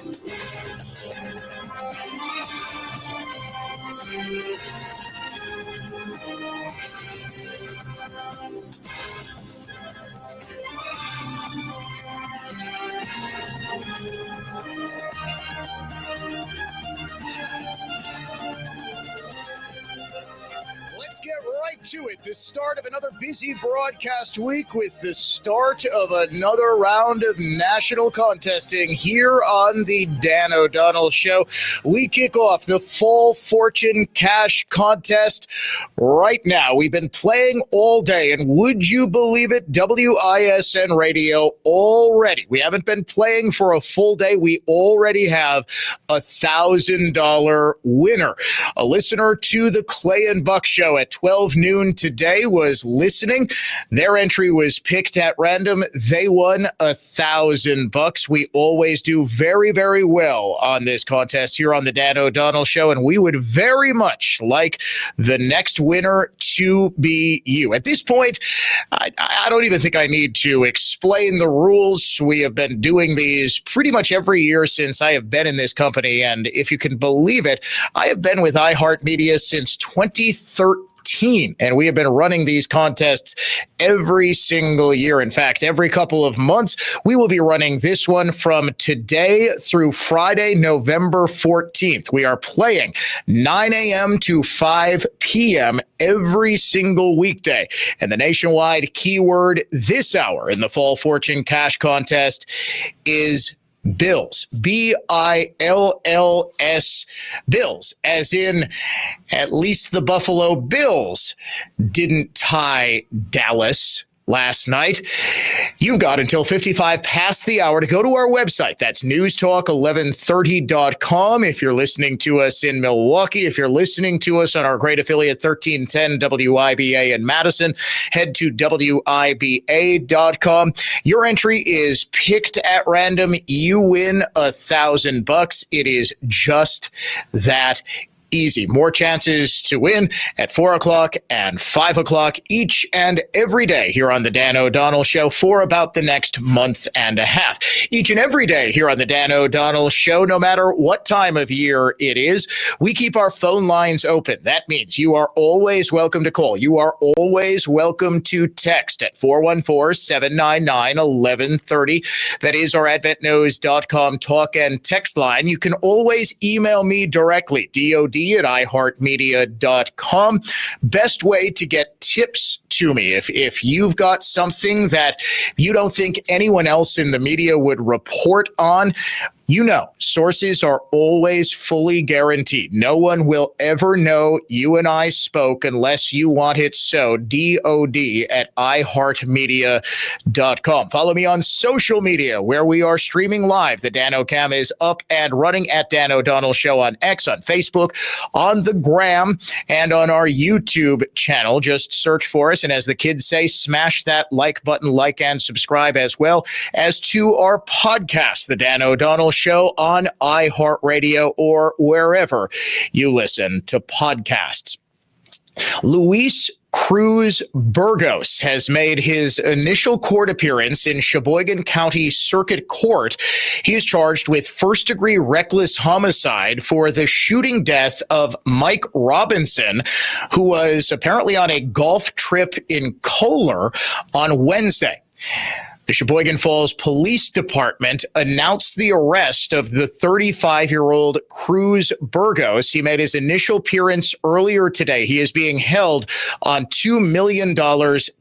Let's get right to it. The start of another busy broadcast week with the start of another round of national contesting here on the Dan O'Donnell Show. We kick off the Fall Fortune Cash Contest right now. We've been playing all day, and would you believe it, WISN Radio already. We haven't been playing for a full day. We already have $1,000 winner. A listener to the Clay and Buck Show at 12 noon today was listening. Their entry was picked at random. They won $1,000. We always do very, very well on this contest here on the Dan O'Donnell Show, and we would very much like the next winner to be you. At this point, I don't even think I need to explain the rules. We have been doing these pretty much every year since I have been in this company, and if you can believe it, I have been with iHeartMedia since 2013. And we have been running these contests every single year. In fact, every couple of months, we will be running this one from today through Friday, November 14th. We are playing 9 a.m. to 5 p.m. every single weekday. And the nationwide keyword this hour in the Fall Fortune Cash Contest is Bills, B-I-L-L-S, Bills, as in at least the Buffalo Bills didn't tie Dallas last night. You've got until 55 past the hour to go to our website. That's newstalk1130.com. If you're listening to us in Milwaukee, if you're listening to us on our great affiliate 1310 WIBA in Madison, head to WIBA.com. Your entry is picked at random. You win $1,000. It is just that easy. More chances to win at 4 o'clock and 5 o'clock each and every day here on the Dan O'Donnell Show for about the next month and a half. Each and every day here on the Dan O'Donnell Show, no matter what time of year it is, we keep our phone lines open. That means you are always welcome to call. You are always welcome to text at 414-799-1130. That is our adventknows.com talk and text line. You can always email me directly, DOD at iHeartMedia.com. Best way to get tips to me. If you've got something that you don't think anyone else in the media would report on, you know, sources are always fully guaranteed. No one will ever know you and I spoke unless you want it so. DOD at iHeartMedia.com. Follow me on social media where we are streaming live. The Dan O'Cam is up and running at Dan O'Donnell Show on X, on Facebook, on the Gram, and on our YouTube channel. Just search for us. And as the kids say, smash that like button, like and subscribe, as well as to our podcast, The Dan O'Donnell Show, on iHeartRadio or wherever you listen to podcasts. Luis Cruz Burgos has made his initial court appearance in Sheboygan County Circuit Court. He is charged with first-degree reckless homicide for the shooting death of Mike Robinson, who was apparently on a golf trip in Kohler on Wednesday. The Sheboygan Falls Police Department announced the arrest of the 35-year-old Cruz Burgos. He made his initial appearance earlier today. He is being held on $2 million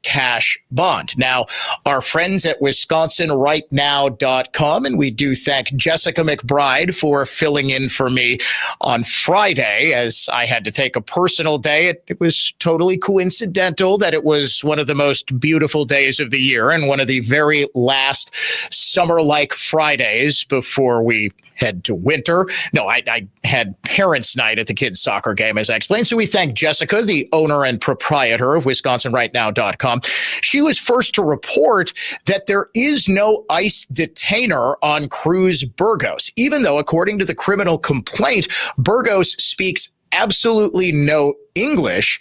cash bond. Now, our friends at WisconsinRightNow.com, and we do thank Jessica McBride for filling in for me on Friday as I had to take a personal day. It was totally coincidental that it was one of the most beautiful days of the year and one of the very last summer-like Fridays before we head to winter. No, I had parents' night at the kids' soccer game, as I explained. So we thank Jessica, the owner and proprietor of WisconsinRightNow.com. She was first to report that there is no ICE detainer on Cruz Burgos, even though, according to the criminal complaint, Burgos speaks absolutely no English.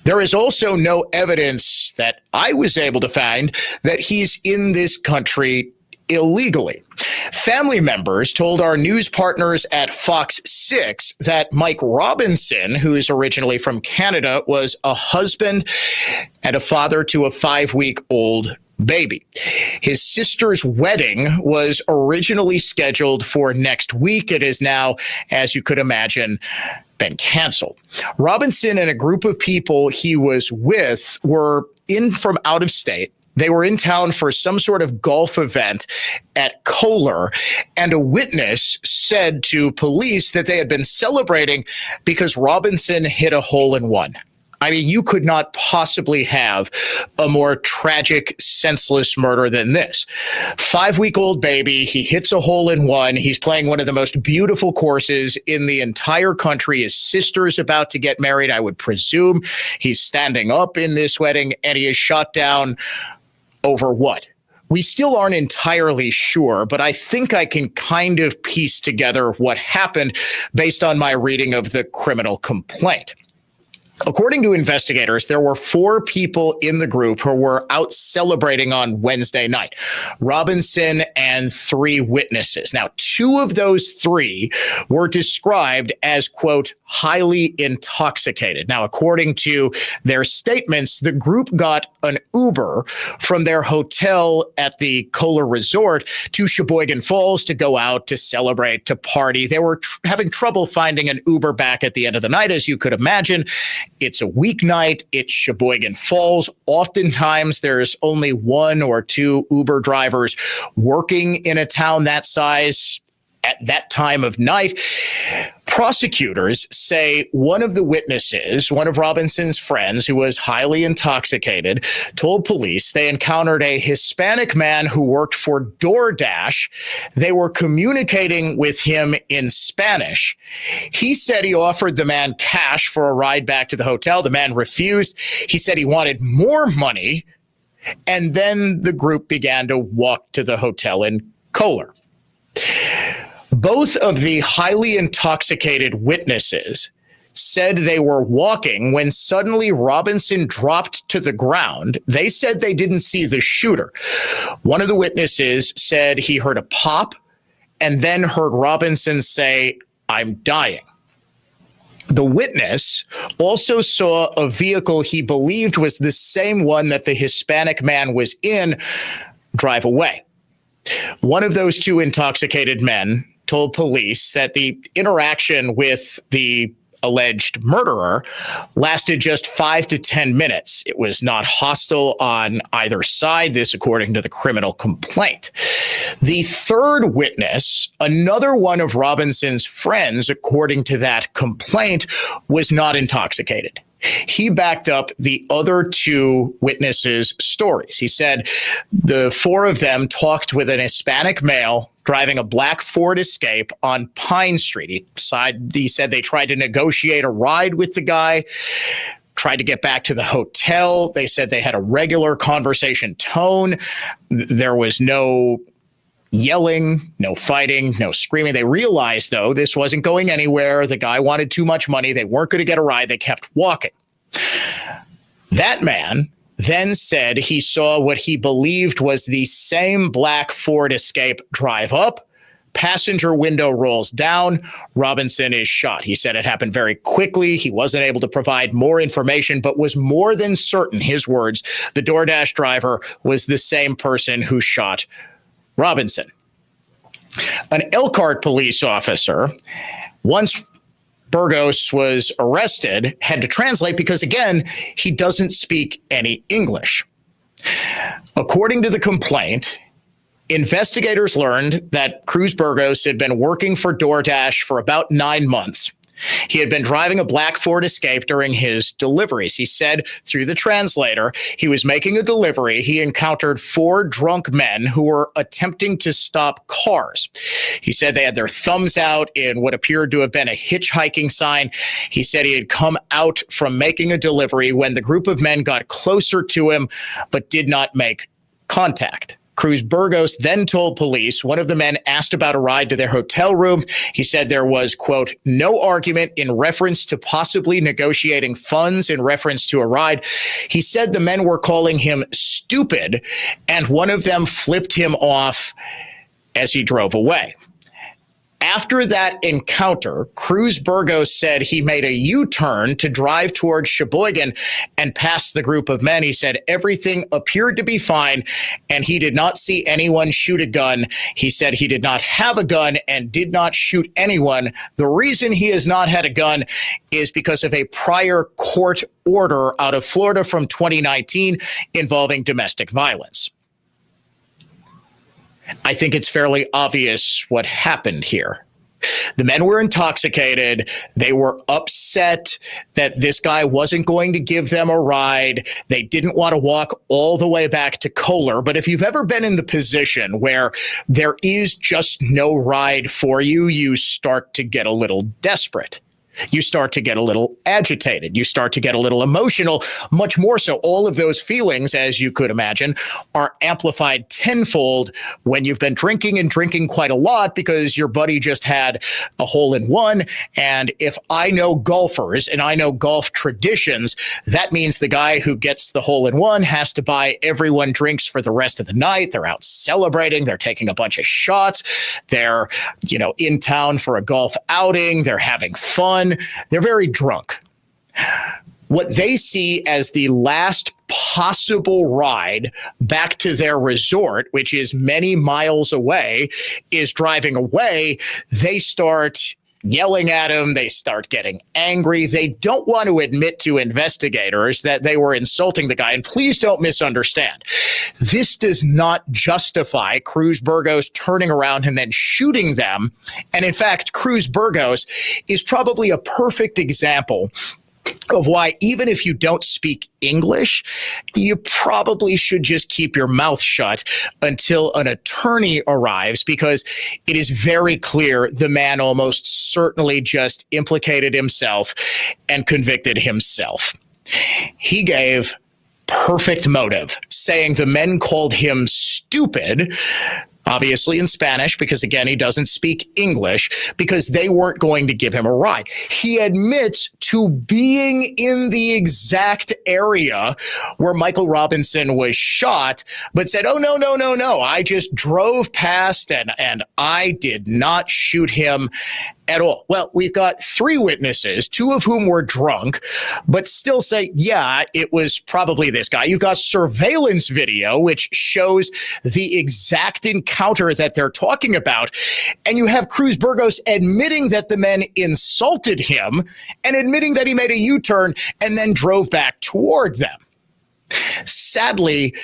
There is also no evidence that I was able to find that he's in this country illegally. Family members told our news partners at Fox 6 that Mike Robinson, who is originally from Canada, was a husband and a father to a 5-week-old baby. His sister's wedding was originally scheduled for next week. It is now, as you could imagine, been canceled. Robinson and a group of people he was with were in from out of state. They were in town for some sort of golf event at Kohler, and a witness said to police that they had been celebrating because Robinson hit a hole-in-one. I mean, you could not possibly have a more tragic, senseless murder than this. 5-week-old baby, he hits a hole-in-one. He's playing one of the most beautiful courses in the entire country. His sister's about to get married, I would presume. He's standing up in this wedding, and he is shot down over what? We still aren't entirely sure, but I think I can kind of piece together what happened based on my reading of the criminal complaint. According to investigators, there were 4 people in the group who were out celebrating on Wednesday night. Robinson and 3 witnesses. Now, 2 of those 3 were described as, quote, highly intoxicated. Now, according to their statements, the group got an Uber from their hotel at the Kohler Resort to Sheboygan Falls to go out to celebrate, to party. They were having trouble finding an Uber back at the end of the night, as you could imagine. It's a weeknight. It's Sheboygan Falls. Oftentimes, there's only 1 or 2 Uber drivers working in a town that size at that time of night. Prosecutors say one of the witnesses, one of Robinson's friends who was highly intoxicated, told police they encountered a Hispanic man who worked for DoorDash. They were communicating with him in Spanish. He said he offered the man cash for a ride back to the hotel. The man refused. He said he wanted more money. And then the group began to walk to the hotel in Kohler. Both of the highly intoxicated witnesses said they were walking when suddenly Robinson dropped to the ground. They said they didn't see the shooter. One of the witnesses said he heard a pop and then heard Robinson say, "I'm dying." The witness also saw a vehicle he believed was the same one that the Hispanic man was in drive away. One of those 2 intoxicated men told police that the interaction with the alleged murderer lasted just 5 to 10 minutes. It was not hostile on either side, this according to the criminal complaint. The 3rd witness, another one of Robinson's friends, according to that complaint, was not intoxicated. He backed up the other 2 witnesses' stories. He said the 4 of them talked with an Hispanic male driving a black Ford Escape on Pine Street. He said they tried to negotiate a ride with the guy, tried to get back to the hotel. They said they had a regular conversation tone. There was no yelling, no fighting, no screaming. They realized, though, this wasn't going anywhere. The guy wanted too much money. They weren't going to get a ride. They kept walking. That man then said he saw what he believed was the same black Ford Escape drive up. Passenger window rolls down. Robinson is shot. He said it happened very quickly. He wasn't able to provide more information, but was more than certain, his words, the DoorDash driver was the same person who shot Robinson. An Elkhart police officer, once Burgos was arrested, had to translate because, again, he doesn't speak any English. According to the complaint, investigators learned that Cruz Burgos had been working for DoorDash for about 9 months. He had been driving a black Ford Escape during his deliveries. He said through the translator, he was making a delivery. He encountered 4 drunk men who were attempting to stop cars. He said they had their thumbs out in what appeared to have been a hitchhiking sign. He said he had come out from making a delivery when the group of men got closer to him, but did not make contact. Cruz Burgos then told police one of the men asked about a ride to their hotel room. He said there was, quote, no argument in reference to possibly negotiating funds in reference to a ride. He said the men were calling him stupid, and one of them flipped him off as he drove away. After that encounter, Cruz Burgos said he made a U-turn to drive towards Sheboygan and past the group of men. He said everything appeared to be fine and he did not see anyone shoot a gun. He said he did not have a gun and did not shoot anyone. The reason he has not had a gun is because of a prior court order out of Florida from 2019 involving domestic violence. I think it's fairly obvious what happened here. The men were intoxicated. They were upset that this guy wasn't going to give them a ride. They didn't want to walk all the way back to Kohler. But if you've ever been in the position where there is just no ride for you, you start to get a little desperate. You start to get a little agitated. You start to get a little emotional, much more so. All of those feelings, as you could imagine, are amplified tenfold when you've been drinking and drinking quite a lot because your buddy just had a hole in one. And if I know golfers and I know golf traditions, that means the guy who gets the hole in one has to buy everyone drinks for the rest of the night. They're out celebrating. They're taking a bunch of shots. They're, in town for a golf outing. They're having fun. They're very drunk. What they see as the last possible ride back to their resort, which is many miles away, is driving away. They start yelling at him. They start getting angry. They don't want to admit to investigators that they were insulting the guy. And please don't misunderstand. This does not justify Cruz Burgos turning around and then shooting them. And in fact, Cruz Burgos is probably a perfect example of why, even if you don't speak English, you probably should just keep your mouth shut until an attorney arrives, because it is very clear the man almost certainly just implicated himself and convicted himself. He gave perfect motive, saying the men called him stupid, obviously in Spanish, because again, he doesn't speak English, because they weren't going to give him a ride. He admits to being in the exact area where Michael Robinson was shot, but said, oh, no. I just drove past and I did not shoot him at all. Well, we've got three witnesses, two of whom were drunk, but still say, yeah, it was probably this guy. You've got surveillance video, which shows the exact encounter that they're talking about. And you have Cruz Burgos admitting that the men insulted him and admitting that he made a U-turn and then drove back toward them. Sadly,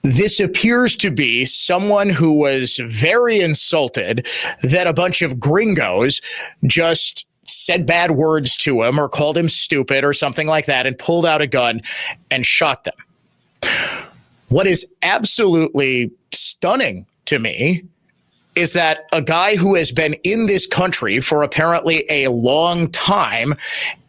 this appears to be someone who was very insulted that a bunch of gringos just said bad words to him or called him stupid or something like that and pulled out a gun and shot them. What is absolutely stunning to me is that a guy who has been in this country for apparently a long time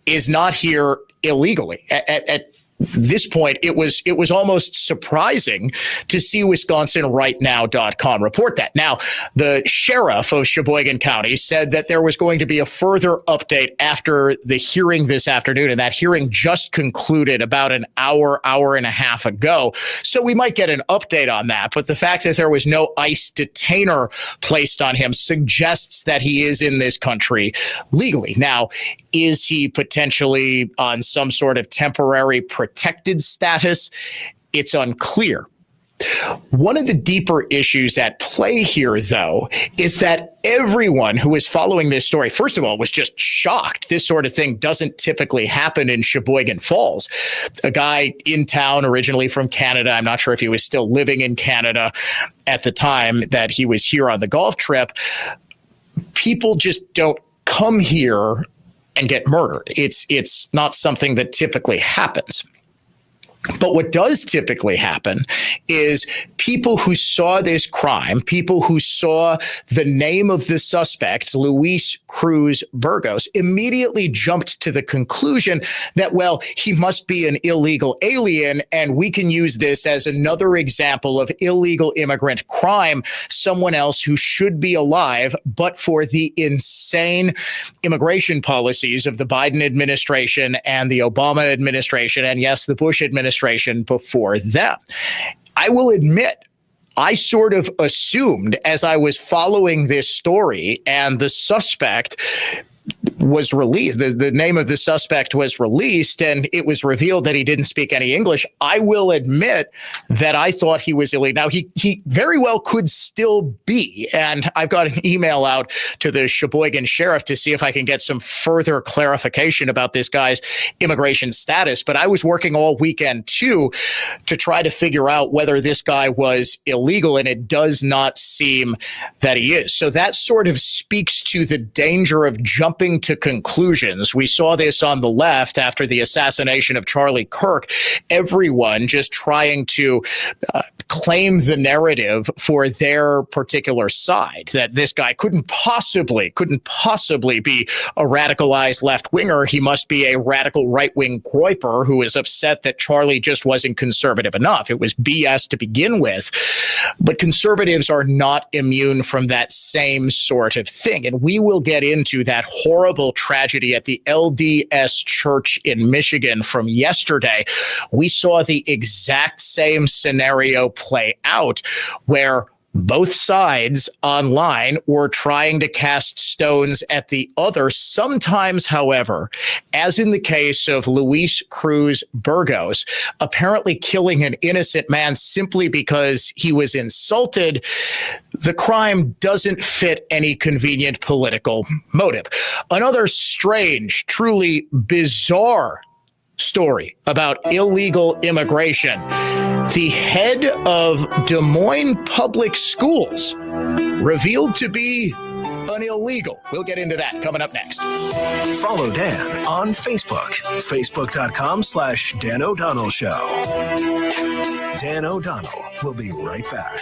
is not here illegally. At this point, it was almost surprising to see WisconsinRightNow.com report that. Now, the sheriff of Sheboygan County said that there was going to be a further update after the hearing this afternoon, and that hearing just concluded about an hour and a half ago. So we might get an update on that. But the fact that there was no ICE detainer placed on him suggests that he is in this country legally. Now, is he potentially on some sort of temporary protected status? It's unclear. One of the deeper issues at play here, though, is that everyone who is following this story, first of all, was just shocked. This sort of thing doesn't typically happen in Sheboygan Falls. A guy in town, originally from Canada, I'm not sure if he was still living in Canada at the time that he was here on the golf trip. People just don't come here and get murdered. It's not something that typically happens. But what does typically happen is people who saw this crime, people who saw the name of the suspect, Luis Cruz Burgos, immediately jumped to the conclusion that, well, he must be an illegal alien, and we can use this as another example of illegal immigrant crime, someone else who should be alive, but for the insane immigration policies of the Biden administration and the Obama administration, and yes, the Bush administration before them. I will admit, I sort of assumed as I was following this story and the suspect was released, the name of the suspect was released, and it was revealed that he didn't speak any English. I will admit that I thought he was illegal. Now, he very well could still be, and I've got an email out to the Sheboygan sheriff to see if I can get some further clarification about this guy's immigration status. But I was working all weekend, too, to try to figure out whether this guy was illegal, and it does not seem that he is. So that sort of speaks to the danger of jumping to conclusions. We saw this on the left after the assassination of Charlie Kirk, everyone just trying to claim the narrative for their particular side, that this guy couldn't possibly be a radicalized left-winger. He must be a radical right-wing groyper who is upset that Charlie just wasn't conservative enough. It was BS to begin with. But conservatives are not immune from that same sort of thing. And we will get into that horrible tragedy at the LDS Church in Michigan from yesterday. We saw the exact same scenario play out where both sides online were trying to cast stones at the other. Sometimes, however, as in the case of Luis Cruz Burgos, apparently killing an innocent man simply because he was insulted, the crime doesn't fit any convenient political motive. Another strange, truly bizarre story about illegal immigration. The head of Des Moines Public Schools revealed to be an illegal. We'll get into that coming up next. Follow Dan on Facebook, facebook.com/Dan O'Donnell Show. Dan O'Donnell will be right back.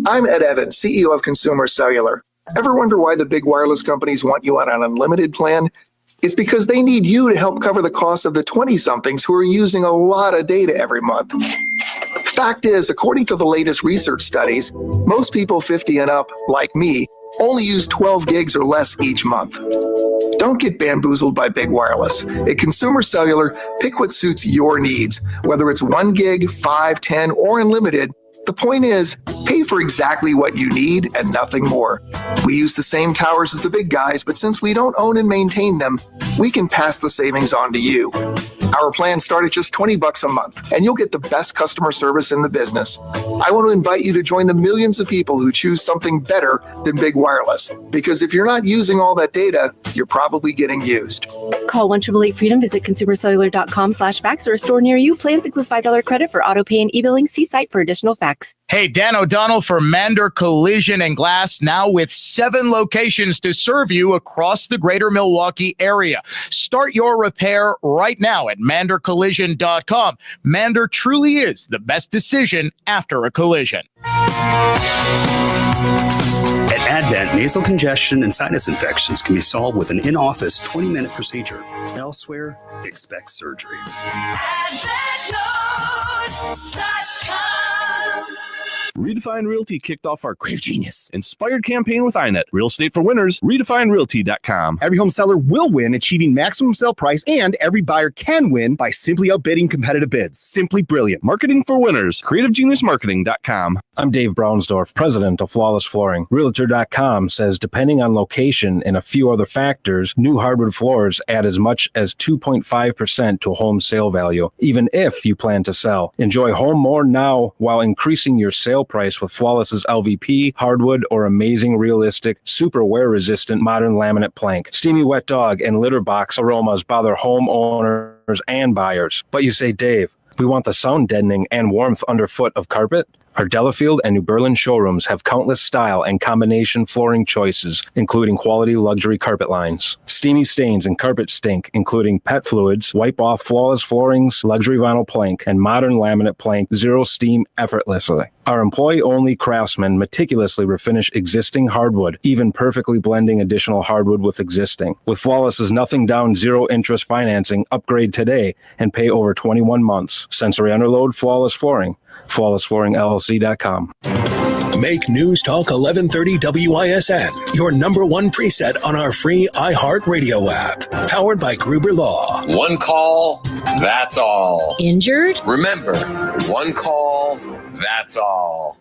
I'm Ed Evans, CEO of Consumer Cellular. Ever wonder why the big wireless companies want you on an unlimited plan? It's because they need you to help cover the cost of the 20-somethings who are using a lot of data every month. Fact is, according to the latest research studies, most people 50 and up, like me, only use 12 gigs or less each month. Don't get bamboozled by big wireless. At Consumer Cellular, pick what suits your needs, whether it's 1 gig, 5, 10, or unlimited. The point is, pay for exactly what you need and nothing more. We use the same towers as the big guys, but since we don't own and maintain them, we can pass the savings on to you. Our plans start at just $20 a month, and you'll get the best customer service in the business. I want to invite you to join the millions of people who choose something better than big wireless, because if you're not using all that data, you're probably getting used. Call 1-888-FREEDOM, visit consumercellular.com/facts or a store near you. Plans include $5 credit for auto pay and e-billing. See site for additional facts. Hey, Dan O'Donnell for Mander Collision and Glass, now with 7 locations to serve you across the greater Milwaukee area. Start your repair right now at mandercollision.com. Mander truly is the best decision after a collision. At Advent, nasal congestion and sinus infections can be solved with an in-office 20-minute procedure. Elsewhere, expect surgery. AdventNotes.com. Redefine Realty kicked off our Crave Genius inspired campaign with iNet. Real estate for winners, redefinerealty.com. Every home seller will win, achieving maximum sale price, and every buyer can win by simply outbidding competitive bids. Simply brilliant. Marketing for winners, creativegeniusmarketing.com. I'm Dave Brownsdorf, president of Flawless Flooring. Realtor.com says depending on location and a few other factors, new hardwood floors add as much as 2.5% to a home sale value, even if you plan to sell. Enjoy home more now while increasing your sale price with Flawless's LVP, hardwood, or amazing realistic, super wear-resistant modern laminate plank. Steamy wet dog and litter box aromas bother homeowners and buyers. But you say, Dave, We want the sound deadening and warmth underfoot of carpet? Our Delafield and New Berlin showrooms have countless style and combination flooring choices, including quality luxury carpet lines. Steamy stains and carpet stink, including pet fluids, wipe off flawless floorings, luxury vinyl plank, and modern laminate plank, zero steam effortlessly. Our employee-only craftsmen meticulously refinish existing hardwood, even perfectly blending additional hardwood with existing. With Flawless's nothing down, zero interest financing, upgrade today and pay over 21 months. Sensory underload, Flawless Flooring. FlawlessFlooringLLC.com. Make News Talk 1130 WISN your number one preset on our free iHeartRadio app. Powered by Gruber Law. One call, that's all. Injured? Remember, one call, that's all.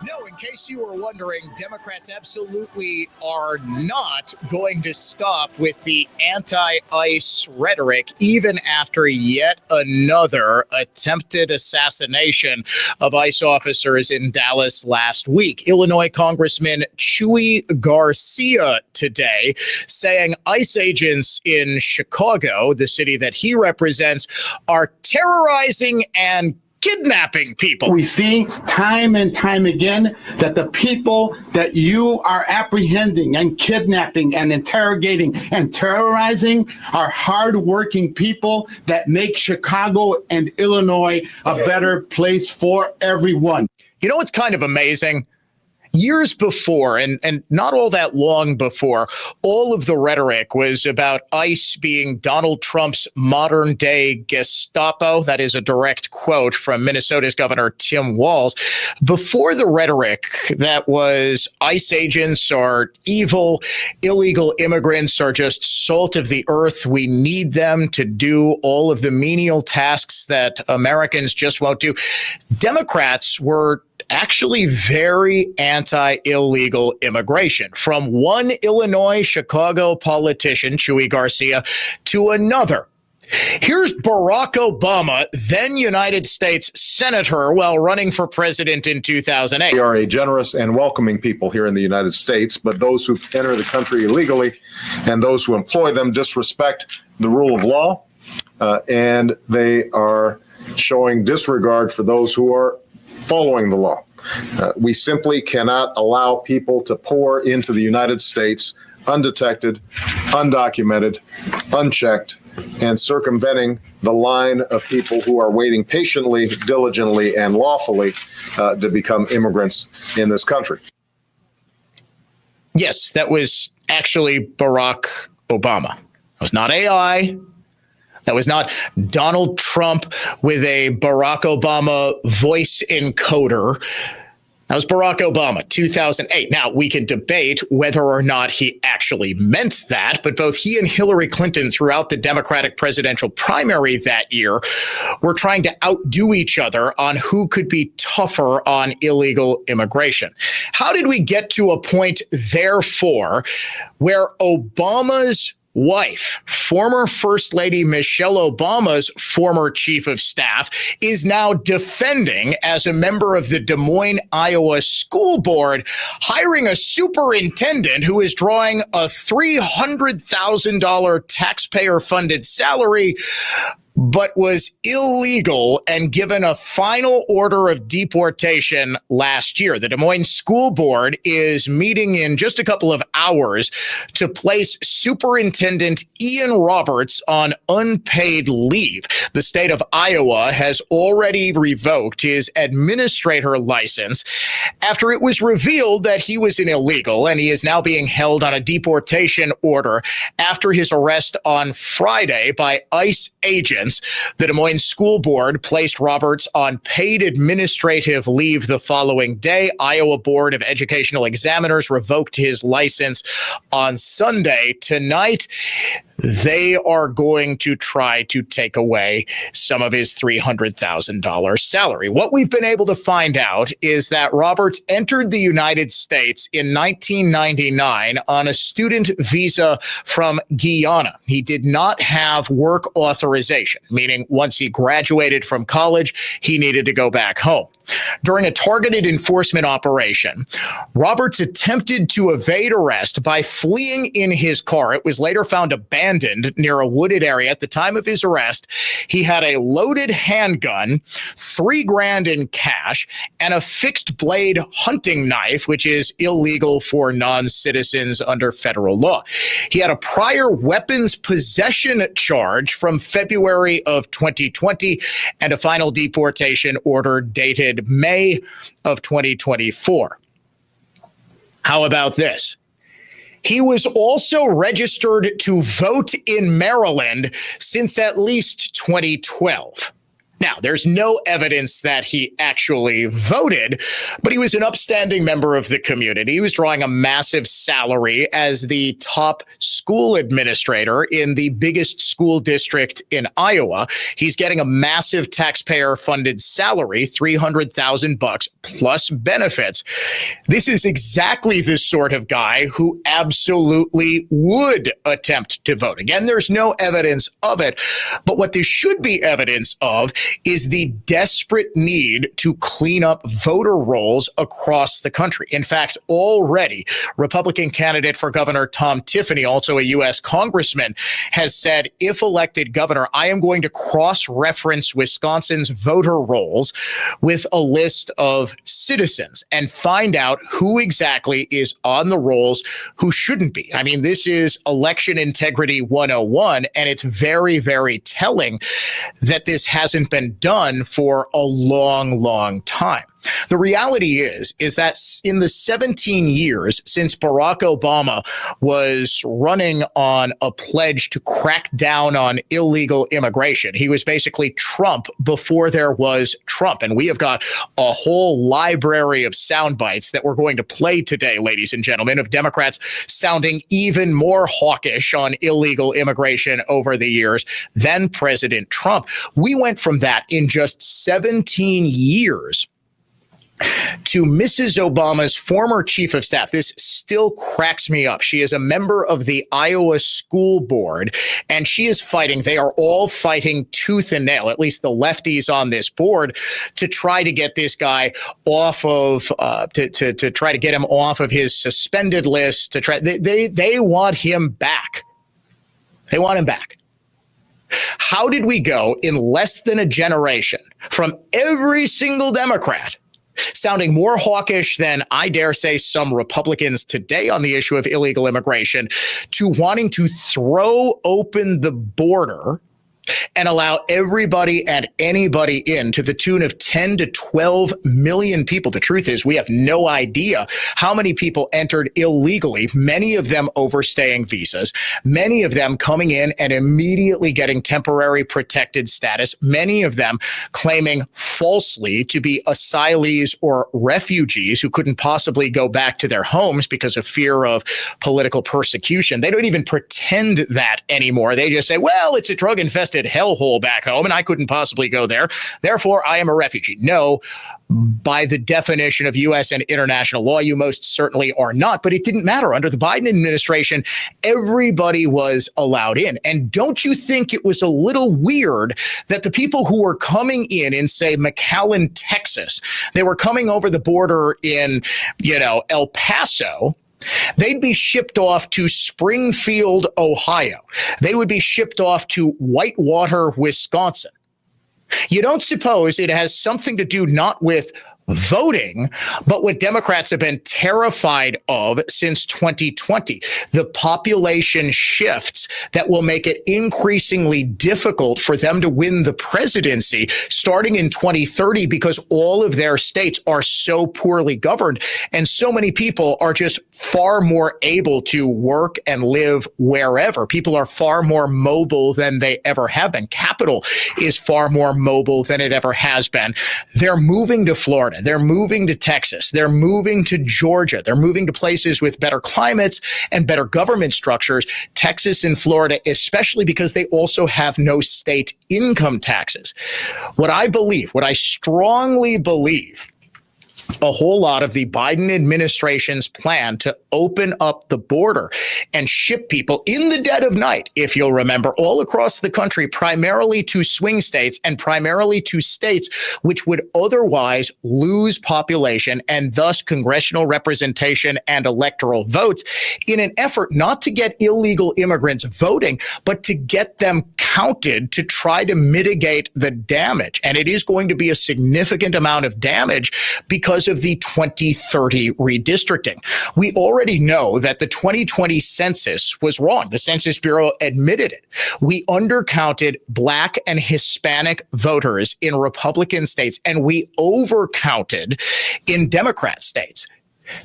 No, in case you were wondering, Democrats absolutely are not going to stop with the anti-ICE rhetoric, even after yet another attempted assassination of ICE officers in Dallas last week. Illinois Congressman Chuy Garcia today saying ICE agents in Chicago, the city that he represents, are terrorizing and kidnapping people. We see time and time again that the people that you are apprehending and kidnapping and interrogating and terrorizing are hardworking people that make Chicago and Illinois a better place for everyone. You know what's kind of amazing? Years before, and not all that long before, all of the rhetoric was about ICE being Donald Trump's modern-day Gestapo. That is a direct quote from Minnesota's Governor Tim Walz. Before the rhetoric that was ICE agents are evil, illegal immigrants are just salt of the earth. We need them to do all of the menial tasks that Americans just won't do. Democrats were actually very anti-illegal immigration, from one Illinois Chicago politician, Chuy Garcia, to another. Here's Barack Obama, then United States Senator, while running for president in 2008. We are a generous and welcoming people here in the United States, but those who enter the country illegally and those who employ them disrespect the rule of law, and they are showing disregard for those who are following the law. We simply cannot allow people to pour into the United States undetected, undocumented, unchecked, and circumventing the line of people who are waiting patiently, diligently, and lawfully to become immigrants in this country. Yes, that was actually Barack Obama. It was not AI. That was not Donald Trump with a Barack Obama voice encoder. That was Barack Obama, 2008. Now, we can debate whether or not he actually meant that, but both he and Hillary Clinton throughout the Democratic presidential primary that year were trying to outdo each other on who could be tougher on illegal immigration. How did we get to a point, therefore, where Obama's wife, former First Lady Michelle Obama's former chief of staff, is now defending, as a member of the Des Moines, Iowa school board, hiring a superintendent who is drawing a $300,000 taxpayer-funded salary, but was illegal and given a final order of deportation last year. The Des Moines School Board is meeting in just a couple of hours to place Superintendent Ian Roberts on unpaid leave. The state of Iowa has already revoked his administrator license after it was revealed that he was an illegal, and he is now being held on a deportation order after his arrest on Friday by ICE agents. The Des Moines School Board placed Roberts on paid administrative leave the following day. Iowa Board of Educational Examiners revoked his license on Sunday. Tonight, they are going to try to take away some of his $300,000 salary. What we've been able to find out is that Roberts entered the United States in 1999 on a student visa from Guyana. He did not have work authorization, meaning once he graduated from college, he needed to go back home. During a targeted enforcement operation, Roberts attempted to evade arrest by fleeing in his car. It was later found abandoned near a wooded area. At the time of his arrest, he had a loaded handgun, $3,000 in cash, and a fixed blade hunting knife, which is illegal for non-citizens under federal law. He had a prior weapons possession charge from February of 2020 and a final deportation order dated May of 2024. How about this? He was also registered to vote in Maryland since at least 2012. Now, there's no evidence that he actually voted, but he was an upstanding member of the community. He was drawing a massive salary as the top school administrator in the biggest school district in Iowa. He's getting a massive taxpayer-funded salary, $300,000 plus benefits. This is exactly the sort of guy who absolutely would attempt to vote. Again, there's no evidence of it, but what there should be evidence of is the desperate need to clean up voter rolls across the country. In fact, already, Republican candidate for governor Tom Tiffany, also a U.S. congressman, has said, if elected governor, I am going to cross-reference Wisconsin's voter rolls with a list of citizens and find out who exactly is on the rolls, who shouldn't be. I mean, this is election integrity 101, and it's very, very telling that this hasn't been done for a long, long time. The reality is that in the 17 years since Barack Obama was running on a pledge to crack down on illegal immigration, he was basically Trump before there was Trump. And we have got a whole library of sound bites that we're going to play today, ladies and gentlemen, of Democrats sounding even more hawkish on illegal immigration over the years than President Trump. We went from that in just 17 years to Mrs. Obama's former chief of staff. This still cracks me up. She is a member of the Iowa School Board, and she is fighting. They are all fighting tooth and nail, at least the lefties on this board, to try to get this guy off of, to try to get him off of his suspended list. They want him back. They want him back. How did we go in less than a generation from every single Democrat sounding more hawkish than, I dare say, some Republicans today on the issue of illegal immigration, to wanting to throw open the border and allow everybody and anybody in to the tune of 10 to 12 million people? The truth is, we have no idea how many people entered illegally, many of them overstaying visas, many of them coming in and immediately getting temporary protected status, many of them claiming falsely to be asylees or refugees who couldn't possibly go back to their homes because of fear of political persecution. They don't even pretend that anymore. They just say, well, it's a drug-infested hellhole back home, and I couldn't possibly go there. Therefore, I am a refugee. No, by the definition of U.S. and international law, you most certainly are not. But it didn't matter. Under the Biden administration, everybody was allowed in. And don't you think it was a little weird that the people who were coming in, say, McAllen, Texas, they were coming over the border in, El Paso, they'd be shipped off to Springfield, Ohio. They would be shipped off to Whitewater, Wisconsin. You don't suppose it has something to do not with voting, but what Democrats have been terrified of since 2020, the population shifts that will make it increasingly difficult for them to win the presidency starting in 2030 because all of their states are so poorly governed and so many people are just far more able to work and live wherever. People are far more mobile than they ever have been. Capital is far more mobile than it ever has been. They're moving to Florida. They're moving to Texas. They're moving to Georgia. They're moving to places with better climates and better government structures. Texas and Florida, especially because they also have no state income taxes. What I strongly believe, a whole lot of the Biden administration's plan to open up the border and ship people in the dead of night, if you'll remember, all across the country, primarily to swing states and primarily to states which would otherwise lose population and thus congressional representation and electoral votes, in an effort not to get illegal immigrants voting, but to get them counted to try to mitigate the damage. And it is going to be a significant amount of damage because of the 2030 redistricting. We already know that the 2020 census was wrong. The Census Bureau admitted it. We undercounted Black and Hispanic voters in Republican states, and we overcounted in Democrat states.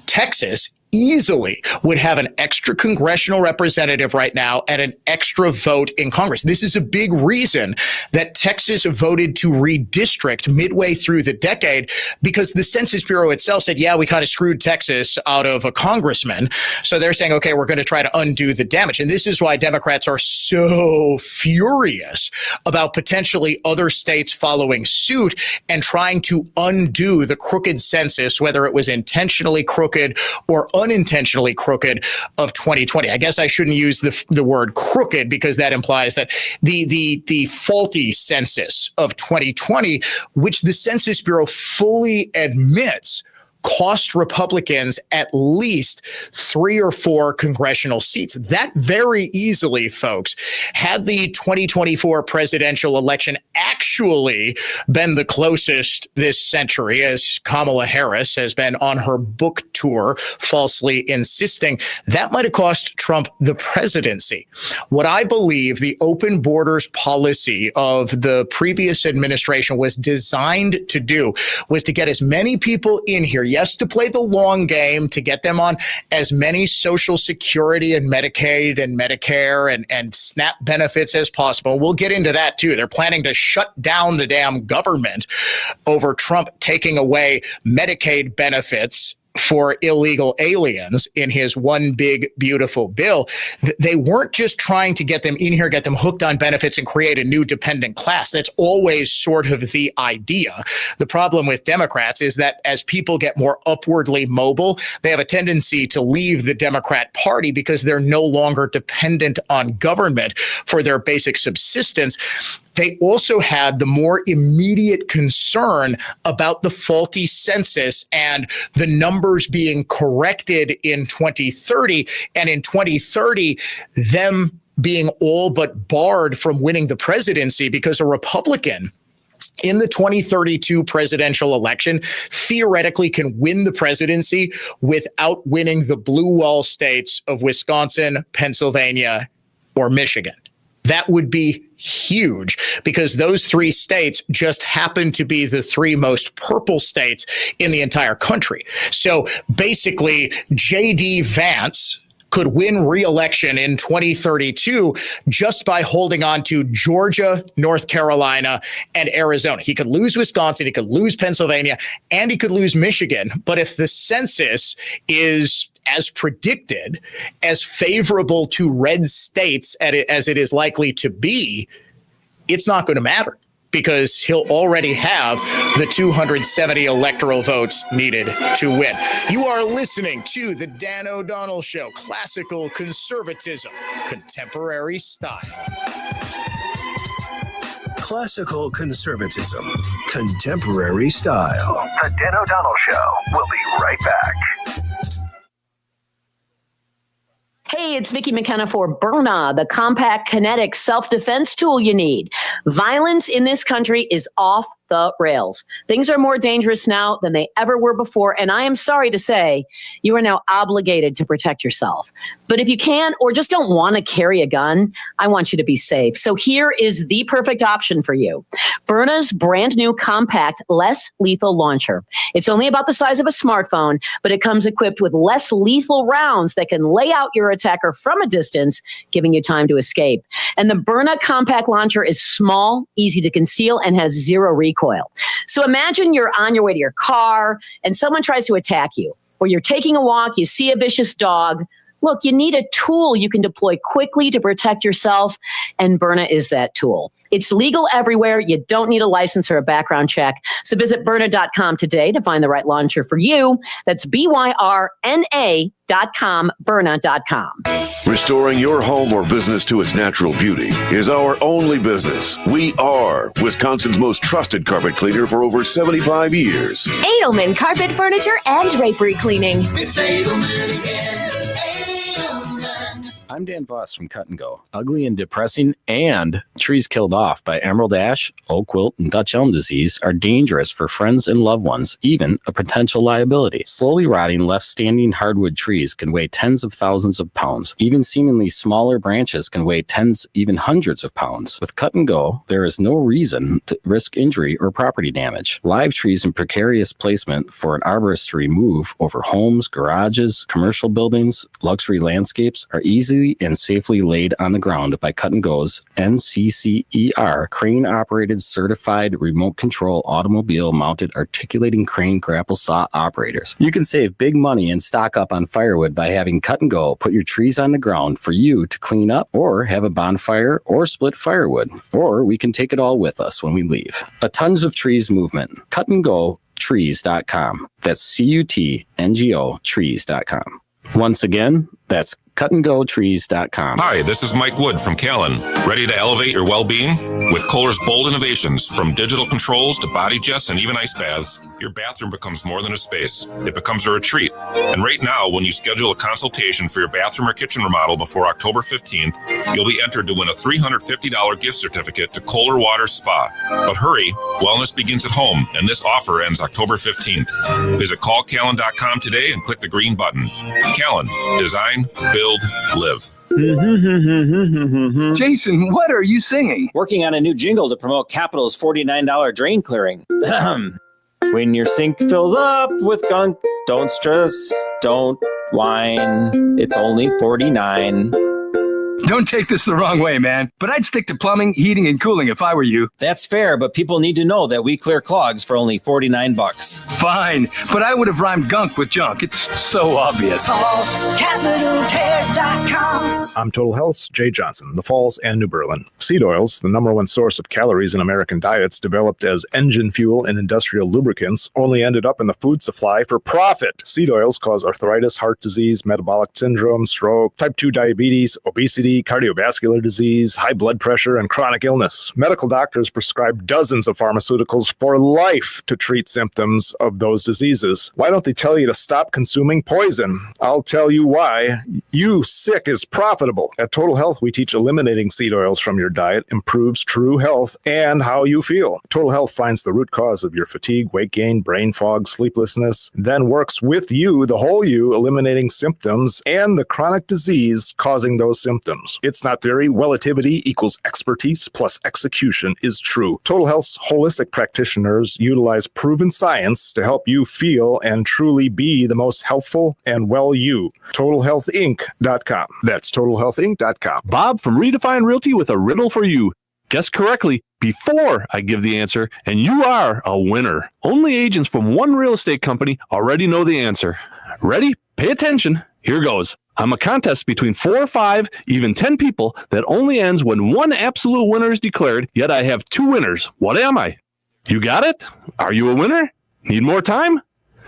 Texas easily would have an extra congressional representative right now and an extra vote in Congress. This is a big reason that Texas voted to redistrict midway through the decade, because the Census Bureau itself said, yeah, we kind of screwed Texas out of a congressman. So they're saying, okay, we're going to try to undo the damage. And this is why Democrats are so furious about potentially other states following suit and trying to undo the crooked census, whether it was intentionally crooked or unintentionally crooked, of 2020. I guess I shouldn't use the word crooked, because that implies that the faulty census of 2020, which the Census Bureau fully admits cost Republicans at least 3 or 4 congressional seats. That very easily, folks, had the 2024 presidential election actually been the closest this century, as Kamala Harris has been on her book tour falsely insisting, that might have cost Trump the presidency. What I believe the open borders policy of the previous administration was designed to do was to get as many people in here, yes, to play the long game, to get them on as many Social Security and Medicaid and Medicare and SNAP benefits as possible. We'll get into that too. They're planning to shut down the damn government over Trump taking away Medicaid benefits for illegal aliens in his one big, beautiful bill. They weren't just trying to get them in here, get them hooked on benefits and create a new dependent class. That's always sort of the idea. The problem with Democrats is that as people get more upwardly mobile, they have a tendency to leave the Democrat Party because they're no longer dependent on government for their basic subsistence. They also had the more immediate concern about the faulty census and the numbers being corrected in 2030. And in 2030, them being all but barred from winning the presidency because a Republican in the 2032 presidential election theoretically can win the presidency without winning the blue wall states of Wisconsin, Pennsylvania, or Michigan. That would be huge because those 3 states just happen to be the 3 most purple states in the entire country. So basically, J.D. Vance could win re-election in 2032 just by holding on to Georgia, North Carolina, and Arizona. He could lose Wisconsin, he could lose Pennsylvania, and he could lose Michigan. But if the census is, as predicted, as favorable to red states as it is likely to be, it's not going to matter because he'll already have the 270 electoral votes needed to win. You are listening to The Dan O'Donnell Show, classical conservatism, contemporary style. Classical conservatism, contemporary style. The Dan O'Donnell Show. We'll be right back. Hey, it's Vicki McKenna for Byrna, the compact kinetic self-defense tool you need. Violence in this country is off the rails. Things are more dangerous now than they ever were before, and I am sorry to say you are now obligated to protect yourself. But if you can or just don't want to carry a gun, I want you to be safe. So here is the perfect option for you. Byrna's brand new compact, less lethal launcher. It's only about the size of a smartphone, but it comes equipped with less lethal rounds that can lay out your attacker from a distance, giving you time to escape. And the Byrna compact launcher is small, easy to conceal, and has zero recoil. So imagine you're on your way to your car and someone tries to attack you, or you're taking a walk, you see a vicious dog. Look, you need a tool you can deploy quickly to protect yourself, and Byrna is that tool. It's legal everywhere. You don't need a license or a background check. So visit Byrna.com today to find the right launcher for you. That's BYRNA.com, Byrna.com. Restoring your home or business to its natural beauty is our only business. We are Wisconsin's most trusted carpet cleaner for over 75 years. Edelman Carpet, Furniture, and Drapery Cleaning. It's Edelman again. I'm Dan Voss from Cut and Go. Ugly and depressing and trees killed off by emerald ash, oak wilt, and Dutch elm disease are dangerous for friends and loved ones, even a potential liability. Slowly rotting, left-standing hardwood trees can weigh tens of thousands of pounds. Even seemingly smaller branches can weigh tens, even hundreds of pounds. With Cut and Go, there is no reason to risk injury or property damage. Live trees in precarious placement for an arborist to remove over homes, garages, commercial buildings, luxury landscapes are easily and safely laid on the ground by Cut and Go's NCCER crane-operated certified remote control automobile mounted articulating crane grapple saw operators. You can save big money and stock up on firewood by having Cut and Go put your trees on the ground for you to clean up or have a bonfire or split firewood, or we can take it all with us when we leave. A Tons of Trees movement. Cut and Go trees.com. That's CUTNGO trees.com. Once again, that's cutandgotrees.com. Hi, this is Mike Wood from Callan. Ready to elevate your well-being? With Kohler's bold innovations, from digital controls to body jets and even ice baths, your bathroom becomes more than a space. It becomes a retreat. And right now, when you schedule a consultation for your bathroom or kitchen remodel before October 15th, you'll be entered to win a $350 gift certificate to Kohler Water Spa. But hurry, wellness begins at home, and this offer ends October 15th. Visit callcallan.com today and click the green button. Callan, design, build, live. Jason, what are you singing? Working on a new jingle to promote Capital's $49 drain clearing. When your sink fills up with gunk, don't stress, don't whine. It's only $49. Don't take this the wrong way, man, but I'd stick to plumbing, heating, and cooling if I were you. That's fair, but people need to know that we clear clogs for only $49. Fine, but I would have rhymed gunk with junk. It's so obvious. Call CapitalCares.com. I'm Total Health's Jay Johnson, the Falls and New Berlin. Seed oils, the number one source of calories in American diets, developed as engine fuel and industrial lubricants, only ended up in the food supply for profit. Seed oils cause arthritis, heart disease, metabolic syndrome, stroke, type 2 diabetes, obesity, cardiovascular disease, high blood pressure, and chronic illness. Medical doctors prescribe dozens of pharmaceuticals for life to treat symptoms of those diseases. Why don't they tell you to stop consuming poison? I'll tell you why. You sick is profitable. At Total Health, we teach eliminating seed oils from your diet improves true health and how you feel. Total Health finds the root cause of your fatigue, weight gain, brain fog, sleeplessness, then works with you, the whole you, eliminating symptoms and the chronic disease causing those symptoms. It's not theory. Relativity equals expertise plus execution is true. Total Health's holistic practitioners utilize proven science to help you feel and truly be the most helpful and well you. TotalHealthInc.com. That's TotalHealthInc.com. Bob from Redefine Realty with a riddle for you. Guess correctly before I give the answer, and you are a winner. Only agents from one real estate company already know the answer. Ready? Pay attention. Here goes. I'm a contest between 4 or 5, even 10 people that only ends when one absolute winner is declared, yet I have 2 winners. What am I? You got it? Are you a winner? Need more time?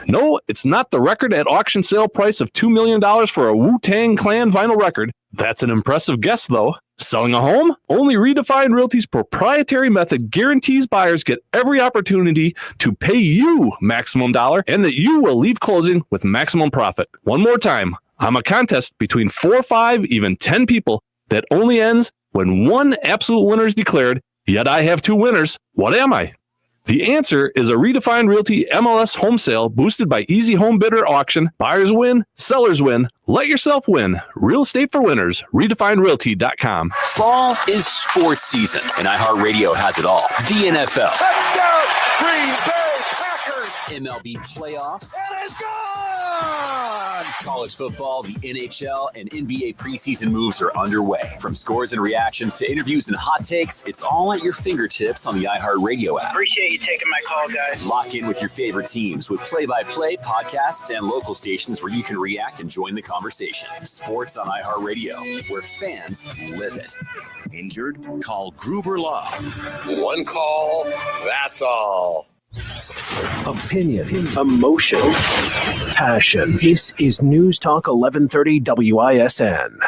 No, it's not the record at auction sale price of $2 million for a Wu-Tang Clan vinyl record. That's an impressive guess, though. Selling a home? Only Redefine Realty's proprietary method guarantees buyers get every opportunity to pay you maximum dollar and that you will leave closing with maximum profit. One more time. I'm a contest between 4 or 5, even 10 people that only ends when one absolute winner is declared, yet I have 2 winners. What am I? The answer is a Redefine Realty MLS home sale boosted by Easy Home Bidder Auction. Buyers win, sellers win. Let yourself win. Real estate for winners. RedefineRealty.com. Fall is sports season, and iHeartRadio has it all. The NFL. Let's go, Green Bay Packers. MLB playoffs. It is gone. College football, the NHL, and NBA preseason moves are underway. From scores and reactions to interviews and hot takes, it's all at your fingertips on the iHeartRadio app. Appreciate you taking my call, guys. Lock in with your favorite teams with play-by-play podcasts and local stations where you can react and join the conversation. Sports on iHeartRadio, where fans live it. Injured? Call Gruber Law. One call, that's all. Opinion, emotion, passion. This is News Talk 1130 WISN.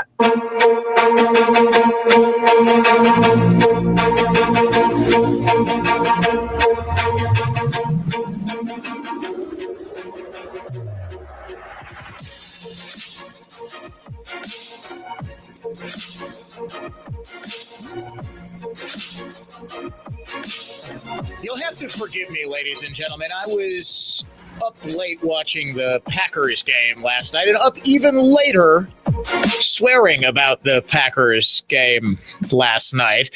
You'll have to forgive me, ladies and gentlemen. I was up late watching the Packers game last night and up even later swearing about the Packers game last night.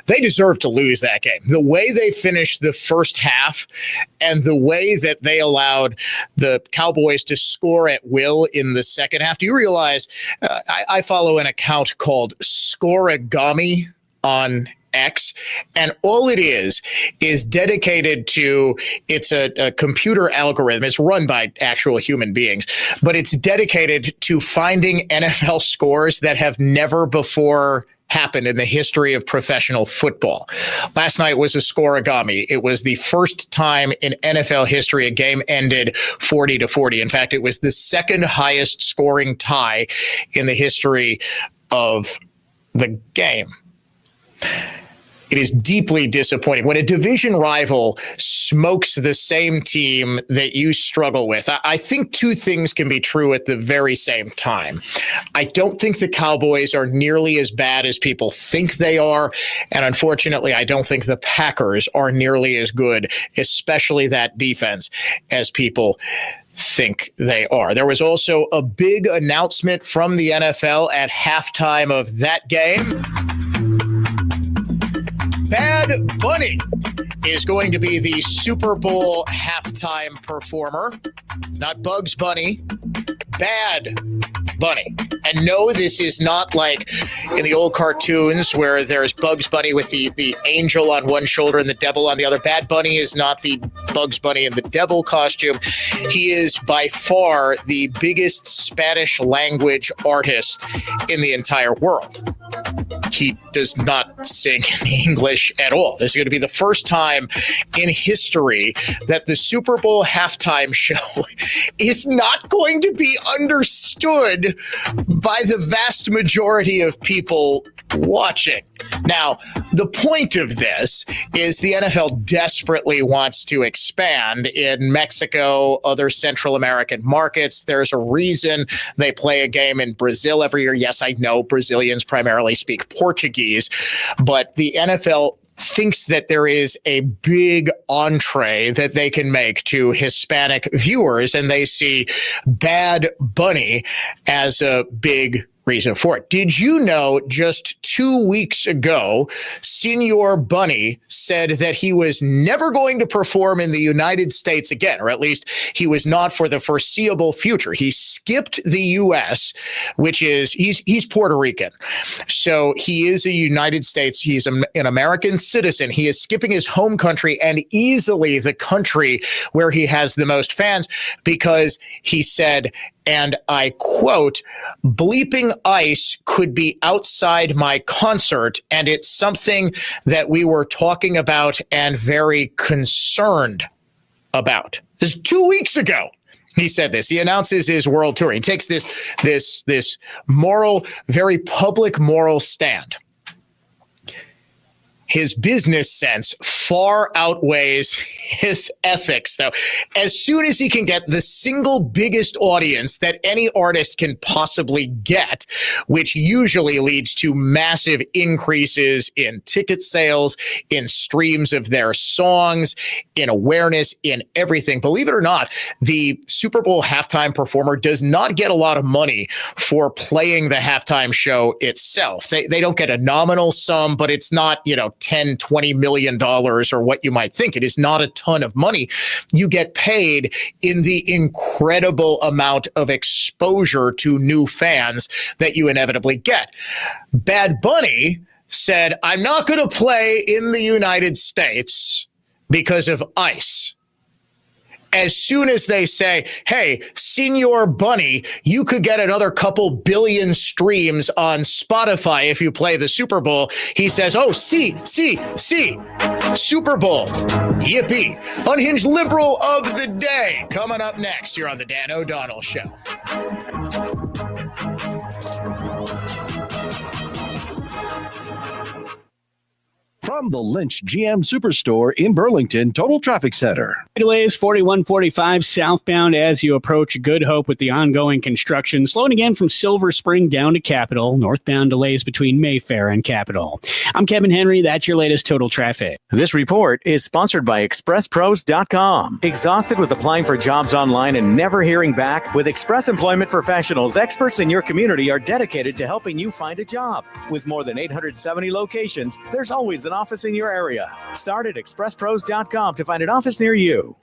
They deserve to lose that game. The way they finished the first half and the way that they allowed the Cowboys to score at will in the second half. Do you realize I follow an account called Scoregami on X, and all it is dedicated to, it's a computer algorithm. It's run by actual human beings, but it's dedicated to finding NFL scores that have never before happened in the history of professional football. Last night was a scoregami. It was the first time in NFL history a game ended 40-40. In fact, it was the second highest scoring tie in the history of the game. It is deeply disappointing when a division rival smokes the same team that you struggle with. I think two things can be true at the very same time. I don't think the Cowboys are nearly as bad as people think they are. And unfortunately, I don't think the Packers are nearly as good, especially that defense, as people think they are. There was also a big announcement from the NFL at halftime of that game. Bad Bunny is going to be the Super Bowl halftime performer. Not Bugs Bunny, Bad Bunny. And no, this is not like in the old cartoons where there's Bugs Bunny with the angel on one shoulder and the devil on the other. Bad Bunny is not the Bugs Bunny in the devil costume. He is by far the biggest Spanish language artist in the entire world. He does not sing in English at all. This is going to be the first time in history that the Super Bowl halftime show is not going to be understood by the vast majority of people watching. Now, the point of this is the NFL desperately wants to expand in Mexico, other Central American markets. There's a reason they play a game in Brazil every year. Yes, I know Brazilians primarily speak Portuguese, but the NFL thinks that there is a big entree that they can make to Hispanic viewers, and they see Bad Bunny as a big reason for it. Did you know just 2 weeks ago, Senor Bunny said that he was never going to perform in the United States again, or at least he was not for the foreseeable future. He skipped the U.S., which is, he's Puerto Rican. So he is a United States, he's an American citizen. He is skipping his home country and easily the country where he has the most fans because he said, and I quote, bleeping ice could be outside my concert, and it's something that we were talking about and very concerned about. This is 2 weeks ago. He said this. He announces his world tour. He takes this moral, very public moral stand. His business sense far outweighs his ethics, though. As soon as he can get the single biggest audience that any artist can possibly get, which usually leads to massive increases in ticket sales, in streams of their songs, in awareness, in everything. Believe it or not, the Super Bowl halftime performer does not get a lot of money for playing the halftime show itself. They don't get a nominal sum, but it's not, $10, $20 million or what you might think. It is not a ton of money. You get paid in the incredible amount of exposure to new fans that you inevitably get. Bad Bunny said, I'm not going to play in the United States because of ICE. As soon as they say, hey, Senor Bunny, you could get another couple billion streams on Spotify if you play the Super Bowl, he says, oh, see, Super Bowl. Yippee. Unhinged liberal of the day. Coming up next here on the Dan O'Donnell Show. From the Lynch GM Superstore in Burlington Total Traffic Center. Delays 4145 southbound as you approach Good Hope with the ongoing construction. Slowing again from Silver Spring down to Capitol. Northbound delays between Mayfair and Capitol. I'm Kevin Henry. That's your latest total traffic. This report is sponsored by ExpressPros.com. Exhausted with applying for jobs online and never hearing back? With Express Employment Professionals, experts in your community are dedicated to helping you find a job. With more than 870 locations, there's always an office in your area. Start at ExpressPros.com to find an office near you.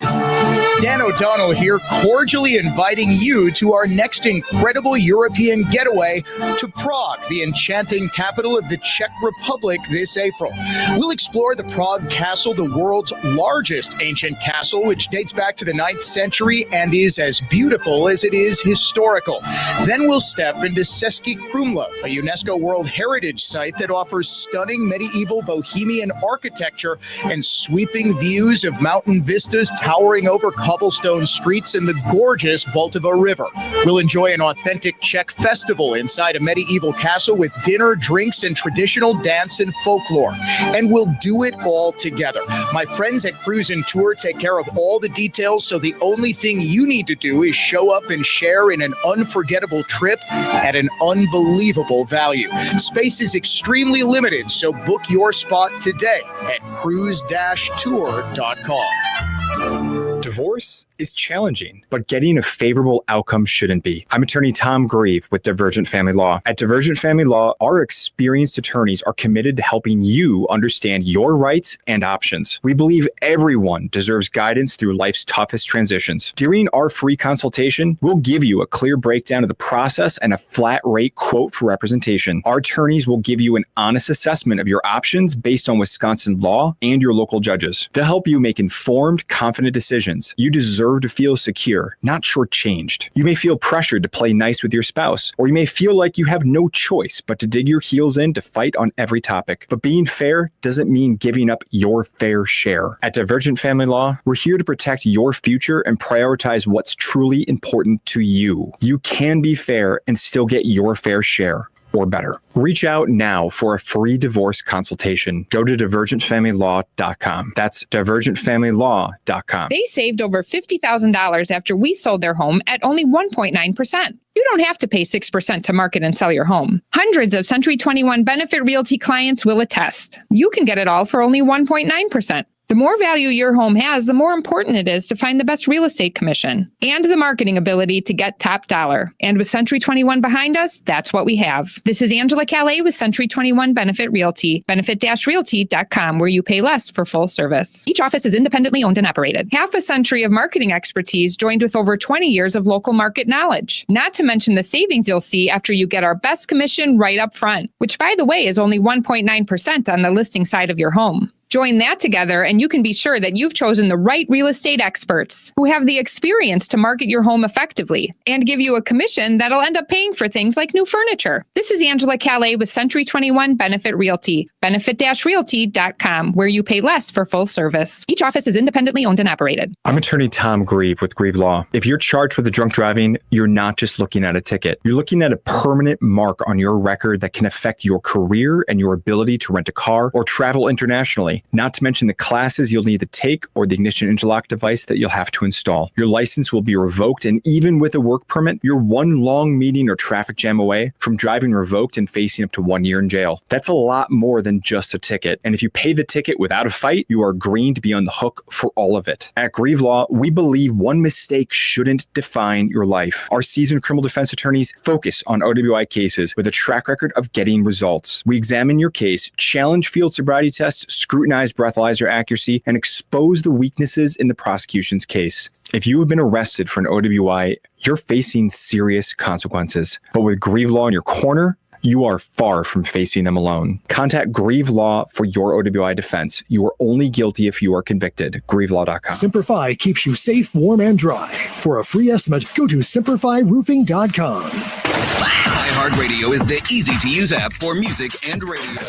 Dan O'Donnell here, cordially inviting you to our next incredible European getaway to Prague, the enchanting capital of the Czech Republic, this April. We'll explore the Prague Castle, the world's largest ancient castle, which dates back to the 9th century and is as beautiful as it is historical. Then we'll step into Český Krumlov, a UNESCO World Heritage Site that offers stunning medieval Bohemian architecture and sweeping views of mountain vistas towering over cobblestone streets and the gorgeous Vltava River. We'll enjoy an authentic Czech festival inside a medieval castle with dinner, drinks, and traditional dance and folklore. And we'll do it all together. My friends at Cruise and Tour take care of all the details, so the only thing you need to do is show up and share in an unforgettable trip at an unbelievable value. Space is extremely limited, so book your spot today at cruise-tour.com. Divorce is challenging, but getting a favorable outcome shouldn't be. I'm attorney Tom Grieve with Divergent Family Law. At Divergent Family Law, our experienced attorneys are committed to helping you understand your rights and options. We believe everyone deserves guidance through life's toughest transitions. During our free consultation, we'll give you a clear breakdown of the process and a flat rate quote for representation. Our attorneys will give you an honest assessment of your options based on Wisconsin law and your local judges. They'll help you make informed, confident decisions. You deserve to feel secure, not shortchanged. You may feel pressured to play nice with your spouse, or you may feel like you have no choice but to dig your heels in to fight on every topic. But being fair doesn't mean giving up your fair share. At Divergent Family Law, we're here to protect your future and prioritize what's truly important to you. You can be fair and still get your fair share, or better. Reach out now for a free divorce consultation. Go to divergentfamilylaw.com. That's divergentfamilylaw.com. They saved over $50,000 after we sold their home at only 1.9%. You don't have to pay 6% to market and sell your home. Hundreds of Century 21 Benefit Realty clients will attest. You can get it all for only 1.9%. The more value your home has, the more important it is to find the best real estate commission and the marketing ability to get top dollar. And with Century 21 behind us, that's what we have. This is Angela Calais with Century 21 Benefit Realty, benefit-realty.com, where you pay less for full service. Each office is independently owned and operated. Half a century of marketing expertise joined with over 20 years of local market knowledge. Not to mention the savings you'll see after you get our best commission right up front, which, by the way, is only 1.9% on the listing side of your home. Join that together and you can be sure that you've chosen the right real estate experts who have the experience to market your home effectively and give you a commission that'll end up paying for things like new furniture. This is Angela Calais with Century 21 Benefit Realty, benefit-realty.com, where you pay less for full service. Each office is independently owned and operated. I'm attorney Tom Grieve with Grieve Law. If you're charged with drunk driving, you're not just looking at a ticket. You're looking at a permanent mark on your record that can affect your career and your ability to rent a car or travel internationally. money, not to mention the classes you'll need to take or the ignition interlock device that you'll have to install. Your license will be revoked, and even with a work permit, you're one long meeting or traffic jam away from driving revoked and facing up to 1 year in jail. That's a lot more than just a ticket. And if you pay the ticket without a fight, you are agreeing to be on the hook for all of it. At Grieve Law, we believe one mistake shouldn't define your life. Our seasoned criminal defense attorneys focus on OWI cases with a track record of getting results. We examine your case, challenge field sobriety tests, scrutinize breathalyzer accuracy, and expose the weaknesses in the prosecution's case. If you have been arrested for an OWI, you're facing serious consequences. But with Grieve Law in your corner, you are far from facing them alone. Contact Grieve Law for your OWI defense. You are only guilty if you are convicted. GrieveLaw.com. Simplify keeps you safe, warm, and dry. For a free estimate, go to simplifyroofing.com. iHeartRadio is the easy-to-use app for music and radio.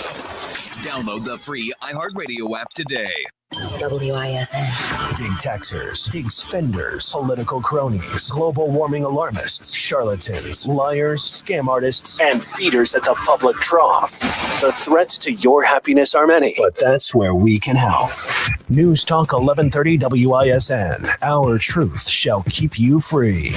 Download the free iHeartRadio app today. WISN. Big taxers, big spenders, political cronies, global warming alarmists, charlatans, liars, scam artists, and feeders at the public trough. The threats to your happiness are many, but that's where we can help. News Talk 1130 WISN. Our truth shall keep you free.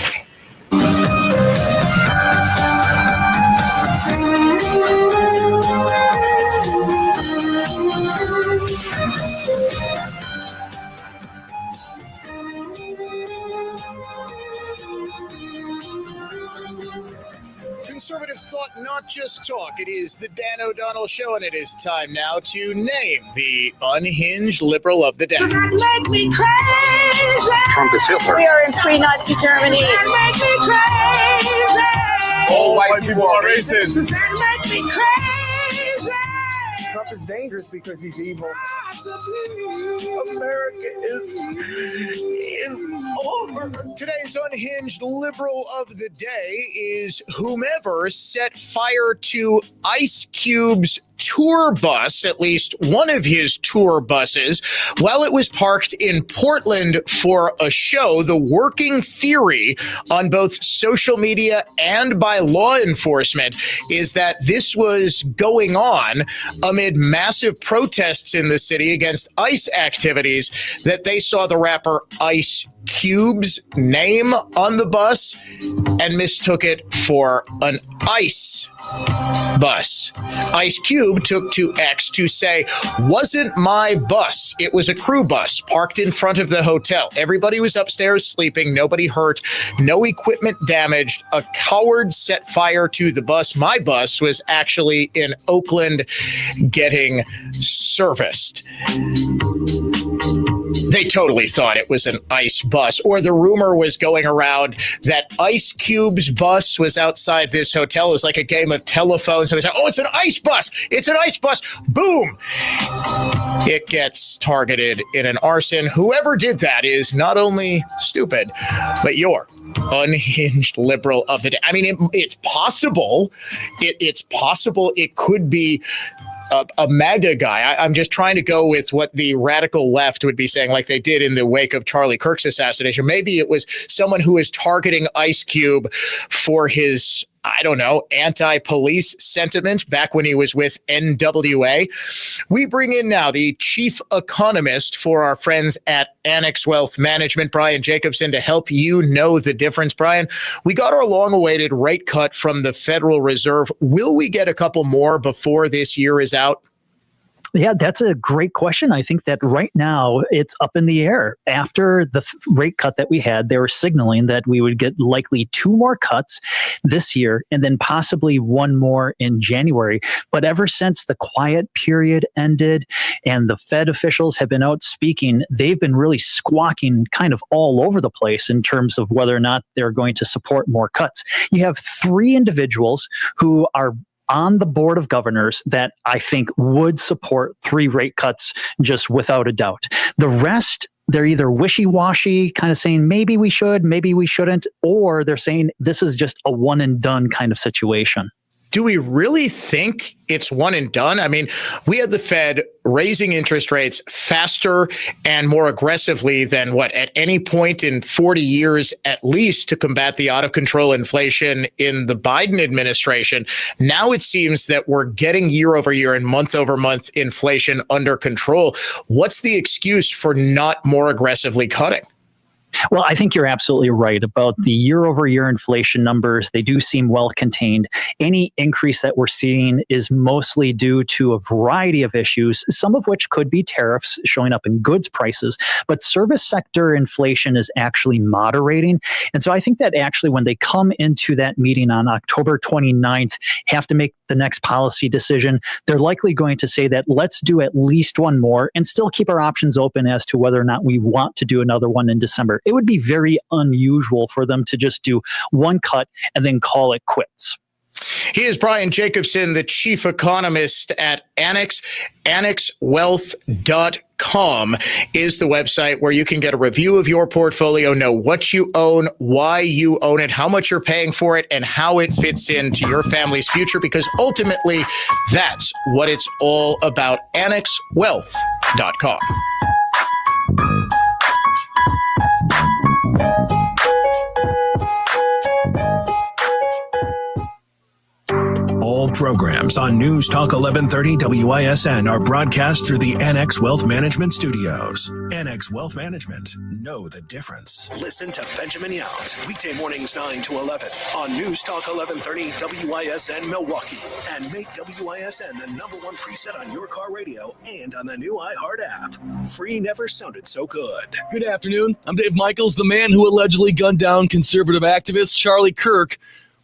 Conservative thought, not just talk. It is the Dan O'Donnell Show, and it is time now to name the unhinged liberal of the day. Does that make me crazy? Trump is Hitler. We are in pre-Nazi Germany. Does that make me crazy? All white people are racist. Does that make me crazy? Trump is dangerous because he's evil. America is over. Today's unhinged liberal of the day is whomever set fire to Ice Cube's tour bus, at least one of his tour buses, while it was parked in Portland for a show. The working theory on both social media and by law enforcement is that this was going on amid massive protests in the city against ICE activities, that they saw the rapper Ice Cube's name on the bus and mistook it for an ICE bus. Ice Cube took to X to say, "Wasn't my bus. It was a crew bus parked in front of the hotel. Everybody was upstairs sleeping. Nobody hurt. No equipment damaged. A coward set fire to the bus. My bus was actually in Oakland getting serviced." They totally thought it was an ICE bus, or the rumor was going around that Ice Cube's bus was outside this hotel. It was like a game of telephone. So they said, "Oh, it's an ICE bus. It's an ICE bus." Boom. It gets targeted in an arson. Whoever did that is not only stupid, but you're unhinged liberal of the day. I mean, it's possible. It's possible it could be a MAGA guy. I'm just trying to go with what the radical left would be saying, like they did in the wake of Charlie Kirk's assassination. Maybe it was someone who is targeting Ice Cube for his, I don't know, anti-police sentiment back when he was with NWA. We bring in now the chief economist for our friends at Annex Wealth Management, Brian Jacobson, to help you know the difference. Brian, we got our long-awaited rate cut from the Federal Reserve. Will we get a couple more before this year is out? Yeah, that's a great question. I think that right now it's up in the air. After the rate cut that we had, they were signaling that we would get likely 2 more cuts this year and then possibly 1 more in January. But ever since the quiet period ended and the Fed officials have been out speaking, they've been really squawking kind of all over the place in terms of whether or not they're going to support more cuts. You have 3 individuals who are on the board of governors that I think would support 3 rate cuts just without a doubt. The rest, they're either wishy-washy, kind of saying maybe we should, maybe we shouldn't, or they're saying this is just a one and done kind of situation. do we really think it's one and done? I mean, we had the Fed raising interest rates faster and more aggressively than at any point in 40 years, at least, to combat the out of control inflation in the Biden administration. Now it seems that we're getting year over year and month over month inflation under control. What's the excuse for not more aggressively cutting? Well, I think you're absolutely right about the year-over-year inflation numbers. They do seem well contained. Any increase that we're seeing is mostly due to a variety of issues, some of which could be tariffs showing up in goods prices, but service sector inflation is actually moderating. And so I think that actually when they come into that meeting on October 29th, have to make the next policy decision, they're likely going to say that let's do at least one more and still keep our options open as to whether or not we want to do another one in December. It would be very unusual for them to just do one cut and then call it quits. He is Brian Jacobson, the chief economist at Annex. AnnexWealth.com is the website where you can get a review of your portfolio, know what you own, why you own it, how much you're paying for it, and how it fits into your family's future, because ultimately that's what it's all about. AnnexWealth.com. All programs on News Talk 1130 WISN are broadcast through the Annex Wealth Management Studios. Annex Wealth Management. Know the difference. Listen to Benjamin Yount, weekday mornings 9 to 11 on News Talk 1130 WISN Milwaukee. And make WISN the #1 preset on your car radio and on the new iHeart app. Free never sounded so good. Good afternoon. I'm Dave Michaels. The man who allegedly gunned down conservative activist Charlie Kirk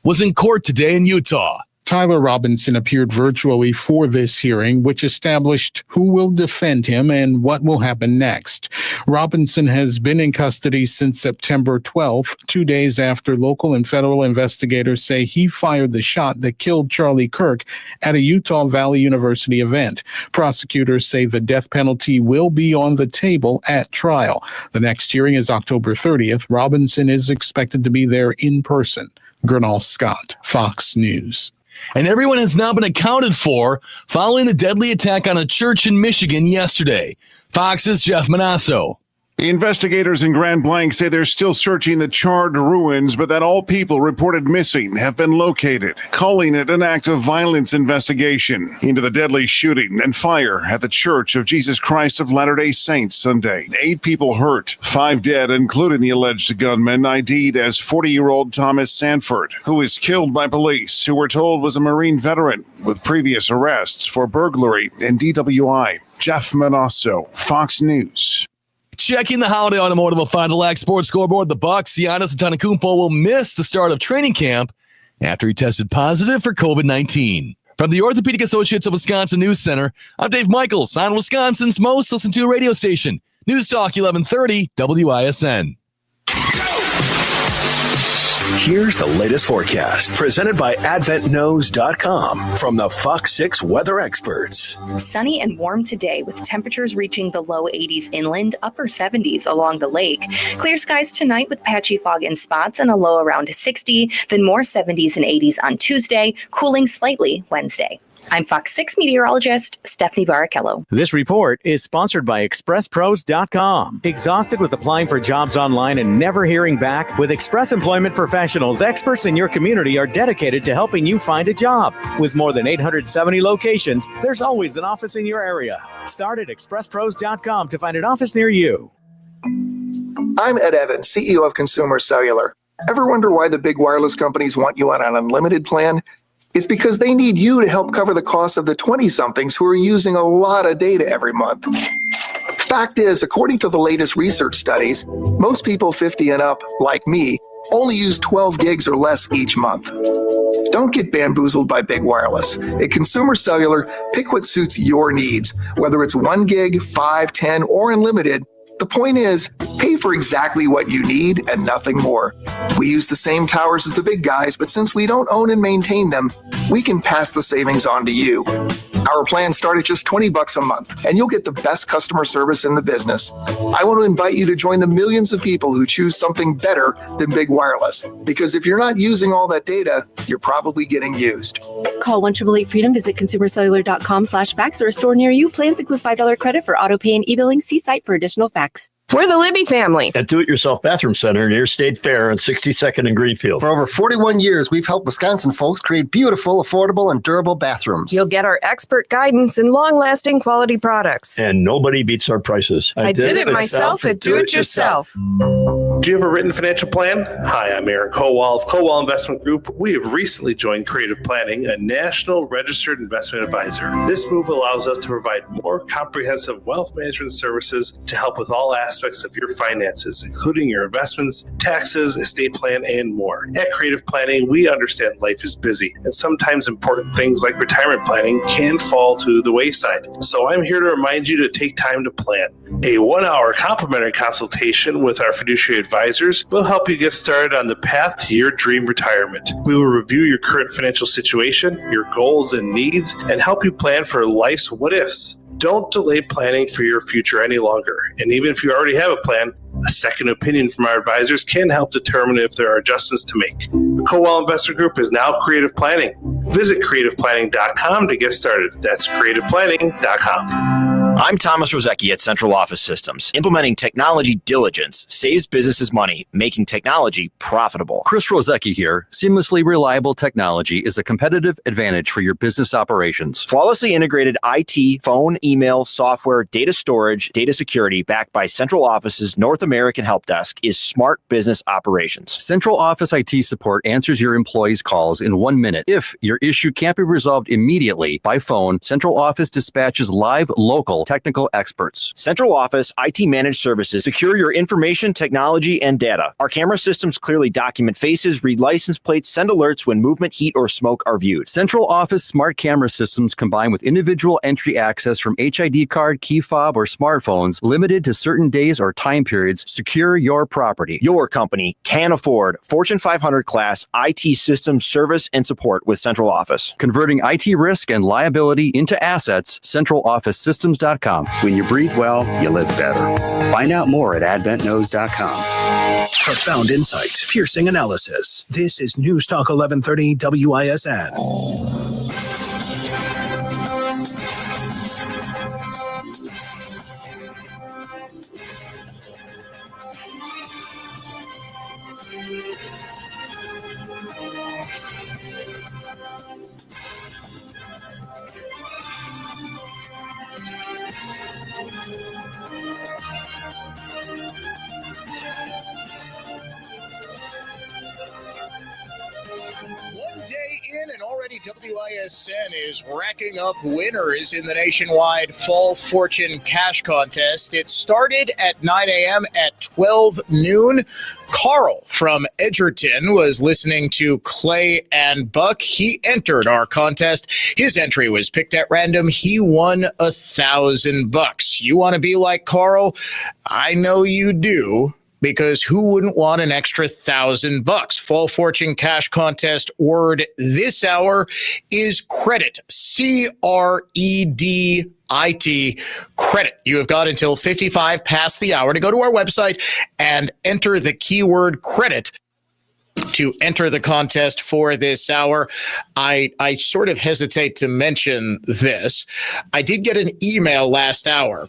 was in court today in Utah. Tyler Robinson appeared virtually for this hearing, which established who will defend him and what will happen next. Robinson has been in custody since September 12th, 2 days after local and federal investigators say he fired the shot that killed Charlie Kirk at a Utah Valley University event. Prosecutors say the death penalty will be on the table at trial. The next hearing is October 30th. Robinson is expected to be there in person. Gernal Scott, Fox News. And everyone has now been accounted for following the deadly attack on a church in Michigan yesterday. Fox's Jeff Manasso. Investigators in Grand Blanc say they're still searching the charred ruins, but that all people reported missing have been located, calling it an act of violence investigation into the deadly shooting and fire at the Church of Jesus Christ of Latter-day Saints Sunday. 8 people hurt, 5 dead, including the alleged gunman ID'd as 40-year-old Thomas Sanford, who was killed by police, who we're told was a Marine veteran with previous arrests for burglary and DWI. Jeff Manasso, Fox News. Checking the holiday automotive will find a lax sports scoreboard. The Bucks, Giannis Antetokounmpo will miss the start of training camp after he tested positive for COVID-19. From the Orthopedic Associates of Wisconsin News Center, I'm Dave Michaels on Wisconsin's most listened to radio station, News Talk 1130 WISN. Here's the latest forecast presented by AdventKnows.com from the Fox 6 weather experts. Sunny and warm today with temperatures reaching the low 80s inland, upper 70s along the lake. Clear skies tonight with patchy fog in spots and a low around 60, then more 70s and 80s on Tuesday, cooling slightly Wednesday. I'm Fox 6 meteorologist Stephanie Barrichello. This report is sponsored by ExpressPros.com. Exhausted with applying for jobs online and never hearing back? With Express Employment Professionals, experts in your community are dedicated to helping you find a job. With more than 870 locations, there's always an office in your area. Start at ExpressPros.com to find an office near you. I'm Ed Evans, CEO of Consumer Cellular. Ever wonder why the big wireless companies want you on an unlimited plan? It's because they need you to help cover the cost of the 20-somethings who are using a lot of data every month. Fact is, according to the latest research studies, most people 50 and up, like me, only use 12 gigs or less each month. Don't get bamboozled by big wireless. At Consumer Cellular, pick what suits your needs, whether it's 1 gig, 5, 10, or unlimited. The point is, pay for exactly what you need and nothing more. We use the same towers as the big guys, but since we don't own and maintain them, we can pass the savings on to you. Our plans start at just $20 a month, and you'll get the best customer service in the business. I want to invite you to join the millions of people who choose something better than big wireless. Because if you're not using all that data, you're probably getting used. Call 1-888-FREEDOM, visit consumercellular.com/facts or a store near you. Plans include $5 credit for auto pay and e-billing. See site for additional facts. We're the Libby family at Do-It-Yourself Bathroom Center near State Fair on 62nd and Greenfield. For over 41 years, we've helped Wisconsin folks create beautiful, affordable, and durable bathrooms. You'll get our expert guidance and long-lasting quality products. And nobody beats our prices. I did it myself at Do-It-Yourself. Do you have a written financial plan? Hi, I'm Eric Kowal of Kowal Investment Group. We have recently joined Creative Planning, a national registered investment advisor. This move allows us to provide more comprehensive wealth management services to help with all aspects of your finances, including your investments, taxes, estate plan, and more. At Creative Planning, we understand life is busy, and sometimes important things like retirement planning can fall to the wayside. So I'm here to remind you to take time to plan. A 1-hour complimentary consultation with our fiduciary advisors will help you get started on the path to your dream retirement. We will review your current financial situation, your goals and needs, and help you plan for life's what-ifs. Don't delay planning for your future any longer. And even if you already have a plan, a second opinion from our advisors can help determine if there are adjustments to make. Kowal Investor Group is now Creative Planning. Visit creativeplanning.com to get started. That's creativeplanning.com. I'm Thomas Rozecki at Central Office Systems. Implementing technology diligence saves businesses money, making technology profitable. Chris Rozecki here. Seamlessly reliable technology is a competitive advantage for your business operations. Flawlessly integrated IT, phone, email, software, data storage, data security backed by Central Office's North American Help Desk is smart business operations. Central Office IT support answers your employees' calls in 1 minute. If your issue can't be resolved immediately by phone, Central Office dispatches live local technical experts. Central Office IT Managed Services secure your information, technology, and data. Our camera systems clearly document faces, read license plates, send alerts when movement, heat, or smoke are viewed. Central Office smart camera systems combine with individual entry access from HID card, key fob, or smartphones limited to certain days or time periods. Secure your property. Your company can afford Fortune 500 class IT system service and support with Central Office. Converting IT risk and liability into assets, centralofficesystems.com. When you breathe well, you live better. Find out more at adventknows.com. Profound insight, piercing analysis. This is News Talk 1130 WISN. And already WISN is racking up winners in the nationwide Fall Fortune Cash Contest. It started at 9 a.m. at 12 noon. Carl from Edgerton was listening to Clay and Buck. He entered our contest. His entry was picked at random. He won $1,000. You want to be like Carl? I know you do. Because who wouldn't want an extra $1,000? Fall Fortune Cash Contest word this hour is credit. CREDIT. Credit. You have got until 55 past the hour to go to our website and enter the keyword credit to enter the contest for this hour. I sort of hesitate to mention this. I did get an email last hour,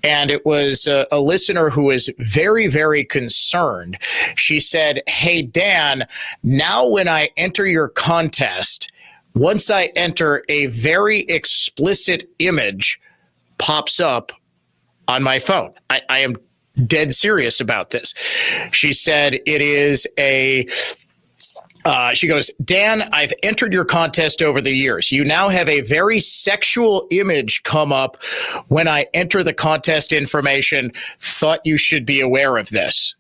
and it was a listener who was very, very concerned. She said, "Hey, Dan, now when I enter your contest, once I enter, a very explicit image pops up on my phone." I am dead serious about this. She said it is she goes, "Dan, I've entered your contest over the years. You now have a very sexual image come up when I enter the contest information. Thought you should be aware of this."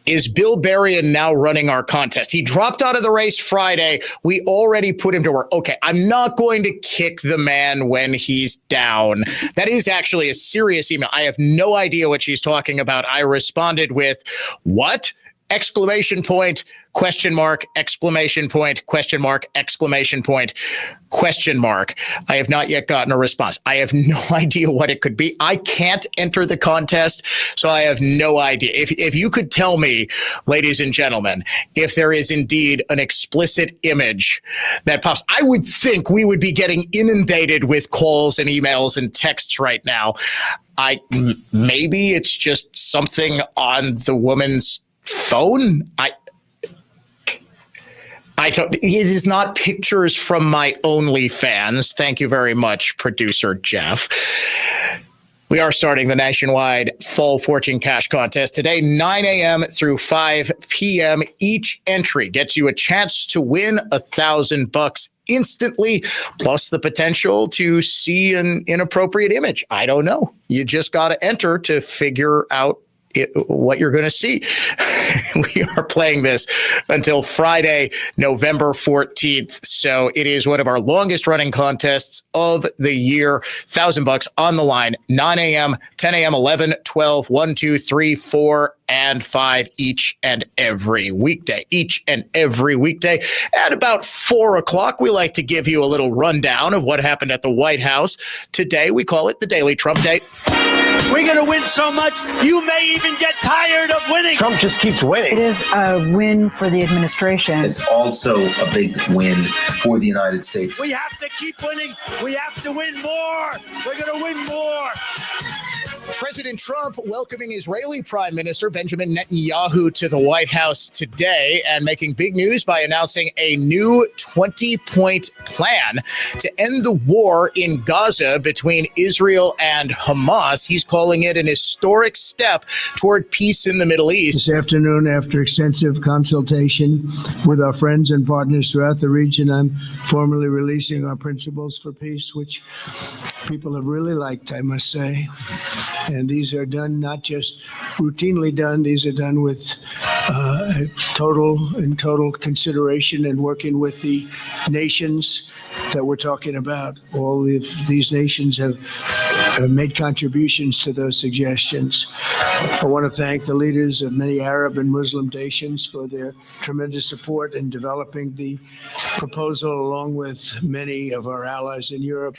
Is Bill Berrien now running our contest? He dropped out of the race Friday. We already put him to work. Okay, I'm not going to kick the man when he's down. That is actually a serious email. I have no idea what she's talking about. I responded with, "What?" exclamation point, question mark, exclamation point, question mark, exclamation point, question mark. I have not yet gotten a response. I have no idea what it could be. I can't enter the contest, so I have no idea. If you could tell me, ladies and gentlemen, if there is indeed an explicit image that pops, I would think we would be getting inundated with calls and emails and texts right now. Maybe it's just something on the woman's phone. It is not pictures from my OnlyFans. Thank you very much, producer Jeff. We are starting the nationwide Fall Fortune Cash Contest today, 9 a.m. through 5 p.m. Each entry gets you a chance to win $1,000 instantly, plus the potential to see an inappropriate image. I don't know. You just got to enter to figure out what you're going to see. We are playing this until Friday, November 14th. So it is one of our longest running contests of the year. $1,000 on the line, 9 a.m., 10 a.m., 11, 12, 1, 2, 3, 4, and 5 each and every weekday. At about 4 o'clock, we like to give you a little rundown of what happened at the White House. Today, we call it the Daily Trump Date. We're going to win so much, you may even get tired of winning. Trump just keeps winning. It is a win for the administration. It's also a big win for the United States. We have to keep winning. We have to win more. We're going to win more. President Trump welcoming Israeli Prime Minister Benjamin Netanyahu to the White House today and making big news by announcing a new 20-point plan to end the war in Gaza between Israel and Hamas. He's calling it an historic step toward peace in the Middle East. This afternoon, after extensive consultation with our friends and partners throughout the region, I'm formally releasing our principles for peace, which people have really liked, I must say. And these are done not just routinely done, these are done with total consideration and working with the nations that we're talking about. All of these nations have made contributions to those suggestions. I want to thank the leaders of many Arab and Muslim nations for their tremendous support in developing the proposal, along with many of our allies in Europe.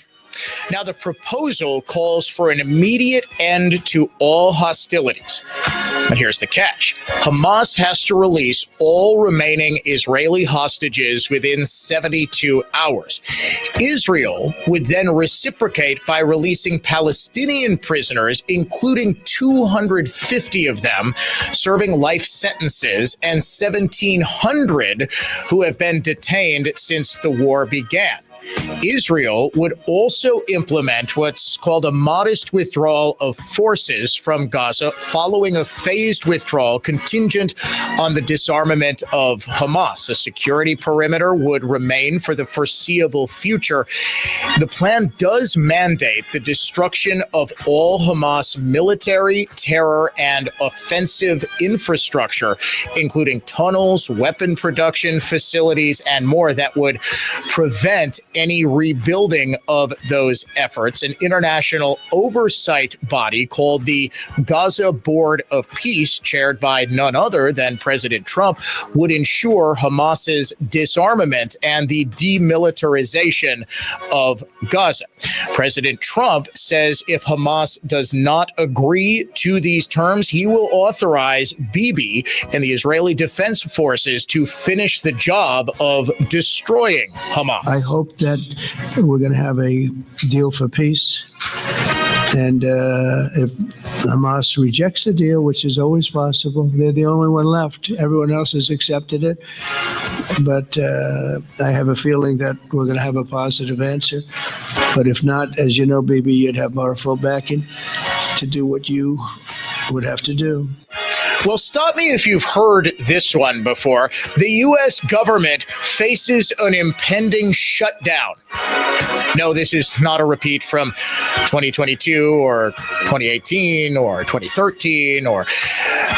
Now, the proposal calls for an immediate end to all hostilities. And here's the catch. Hamas has to release all remaining Israeli hostages within 72 hours. Israel would then reciprocate by releasing Palestinian prisoners, including 250 of them serving life sentences and 1,700 who have been detained since the war began. Israel would also implement what's called a modest withdrawal of forces from Gaza following a phased withdrawal contingent on the disarmament of Hamas. A security perimeter would remain for the foreseeable future. The plan does mandate the destruction of all Hamas military, terror, and offensive infrastructure, including tunnels, weapon production facilities, and more that would prevent any rebuilding of those efforts. An international oversight body called the Gaza Board of Peace, chaired by none other than President Trump, would ensure Hamas's disarmament and the demilitarization of Gaza. President Trump says if Hamas does not agree to these terms, he will authorize Bibi and the Israeli Defense Forces to finish the job of destroying Hamas. I hope that we're going to have a deal for peace. And if Hamas rejects the deal, which is always possible, they're the only one left. Everyone else has accepted it. But I have a feeling that we're going to have a positive answer. But if not, as you know, Bibi, you'd have our full backing to do what you would have to do. Well, stop me if you've heard this one before. The U.S. government faces an impending shutdown. No, this is not a repeat from 2022 or 2018 or 2013, or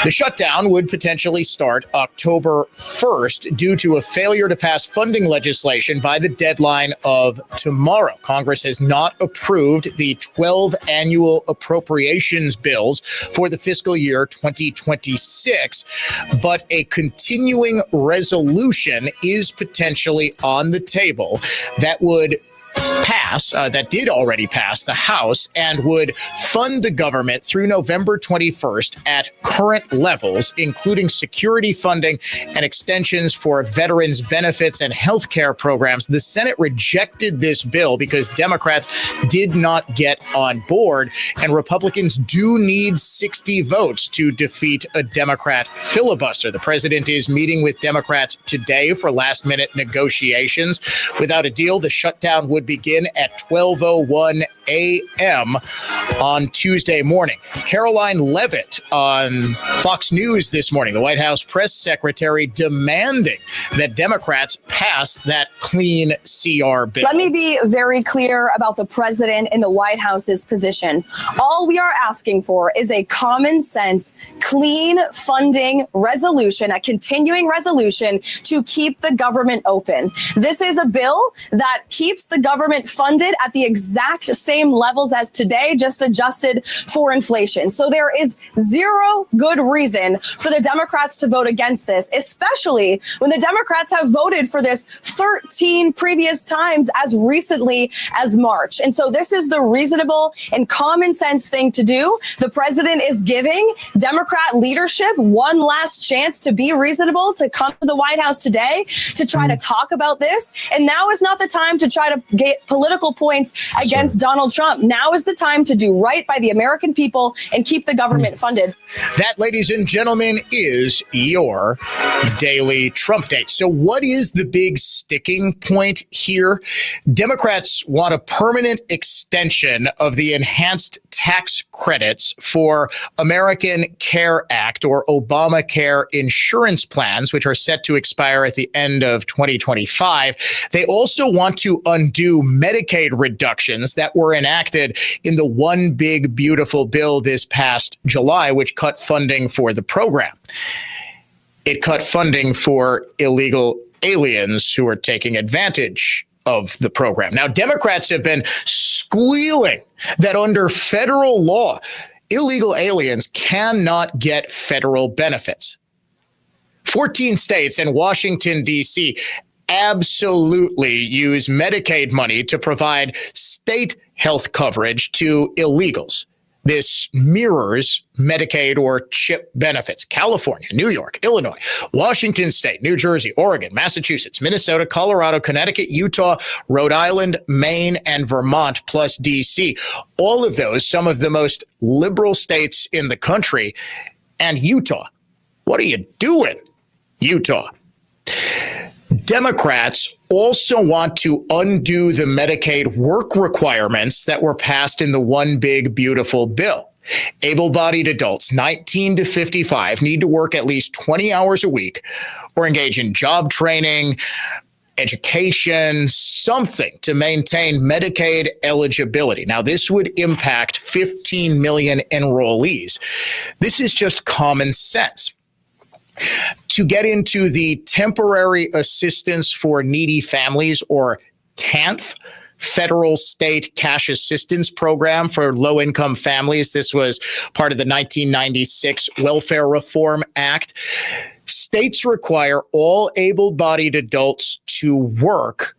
the shutdown would potentially start October 1st due to a failure to pass funding legislation by the deadline of tomorrow. Congress has not approved the 12 annual appropriations bills for the fiscal year 2026, but a continuing resolution is potentially on the table that would pass, that did already pass the House, and would fund the government through November 21st at current levels, including security funding and extensions for veterans benefits and health care programs. The Senate rejected this bill because Democrats did not get on board, and Republicans do need 60 votes to defeat a Democrat filibuster. The president is meeting with Democrats today for last-minute negotiations. Without a deal, the shutdown would begin at 12:01 a.m. on Tuesday morning. Caroline Leavitt on Fox News this morning, the White House press secretary, demanding that Democrats pass that clean CR bill. Let me be very clear about the president and the White House's position. All we are asking for is a common sense, clean funding resolution, a continuing resolution to keep the government open. This is a bill that keeps the government funded at the exact same levels as today, just adjusted for inflation. So there is zero good reason for the Democrats to vote against this, especially when the Democrats have voted for this 13 previous times as recently as March. And so this is the reasonable and common sense thing to do. The president is giving Democrat leadership one last chance to be reasonable, to come to the White House today to try to talk about this. And now is not the time to try to get political points against Donald Trump. Now is the time to do right by the American people and keep the government funded. That, ladies and gentlemen, is your daily Trump date. So what is the big sticking point here? Democrats want a permanent extension of the enhanced tax credits for American Care Act or Obamacare insurance plans, which are set to expire at the end of 2025. They also want to undo Medicaid reductions that were enacted in the One Big Beautiful Bill this past July, which cut funding for the program. It cut funding for illegal aliens who are taking advantage of the program. Now, Democrats have been squealing that under federal law, illegal aliens cannot get federal benefits. 14 states and Washington, D.C. absolutely use Medicaid money to provide state health coverage to illegals. This mirrors Medicaid or CHIP benefits. California, New York, Illinois, Washington State, New Jersey, Oregon, Massachusetts, Minnesota, Colorado, Connecticut, Utah, Rhode Island, Maine, and Vermont, plus D.C. All of those, some of the most liberal states in the country. And Utah. What are you doing, Utah? Democrats also want to undo the Medicaid work requirements that were passed in the One Big Beautiful Bill. Able-bodied adults 19 to 55 need to work at least 20 hours a week or engage in job training, education, something to maintain Medicaid eligibility. Now, this would impact 15 million enrollees. This is just common sense. To get into the Temporary Assistance for Needy Families, or TANF, Federal State Cash Assistance Program for Low-Income Families. This was part of the 1996 Welfare Reform Act. States require all able-bodied adults to work,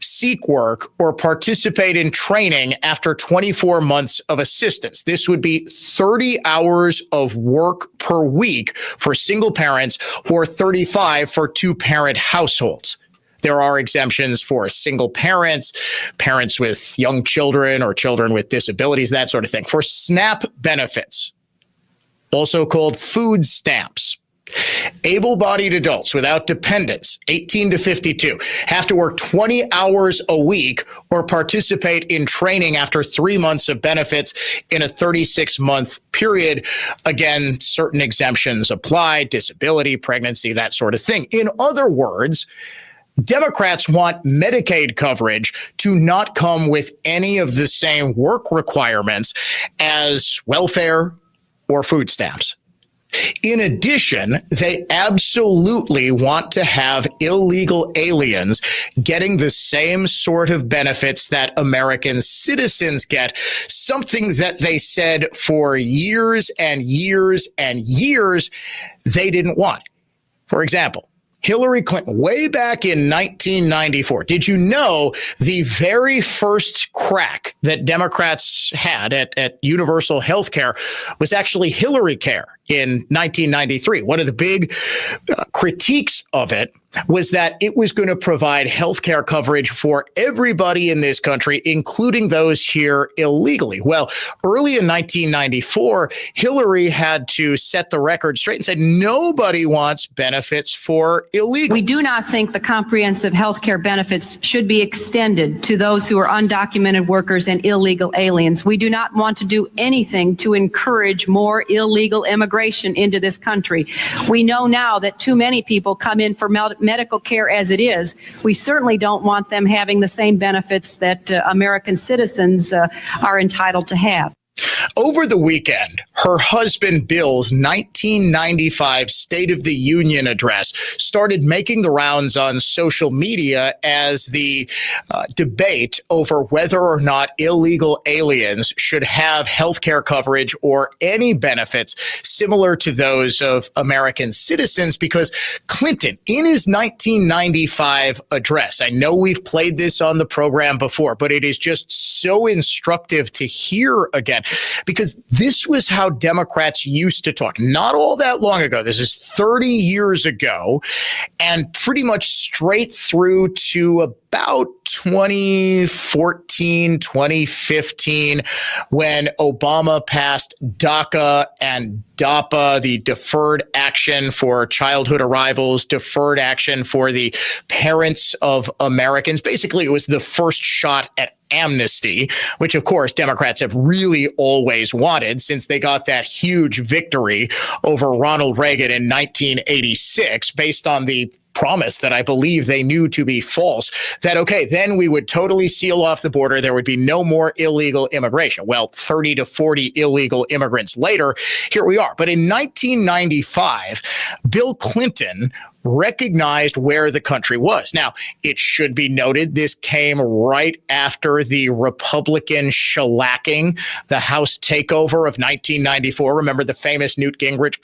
seek work, or participate in training after 24 months of assistance. This would be 30 hours of work per week for single parents or 35 for two-parent households. There are exemptions for single parents, parents with young children or children with disabilities, that sort of thing. For SNAP benefits, also called food stamps, able-bodied adults without dependents, 18 to 52, have to work 20 hours a week or participate in training after 3 months of benefits in a 36-month period. Again, certain exemptions apply, disability, pregnancy, that sort of thing. In other words, Democrats want Medicaid coverage to not come with any of the same work requirements as welfare or food stamps. In addition, they absolutely want to have illegal aliens getting the same sort of benefits that American citizens get, something that they said for years and years and years they didn't want. For example, Hillary Clinton, way back in 1994, did you know the very first crack that Democrats had at universal health care was actually Hillary Care in 1993? One of the big critiques of it was that it was going to provide health care coverage for everybody in this country, including those here illegally. Well, early in 1994, Hillary had to set the record straight and said nobody wants benefits for illegals. We do not think the comprehensive health care benefits should be extended to those who are undocumented workers and illegal aliens. We do not want to do anything to encourage more illegal immigration into this country. We know now that too many people come in for medical care as it is. We certainly don't want them having the same benefits that American citizens are entitled to have. Over the weekend, her husband Bill's 1995 State of the Union address started making the rounds on social media as the debate over whether or not illegal aliens should have health care coverage or any benefits similar to those of American citizens, because Clinton, in his 1995 address, I know we've played this on the program before, but it is just so instructive to hear again, because this was how Democrats used to talk not all that long ago. This is 30 years ago, and pretty much straight through to about 2014, 2015, when Obama passed DACA and DAPA, the Deferred Action for Childhood Arrivals, Deferred Action for the Parents of Americans. Basically, it was the first shot at amnesty, which, of course, Democrats have really always wanted since they got that huge victory over Ronald Reagan in 1986, based on the promise that I believe they knew to be false, that, okay, then we would totally seal off the border. There would be no more illegal immigration. Well, 30 to 40 illegal immigrants later, here we are. But in 1995, Bill Clinton recognized where the country was. Now, it should be noted, this came right after the Republican shellacking, the House takeover of 1994. Remember the famous Newt Gingrich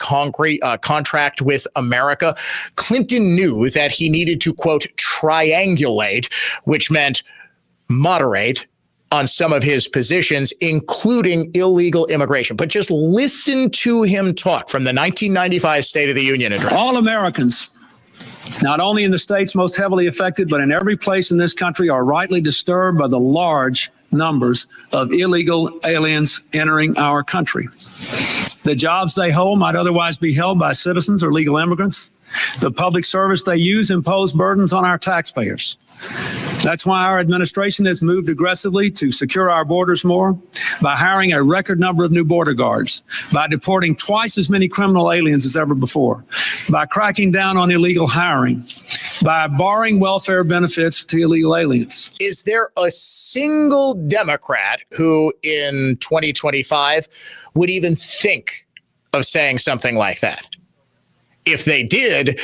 contract with America? Clinton knew that he needed to, quote, triangulate, which meant moderate on some of his positions, including illegal immigration. But just listen to him talk from the 1995 State of the Union address. All Americans, not only in the states most heavily affected, but in every place in this country, are rightly disturbed by the large numbers of illegal aliens entering our country. The jobs they hold might otherwise be held by citizens or legal immigrants. The public service they use impose burdens on our taxpayers. That's why our administration has moved aggressively to secure our borders more, by hiring a record number of new border guards, by deporting twice as many criminal aliens as ever before, by cracking down on illegal hiring, by barring welfare benefits to illegal aliens. Is there a single Democrat who in 2025 would even think of saying something like that? If they did,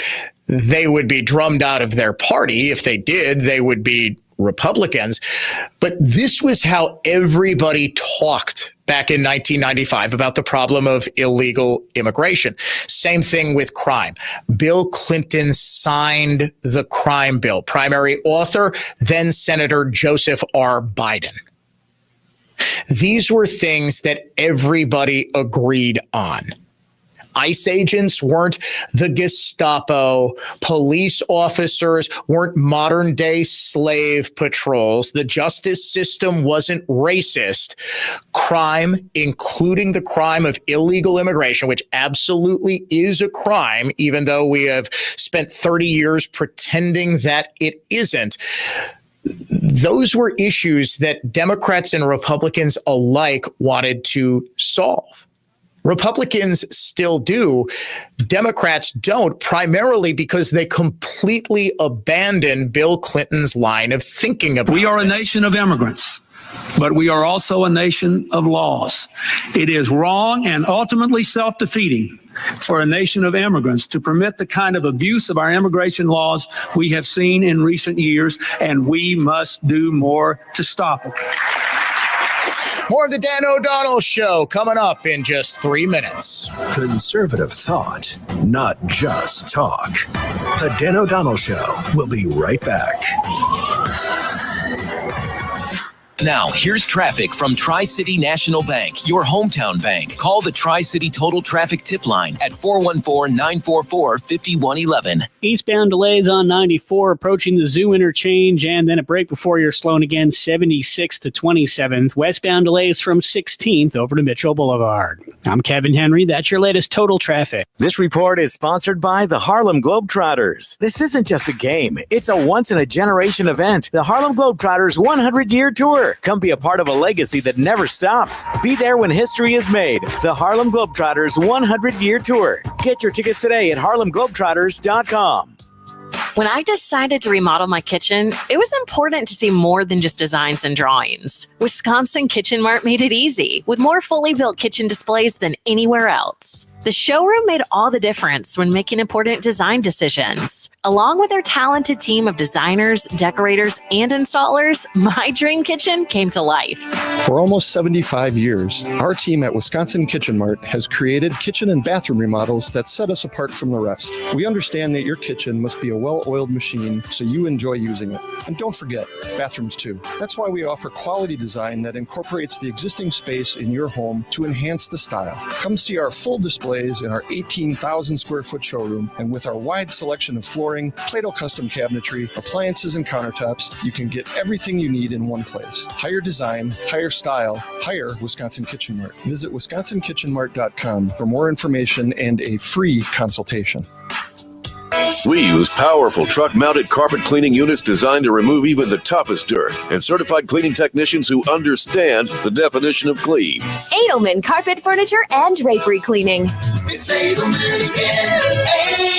they would be drummed out of their party. If they did, they would be Republicans. But this was how everybody talked back in 1995 about the problem of illegal immigration. Same thing with crime. Bill Clinton signed the crime bill. Primary author, then Senator Joseph R. Biden. These were things that everybody agreed on. ICE agents weren't the Gestapo. Police officers weren't modern day slave patrols. The justice system wasn't racist. Crime, including the crime of illegal immigration, which absolutely is a crime, even though we have spent 30 years pretending that it isn't. Those were issues that Democrats and Republicans alike wanted to solve. Republicans still do. Democrats don't, primarily because they completely abandon Bill Clinton's line of thinking about We are a this. nation of immigrants, but we are also a nation of laws. It is wrong and ultimately self-defeating for a nation of immigrants to permit the kind of abuse of our immigration laws we have seen in recent years, and we must do more to stop it. More of the Dan O'Donnell Show coming up in just 3 minutes. Conservative thought, not just talk. The Dan O'Donnell Show will be right back. Now, here's traffic from Tri-City National Bank, your hometown bank. Call the Tri-City Total Traffic Tip Line at 414-944-5111. Eastbound delays on 94 approaching the Zoo interchange, and then a break before you're slowing again 76 to 27th. Westbound delays from 16th over to Mitchell Boulevard. I'm Kevin Henry. That's your latest total traffic. This report is sponsored by the Harlem Globetrotters. This isn't just a game. It's a once-in-a-generation event. The Harlem Globetrotters 100-year tour. Come be a part of a legacy that never stops. Be there when history is made. The Harlem Globetrotters 100-year tour. Get your tickets today at harlemglobetrotters.com. When I decided to remodel my kitchen, it was important to see more than just designs and drawings. Wisconsin Kitchen Mart made it easy, with more fully built kitchen displays than anywhere else. The showroom made all the difference when making important design decisions. Along with their talented team of designers, decorators, and installers, my dream kitchen came to life. For almost 75 years, our team at Wisconsin Kitchen Mart has created kitchen and bathroom remodels that set us apart from the rest. We understand that your kitchen must be a well-oiled machine, so you enjoy using it. And don't forget, bathrooms too. That's why we offer quality design that incorporates the existing space in your home to enhance the style. Come see our full displays in our 18,000 square foot showroom, and with our wide selection of flooring, Play-Doh custom cabinetry, appliances, and countertops, you can get everything you need in one place. Higher design, higher style, higher Wisconsin Kitchen Mart. Visit wisconsinkitchenmart.com for more information and a free consultation. We use powerful truck-mounted carpet cleaning units designed to remove even the toughest dirt, and certified cleaning technicians who understand the definition of clean. Edelman Carpet, Furniture, and Drapery Cleaning. It's Edelman again.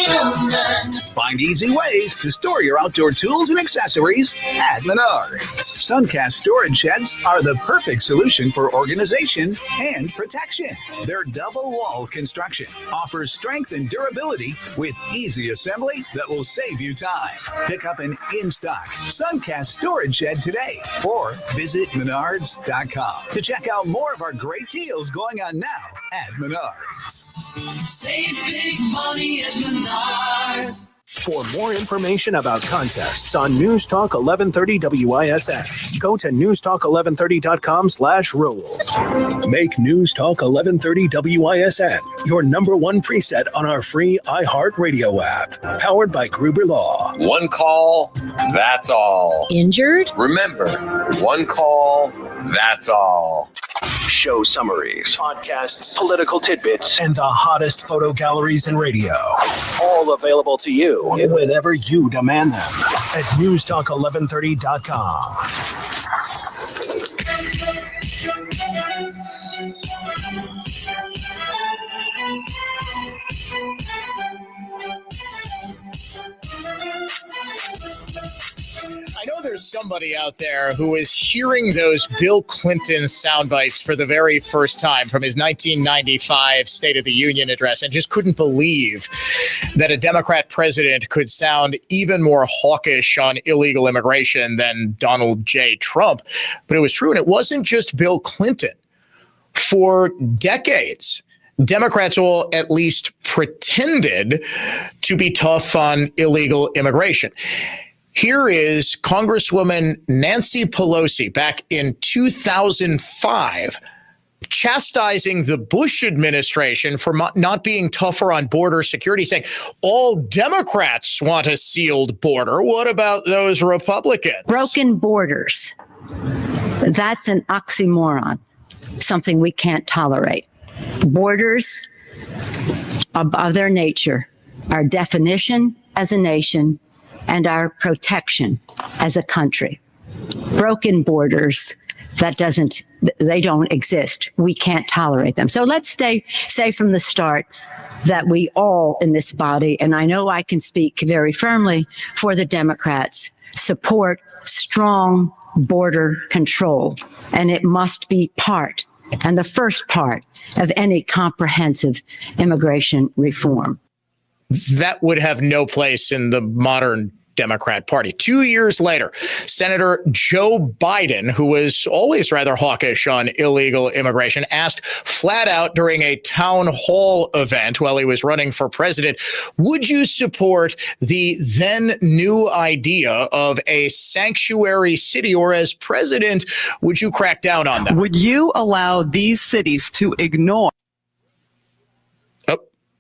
Edelman. Find easy ways to store your outdoor tools and accessories at Menards. Suncast storage sheds are the perfect solution for organization and protection. Their double wall construction offers strength and durability with easy assembly that will save you time. Pick up an in-stock Suncast storage shed today or visit Menards.com to check out more of our great deals going on now at Menards. Save big money at Menards. For more information about contests on News Talk 1130 WISN, go to newstalk1130.com/rules. Make News Talk 1130 WISN your number one preset on our free iHeartRadio app, powered by Gruber Law. One call, that's all. Injured? Remember, one call, that's all. Show summaries, podcasts, political tidbits, and the hottest photo galleries in radio. All available to you whenever you demand them at newstalk1130.com. I know there's somebody out there who is hearing those Bill Clinton sound bites for the very first time from his 1995 State of the Union address and just couldn't believe that a Democrat president could sound even more hawkish on illegal immigration than Donald J. Trump. But it was true, and it wasn't just Bill Clinton. For decades, Democrats all at least pretended to be tough on illegal immigration. Here is Congresswoman Nancy Pelosi back in 2005 chastising the Bush administration for not being tougher on border security, saying all Democrats want a sealed border. What about those Republicans? Broken borders. That's an oxymoron, something we can't tolerate. Borders, by their nature, our definition as a nation and our protection as a country. Broken borders they don't exist. We can't tolerate them. So let's say from the start that we all in this body, and I know I can speak very firmly for the Democrats, support strong border control. And it must be part, and the first part, of any comprehensive immigration reform. That would have no place in the modern Democrat Party. 2 years later, Senator Joe Biden, who was always rather hawkish on illegal immigration, asked flat out during a town hall event while he was running for president, would you support the then new idea of a sanctuary city, or as president, would you crack down on that? Would you allow these cities to ignore?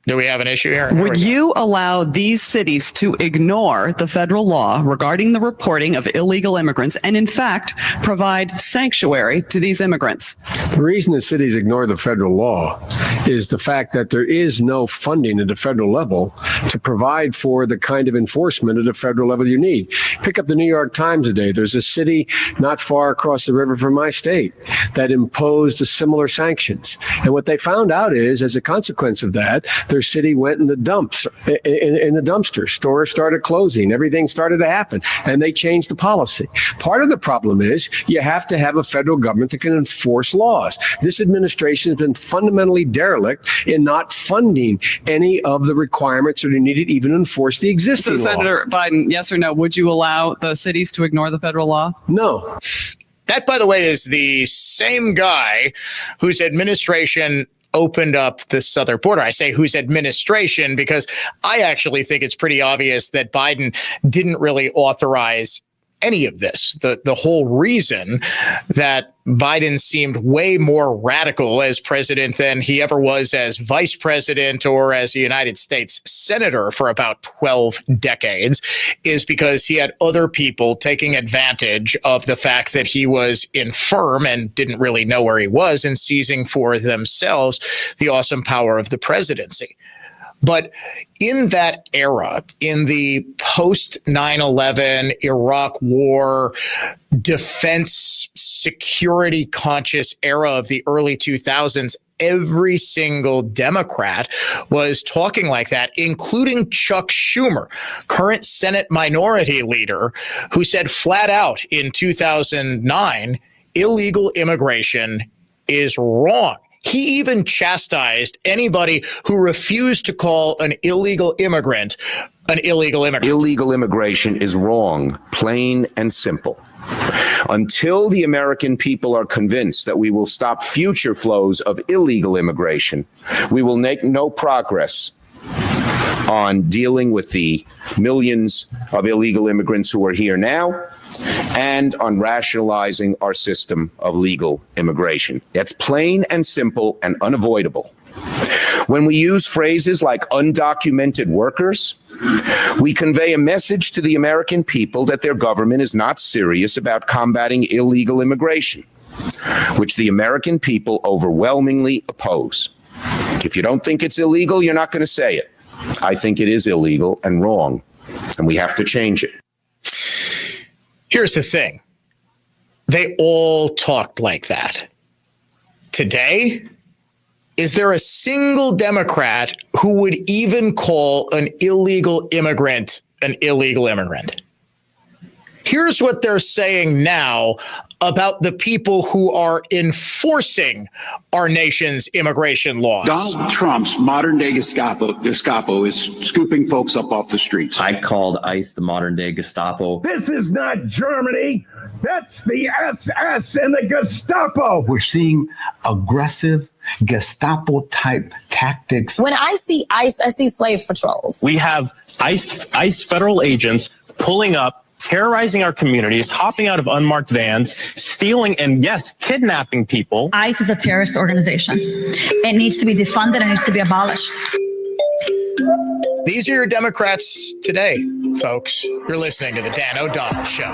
Do we have an issue here? Would you allow these cities to ignore the federal law regarding the reporting of illegal immigrants and, in fact, provide sanctuary to these immigrants? The reason the cities ignore the federal law is the fact that there is no funding at the federal level to provide for the kind of enforcement at the federal level you need. Pick up the New York Times today. There's a city not far across the river from my state that imposed a similar sanctions. And what they found out is, as a consequence of that, their city went in the dumps, in the dumpster. Stores started closing. Everything started to happen. And they changed the policy. Part of the problem is you have to have a federal government that can enforce laws. This administration has been fundamentally derelict in not funding any of the requirements that are needed even to enforce the existing law. So, Senator Biden, yes or no, would you allow the cities to ignore the federal law? No. That, by the way, is the same guy whose administration opened up the southern border. I say whose administration because I actually think it's pretty obvious that Biden didn't really authorize any of this. The whole reason that Biden seemed way more radical as president than he ever was as vice president or as a United States senator for about 12 decades is because he had other people taking advantage of the fact that he was infirm and didn't really know where he was and seizing for themselves the awesome power of the presidency. But in that era, in the post 9/11 Iraq War, defense security conscious era of the early 2000s, every single Democrat was talking like that, including Chuck Schumer, current Senate minority leader, who said flat out in 2009, illegal immigration is wrong. He even chastised anybody who refused to call an illegal immigrant an illegal immigrant. Illegal immigration is wrong, plain and simple. Until the American people are convinced that we will stop future flows of illegal immigration, we will make no progress on dealing with the millions of illegal immigrants who are here now and on rationalizing our system of legal immigration. That's plain and simple and unavoidable. When we use phrases like undocumented workers, we convey a message to the American people that their government is not serious about combating illegal immigration, which the American people overwhelmingly oppose. If you don't think it's illegal, you're not going to say it. I think it is illegal and wrong, and we have to change it. Here's the thing. They all talked like that. Today, is there a single Democrat who would even call an illegal immigrant an illegal immigrant? Here's what they're saying now about the people who are enforcing our nation's immigration laws. Donald Trump's modern day Gestapo is scooping folks up off the streets. I called ICE the modern day Gestapo. This is not Germany. That's the SS and the Gestapo. We're seeing aggressive Gestapo type tactics. When I see ICE, I see slave patrols. We have ICE federal agents pulling up, terrorizing our communities, hopping out of unmarked vans, stealing and, yes, kidnapping people. ICE is a terrorist organization. It needs to be defunded and needs to be abolished. These are your Democrats today, folks. You're listening to The Dan O'Donnell Show.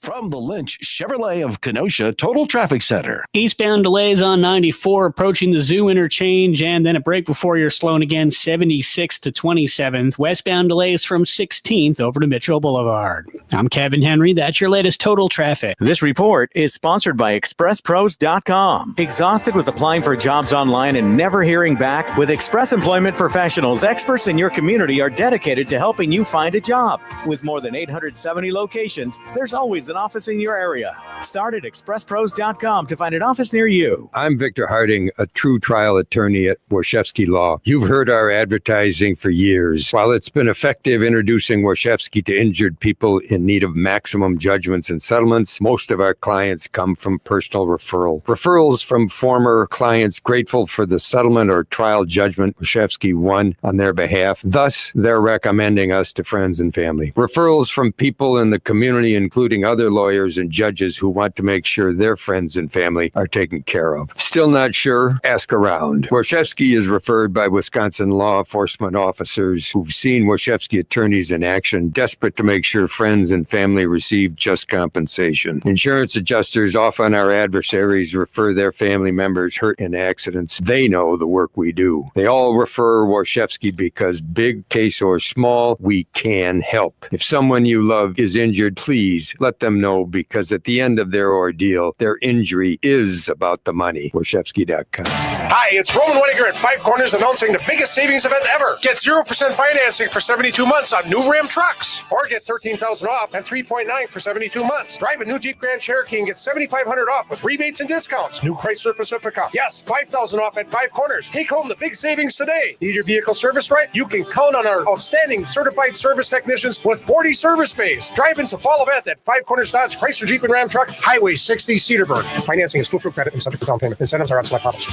From from the Lynch Chevrolet of Kenosha Total Traffic Center. Eastbound delays on 94 approaching the Zoo interchange, and then a break before you're slowing again 76 to 27th. Westbound delays from 16th over to Mitchell Boulevard. I'm Kevin Henry. That's your latest total traffic. This report is sponsored by ExpressPros.com. Exhausted with applying for jobs online and never hearing back? With Express Employment Professionals, experts in your community are dedicated to helping you find a job. With more than 870 locations, there's always an office in your area. Start at ExpressPros.com to find an office near you. I'm Victor Harding, a true trial attorney at Warshevsky Law. You've heard our advertising for years. While it's been effective introducing Warshevsky to injured people in need of maximum judgments and settlements, most of our clients come from personal referral. Referrals from former clients grateful for the settlement or trial judgment Warshevsky won on their behalf. Thus, they're recommending us to friends and family. Referrals from people in the community, including other lawyers and judges who want to make sure their friends and family are taken care of. Still not sure? Ask around. Warshevsky is referred by Wisconsin law enforcement officers who've seen Warshevsky attorneys in action, desperate to make sure friends and family receive just compensation. Insurance adjusters, often our adversaries, refer their family members hurt in accidents. They know the work we do. They all refer Warshevsky because big case or small, we can help. If someone you love is injured, please let them know, because at the end of their ordeal, their injury is about the money. Warshevsky.com. Hi, it's Roman Whittaker at Five Corners announcing the biggest savings event ever. Get 0% financing for 72 months on new Ram trucks, or get $13,000 off and 3.9% for 72 months. Drive a new Jeep Grand Cherokee and get $7,500 off with rebates and discounts. New Chrysler Pacifica, yes, $5,000 off at Five Corners. Take home the big savings today. Need your vehicle serviced right? You can count on our outstanding certified service technicians with 40 service bays. Drive into fall event at Five Corners Dodge, Chrysler Jeep and Ram Truck, Highway 60 Cedarburg. Financing is full approved credit and subject to down payment. Incentives are on select models.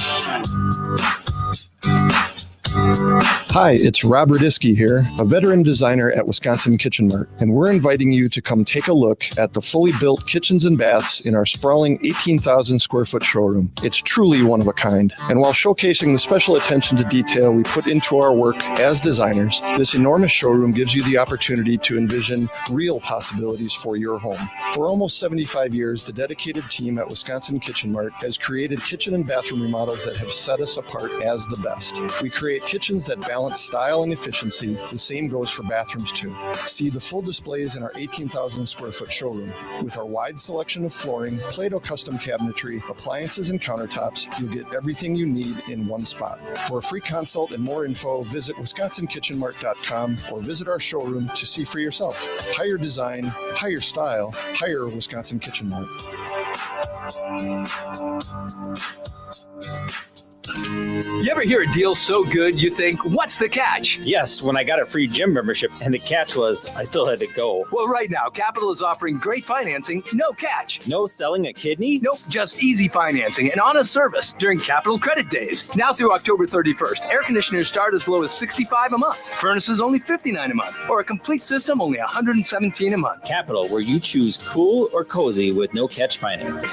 Hi, it's Rob Radisky here, a veteran designer at Wisconsin Kitchen Mart, and we're inviting you to come take a look at the fully built kitchens and baths in our sprawling 18,000 square foot showroom. It's truly one of a kind, and while showcasing the special attention to detail we put into our work as designers, this enormous showroom gives you the opportunity to envision real possibilities for your home. For almost 75 years, the dedicated team at Wisconsin Kitchen Mart has created kitchen and bathroom remodels that have set us apart as the best. We create kitchens that balance style and efficiency. The same goes for bathrooms too. See the full displays in our 18,000 square foot showroom. With our wide selection of flooring, Play-Doh custom cabinetry, appliances, and countertops, you'll get everything you need in one spot. For a free consult and more info, visit WisconsinKitchenMart.com or visit our showroom to see for yourself. Higher design, higher style, higher Wisconsin Kitchen Mart. You ever hear a deal so good you think, what's the catch? Yes, when I got a free gym membership, and the catch was I still had to go. Well, right now, Capital is offering great financing, no catch. No selling a kidney? Nope, just easy financing and honest service during Capital Credit Days. Now through October 31st, air conditioners start as low as $65 a month, furnaces only $59 a month, or a complete system only $117 a month. Capital, where you choose cool or cozy with no catch financing.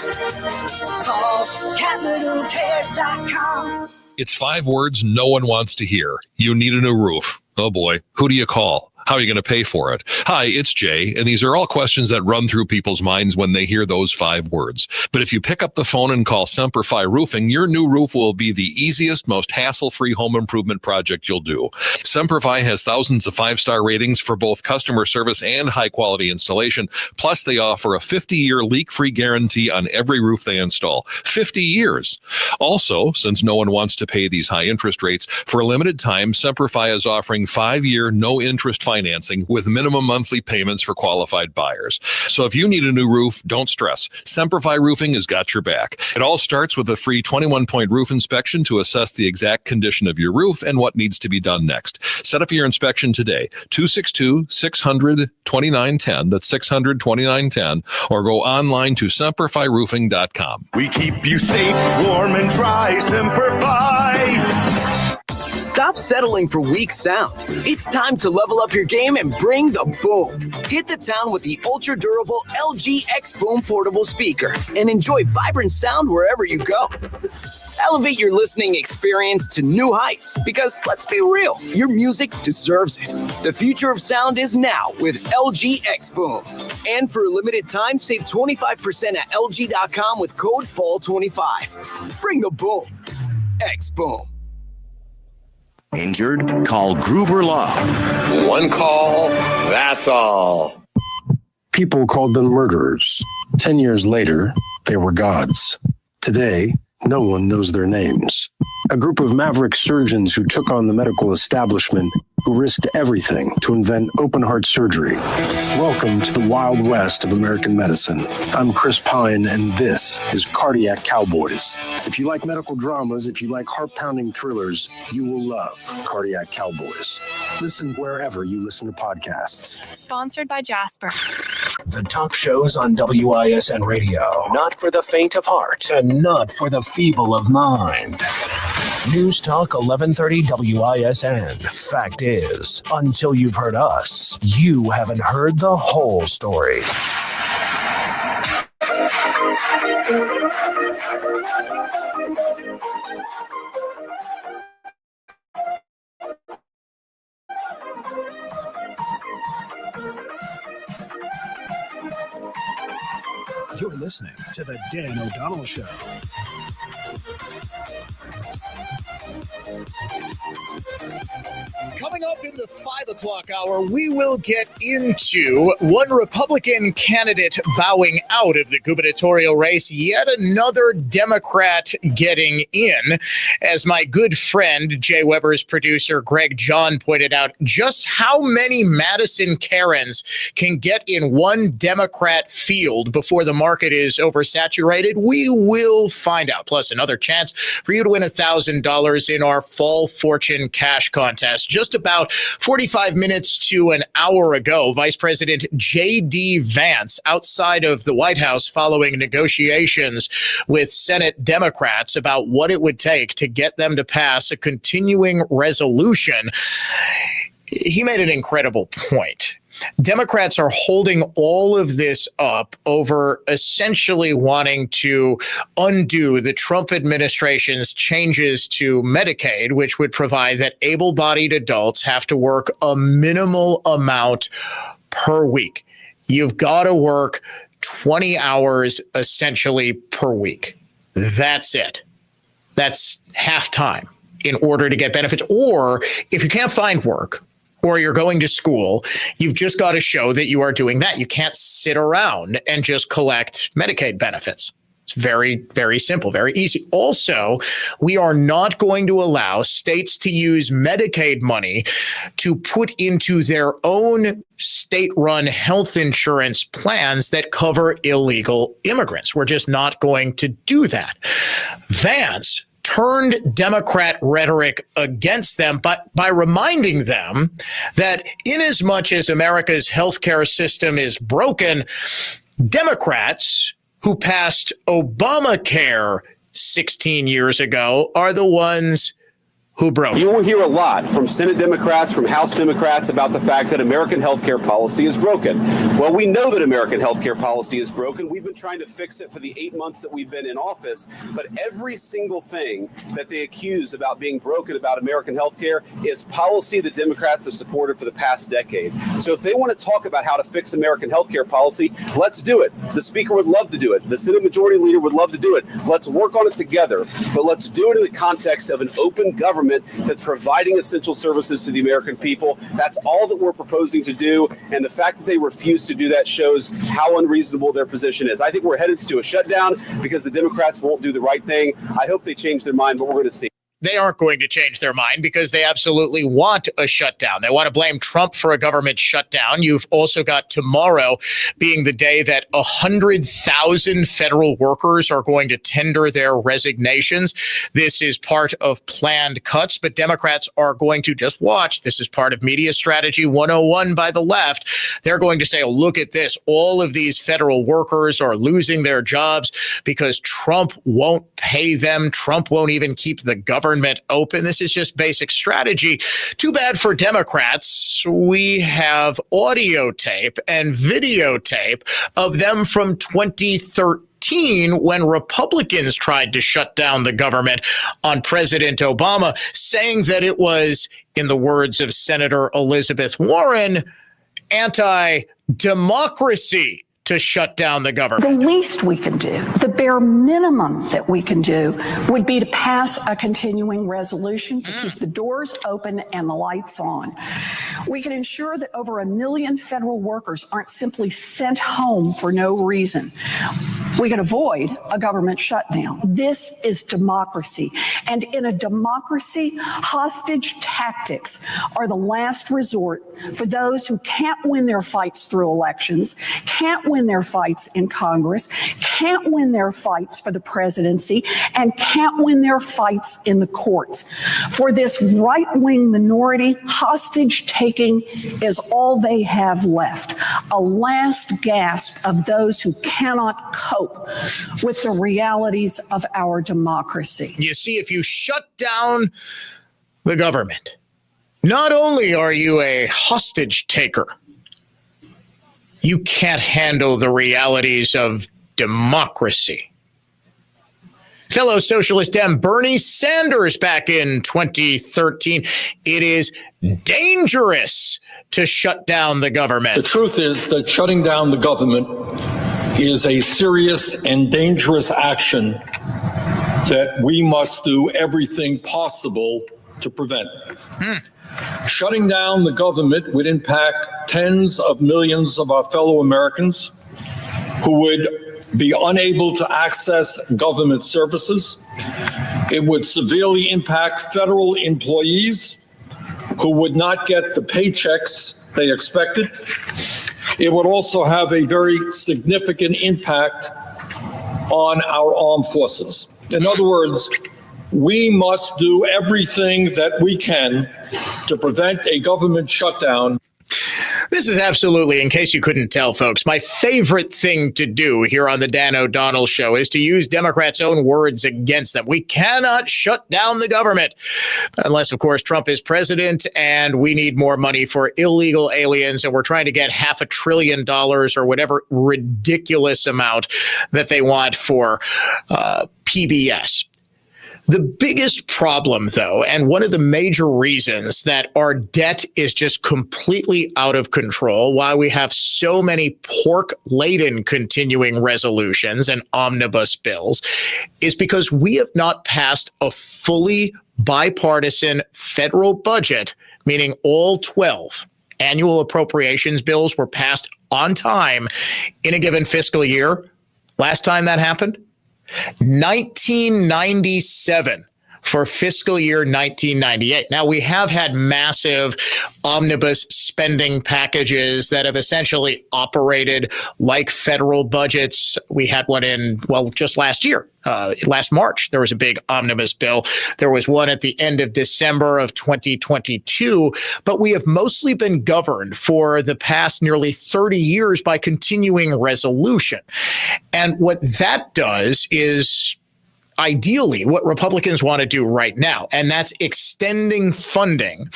Call CapitalCares.com. It's 5 words no one wants to hear. You need a new roof. Oh boy, who do you call? How are you going to pay for it? Hi, it's Jay, and these are all questions that run through people's minds when they hear those 5 words. But if you pick up the phone and call Semperfi Roofing, your new roof will be the easiest, most hassle-free home improvement project you'll do. Semperfi has thousands of 5-star ratings for both customer service and high-quality installation. Plus, they offer a 50-year leak-free guarantee on every roof they install. 50 years. Also, since no one wants to pay these high interest rates, for a limited time, Semperfi is offering 5-year no-interest financing with minimum monthly payments for qualified buyers. So if you need a new roof, don't stress. Semperfi Roofing has got your back. It all starts with a free 21-point roof inspection to assess the exact condition of your roof and what needs to be done next. Set up your inspection today. 262-600-2910. That's 600-2910. Or go online to semperfiroofing.com. We keep you safe, warm, and dry. Semperfi. Stop settling for weak sound. It's time to level up your game and bring the boom. Hit the town with the ultra-durable LG X Boom portable speaker and enjoy vibrant sound wherever you go. Elevate your listening experience to new heights because, let's be real, your music deserves it. The future of sound is now with LG X Boom. And for a limited time, save 25% at LG.com with code FALL25. Bring the boom. X Boom. Injured? Call Gruber Law. One call, that's all. People called them murderers. 10 years later, they were gods. Today, no one knows their names. A group of maverick surgeons who took on the medical establishment, who risked everything to invent open-heart surgery. Welcome to the Wild West of American medicine. I'm Chris Pine, and this is Cardiac Cowboys. If you like medical dramas, if you like heart-pounding thrillers, you will love Cardiac Cowboys. Listen wherever you listen to podcasts. Sponsored by Jasper. The talk shows on WISN Radio. Not for the faint of heart and not for the feeble of mind. News Talk 1130 WISN. Fact is, until you've heard us, you haven't heard the whole story. You're listening to The Dan O'Donnell Show. Coming up in the 5 o'clock hour, we will get into one Republican candidate bowing out of the gubernatorial race, yet another Democrat getting in. As my good friend, Jay Weber's producer, Greg John, pointed out, just how many Madison Karens can get in one Democrat field before the market is oversaturated? We will find out. Plus, another chance for you to win $1,000 in our Fall Fortune Cash Contest. Just about 45 minutes to an hour ago, Vice President J.D. Vance, outside of the White House following negotiations with Senate Democrats about what it would take to get them to pass a continuing resolution, he made an incredible point. Democrats are holding all of this up over essentially wanting to undo the Trump administration's changes to Medicaid, which would provide that able-bodied adults have to work a minimal amount per week. You've got to work 20 hours essentially per week. That's it. That's half time in order to get benefits. Or if you can't find work, or you're going to school, you've just got to show that you are doing that. You can't sit around and just collect Medicaid benefits. It's very, very simple, very easy. Also, we are not going to allow states to use Medicaid money to put into their own state-run health insurance plans that cover illegal immigrants. We're just not going to do that. Vance turned Democrat rhetoric against them, but by reminding them that inasmuch as America's healthcare system is broken, Democrats who passed Obamacare 16 years ago are the ones who broke. You will hear a lot from Senate Democrats, from House Democrats about the fact that American healthcare policy is broken. Well, we know that American healthcare policy is broken. We've been trying to fix it for the 8 months that we've been in office, but every single thing that they accuse about being broken about American healthcare is policy that Democrats have supported for the past decade. So if they want to talk about how to fix American healthcare policy, let's do it. The Speaker would love to do it. The Senate Majority Leader would love to do it. Let's work on it together, but let's do it in the context of an open government that's providing essential services to the American people. That's all that we're proposing to do. And the fact that they refuse to do that shows how unreasonable their position is. I think we're headed to a shutdown because the Democrats won't do the right thing. I hope they change their mind, but we're going to see. They aren't going to change their mind because they absolutely want a shutdown. They want to blame Trump for a government shutdown. You've also got tomorrow being the day that 100,000 federal workers are going to tender their resignations. This is part of planned cuts, but Democrats are going to just watch. This is part of media strategy 101 by the left. They're going to say, oh, look at this. All of these federal workers are losing their jobs because Trump won't pay them. Trump won't even keep the government open. This is just basic strategy. Too bad for Democrats. We have audio tape and videotape of them from 2013 2016 when Republicans tried to shut down the government on President Obama, saying that it was, in the words of Senator Elizabeth Warren, anti-democracy to shut down the government. The least we can do, the bare minimum that we can do, would be to pass a continuing resolution to keep the doors open and the lights on. We can ensure that over 1 million federal workers aren't simply sent home for no reason. We can avoid a government shutdown. This is democracy. And in a democracy, hostage tactics are the last resort for those who can't win their fights through elections, can't win their fights in Congress, can't win their fights for the presidency, and can't win their fights in the courts. For this right-wing minority, hostage taking is all they have left, a last gasp of those who cannot cope with the realities of our democracy. You see, if you shut down the government, not only are you a hostage taker, you can't handle the realities of democracy. Fellow socialist Dem Bernie Sanders back in 2013, it is dangerous to shut down the government. The truth is that shutting down the government is a serious and dangerous action that we must do everything possible to prevent. Shutting down the government would impact tens of millions of our fellow Americans who would be unable to access government services. It would severely impact federal employees who would not get the paychecks they expected. It would also have a very significant impact on our armed forces. In other words, we must do everything that we can to prevent a government shutdown. This is absolutely, in case you couldn't tell, folks, my favorite thing to do here on the Dan O'Donnell Show is to use Democrats' own words against them. We cannot shut down the government unless, of course, Trump is president and we need more money for illegal aliens and we're trying to get $500 billion or whatever ridiculous amount that they want for PBS. The biggest problem, though, and one of the major reasons that our debt is just completely out of control, why we have so many pork-laden continuing resolutions and omnibus bills, is because we have not passed a fully bipartisan federal budget, meaning all 12 annual appropriations bills were passed on time in a given fiscal year. Last time that happened? 1997 for fiscal year 1998. Now, we have had massive omnibus spending packages that have essentially operated like federal budgets. We had one in, well, just last year. Last March, there was a big omnibus bill. There was one at the end of December of 2022, but we have mostly been governed for the past nearly 30 years by continuing resolution. And what that does is ideally what Republicans want to do right now, and that's extending funding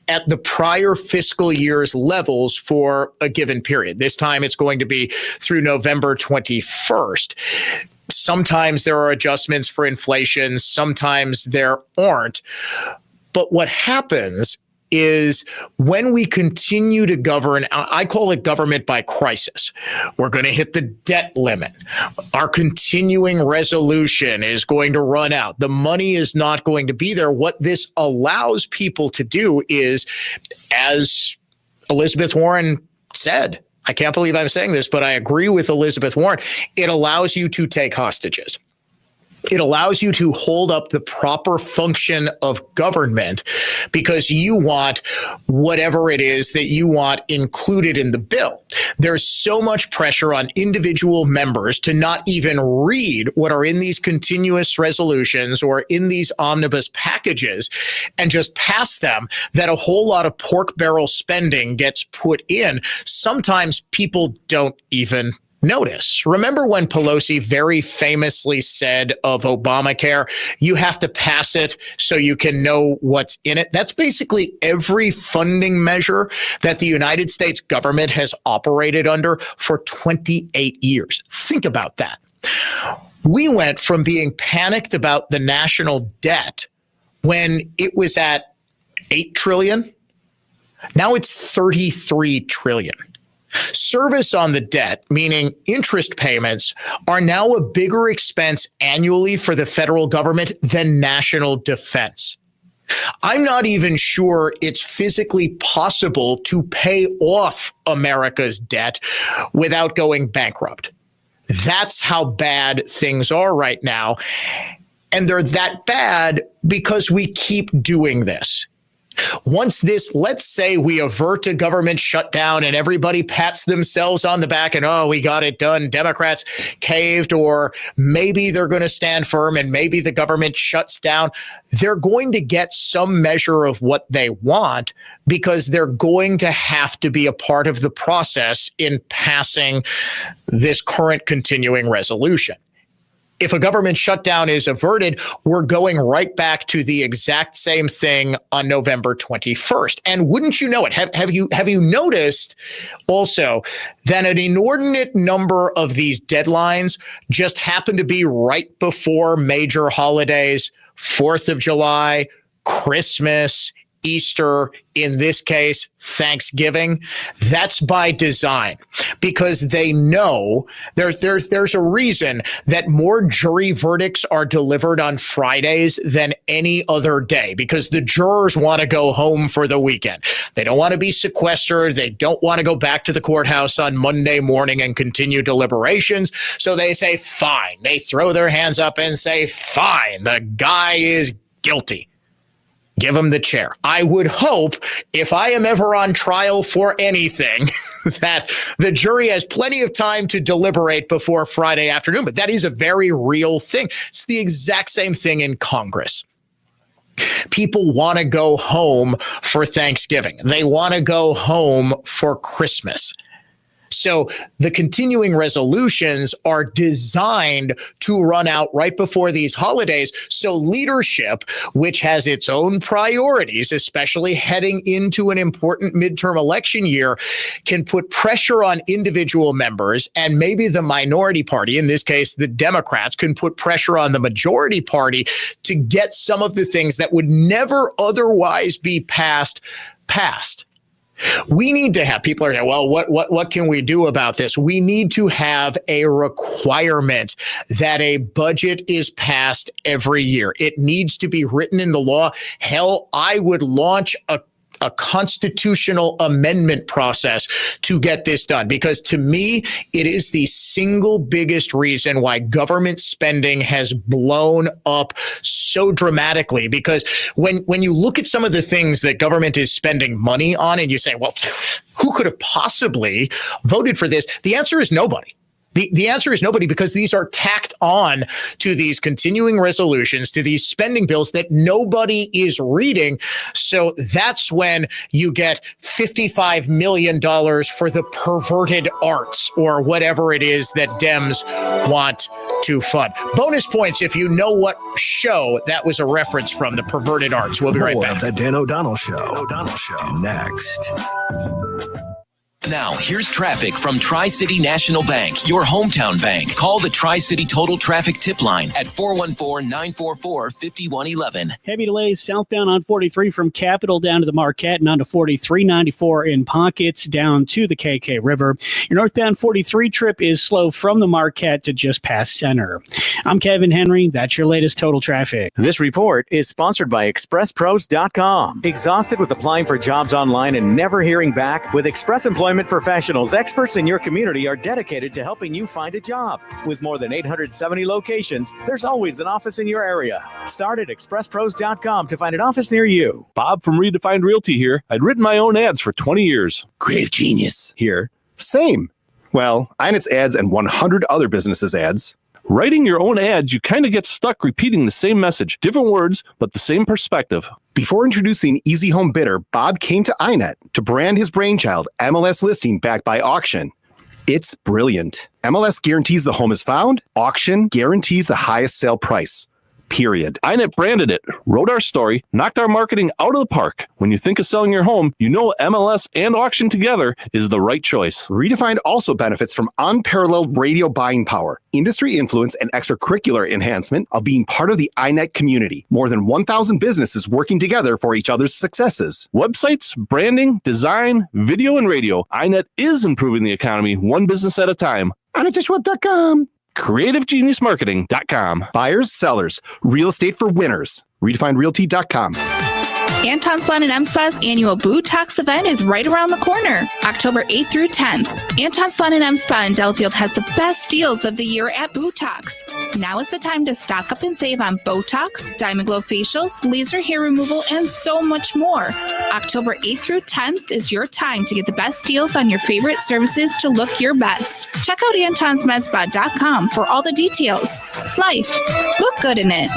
at the prior fiscal year's levels for a given period. This time it's going to be through November 21st. Sometimes there are adjustments for inflation, sometimes there aren't. But what happens is when we continue to govern, I call it government by crisis. We're going to hit the debt limit. Our continuing resolution is going to run out. The money is not going to be there. What this allows people to do is, as Elizabeth Warren said, I can't believe I'm saying this, but I agree with Elizabeth Warren, it allows you to take hostages. It allows you to hold up the proper function of government because you want whatever it is that you want included in the bill. There's so much pressure on individual members to not even read what are in these continuous resolutions or in these omnibus packages and just pass them that a whole lot of pork barrel spending gets put in. Sometimes people don't even notice. Remember when Pelosi very famously said of Obamacare, you have to pass it so you can know what's in it? That's basically every funding measure that the United States government has operated under for 28 years. Think about that. We went from being panicked about the national debt when it was at 8 trillion. Now it's 33 trillion. Service on the debt, meaning interest payments, are now a bigger expense annually for the federal government than national defense. I'm not even sure it's physically possible to pay off America's debt without going bankrupt. That's how bad things are right now. And they're that bad because we keep doing this. Once this, let's say we avert a government shutdown and everybody pats themselves on the back and, oh, we got it done. Democrats caved, or maybe they're going to stand firm and maybe the government shuts down. They're going to get some measure of what they want because they're going to have to be a part of the process in passing this current continuing resolution. If a government shutdown is averted, we're going right back to the exact same thing on November 21st. And wouldn't you know it? Have you noticed also that an inordinate number of these deadlines just happen to be right before major holidays, 4th of July, Christmas, Easter, in this case, Thanksgiving? That's by design, because they know there's a reason that more jury verdicts are delivered on Fridays than any other day, because the jurors want to go home for the weekend. They don't want to be sequestered. They don't want to go back to the courthouse on Monday morning and continue deliberations. So they say, fine. They throw their hands up and say, fine, the guy is guilty. Give him the chair. I would hope, if I am ever on trial for anything, that the jury has plenty of time to deliberate before Friday afternoon. But that is a very real thing. It's the exact same thing in Congress. People want to go home for Thanksgiving. They want to go home for Christmas. So the continuing resolutions are designed to run out right before these holidays. So leadership, which has its own priorities, especially heading into an important midterm election year, can put pressure on individual members, and maybe the minority party, in this case, the Democrats, can put pressure on the majority party to get some of the things that would never otherwise be passed. We need to have, people are saying, well, what can we do about this? We need to have a requirement that a budget is passed every year. It needs to be written in the law. Hell, I would launch a constitutional amendment process to get this done, because to me, it is the single biggest reason why government spending has blown up so dramatically. Because when you look at some of the things that government is spending money on and you say, well, who could have possibly voted for this? The answer is nobody. The answer is nobody, because these are tacked on to these continuing resolutions, to these spending bills that nobody is reading. So that's when you get $55 million for the perverted arts, or whatever it is that Dems want to fund. Bonus points if you know what show that was a reference from, the perverted arts. We'll be right back. The Dan O'Donnell Show. Next. Now, here's traffic from Tri-City National Bank, your hometown bank. Call the Tri-City Total Traffic Tip Line at 414-944-5111. Heavy delays southbound on 43 from Capitol down to the Marquette and on to 4394 in pockets down to the KK River. Your northbound 43 trip is slow from the Marquette to just past Center. I'm Kevin Henry. That's your latest total traffic. This report is sponsored by ExpressPros.com. Exhausted with applying for jobs online and never hearing back? With Express Employment Professionals, experts in your community are dedicated to helping you find a job. With more than 870 locations, there's always an office in your area. Start at ExpressPros.com to find an office near you. Bob from Redefined Realty here. I'd written my own ads for 20 years. Creative genius. Here. Same. Well, Inet's ads and 100 other businesses' ads. Writing your own ads, you kind of get stuck repeating the same message, different words, but the same perspective. Before introducing Easy Home Bidder, Bob came to Inet to brand his brainchild, MLS Listing Backed by Auction. It's brilliant. MLS guarantees the home is found. Auction guarantees the highest sale price. period. iNet branded it, wrote our story, knocked our marketing out of the park. When you think of selling your home, you know MLS and auction together is the right choice. Redefined also benefits from unparalleled radio buying power, industry influence, and extracurricular enhancement of being part of the iNet community. More than 1,000 businesses working together for each other's successes. Websites, branding, design, video, and radio. iNet is improving the economy one business at a time. iNetDishWeb.com. CreativeGeniusMarketing.com. Buyers, sellers, real estate for winners. RedefinedRealty.com. Anton Slon and MSPA's annual Boo Talks event is right around the corner, October 8th through 10th. Anton Slon and MSPA in Delafield has the best deals of the year at Boo Talks. Now is the time to stock up and save on Botox, Diamond Glow facials, laser hair removal, and so much more. October 8th through 10th is your time to get the best deals on your favorite services to look your best. Check out antonsmedspa.com for all the details. Life, look good in it.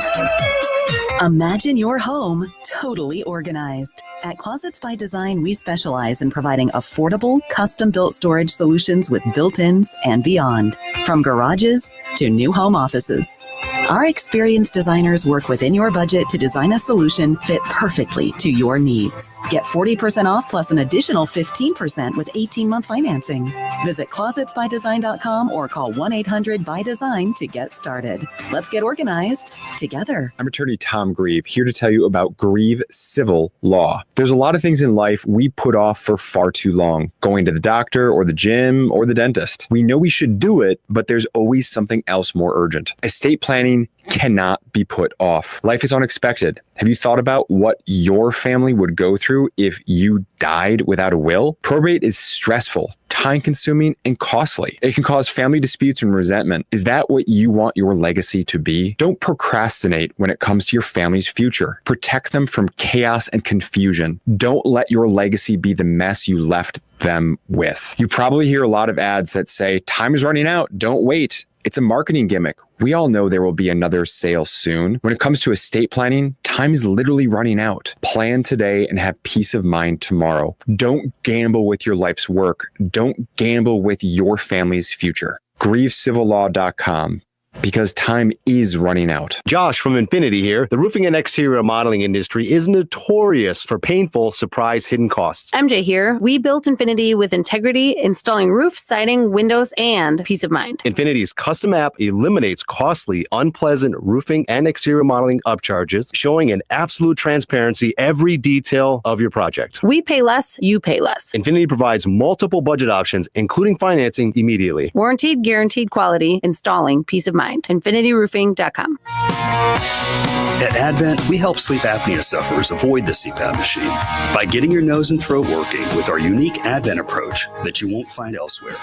Imagine your home totally organized. At Closets by Design, we specialize in providing affordable, custom-built storage solutions with built-ins and beyond, from garages to new home offices. Our experienced designers work within your budget to design a solution fit perfectly to your needs. Get 40% off plus an additional 15% with 18-month financing. Visit closetsbydesign.com or call 1-800-BY-DESIGN to get started. Let's get organized together. I'm attorney Tom Grieve, here to tell you about Grieve Civil Law. There's a lot of things in life we put off for far too long. Going to the doctor or the gym or the dentist. We know we should do it, but there's always something else more urgent. Estate planning cannot be put off. Life is unexpected. Have you thought about what your family would go through if you died without a will? Probate is stressful, time-consuming, and costly. It can cause family disputes and resentment. Is that what you want your legacy to be? Don't procrastinate when it comes to your family's future. Protect them from chaos and confusion. Don't let your legacy be the mess you left them with. You probably hear a lot of ads that say, time is running out, don't wait. It's a marketing gimmick. We all know there will be another sale soon. When it comes to estate planning, time is literally running out. Plan today and have peace of mind tomorrow. Don't gamble with your life's work. Don't gamble with your family's future. GrieveCivilLaw.com. Because time is running out. Josh from Infinity here. The roofing and exterior remodeling industry is notorious for painful surprise hidden costs. MJ here. We built Infinity with integrity, installing roof, siding, windows, and peace of mind. Infinity's custom app eliminates costly, unpleasant roofing and exterior remodeling upcharges, showing an absolute transparency every detail of your project. We pay less, you pay less. Infinity provides multiple budget options, including financing immediately. Warranted, guaranteed quality, installing peace of mind. InfinityRoofing.com. At Advent, we help sleep apnea sufferers avoid the CPAP machine by getting your nose and throat working with our unique Advent approach that you won't find elsewhere.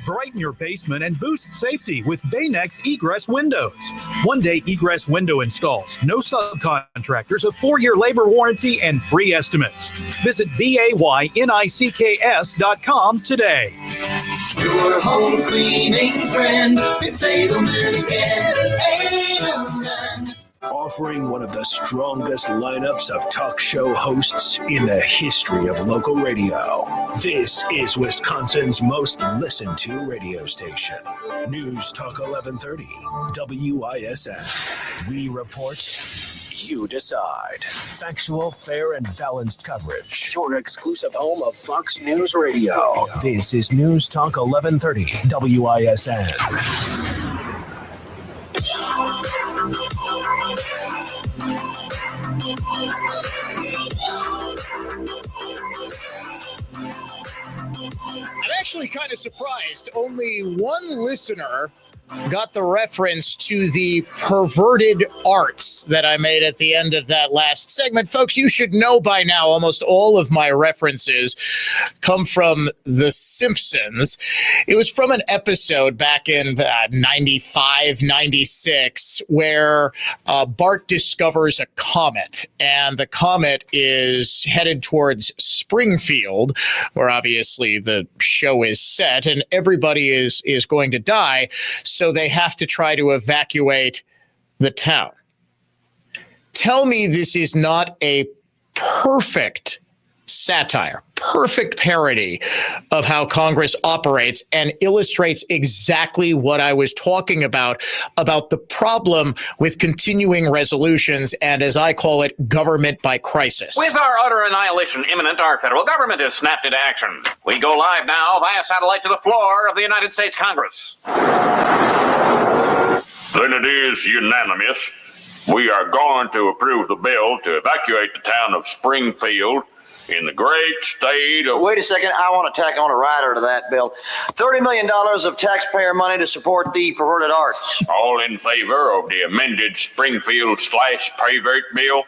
Brighten your basement and boost safety with Baynex egress windows. One-day egress window installs, no subcontractors, a 4-year labor warranty, and free estimates. Visit BAYNICKS.com today. Your home cleaning friend, it's Edelman again. Edelman. Offering one of the strongest lineups of talk show hosts in the history of local radio. This is Wisconsin's most listened to radio station. News Talk 1130, WISN. We report, you decide. Factual, fair, and balanced coverage. Your exclusive home of Fox News Radio. This is News Talk 1130, WISN. I'm actually kind of surprised. Only one listener got the reference to the perverted arts that I made at the end of that last segment. Folks, you should know by now almost all of my references come from The Simpsons. It was from an episode back in 95, 96, where Bart discovers a comet, and the comet is headed towards Springfield, where obviously the show is set, and everybody is going to die. So they have to try to evacuate the town. Tell me this is not a perfect satire, perfect parody of how Congress operates and illustrates exactly what I was talking about the problem with continuing resolutions and, as I call it, government by crisis. With our utter annihilation imminent, our federal government has snapped into action. We go live now via satellite to the floor of the United States Congress. Then it is unanimous. We are going to approve the bill to evacuate the town of Springfield in the great state of... Wait a second. I want to tack on a rider to that bill. $30 million of taxpayer money to support the perverted arts. All in favor of the amended Springfield/pervert bill?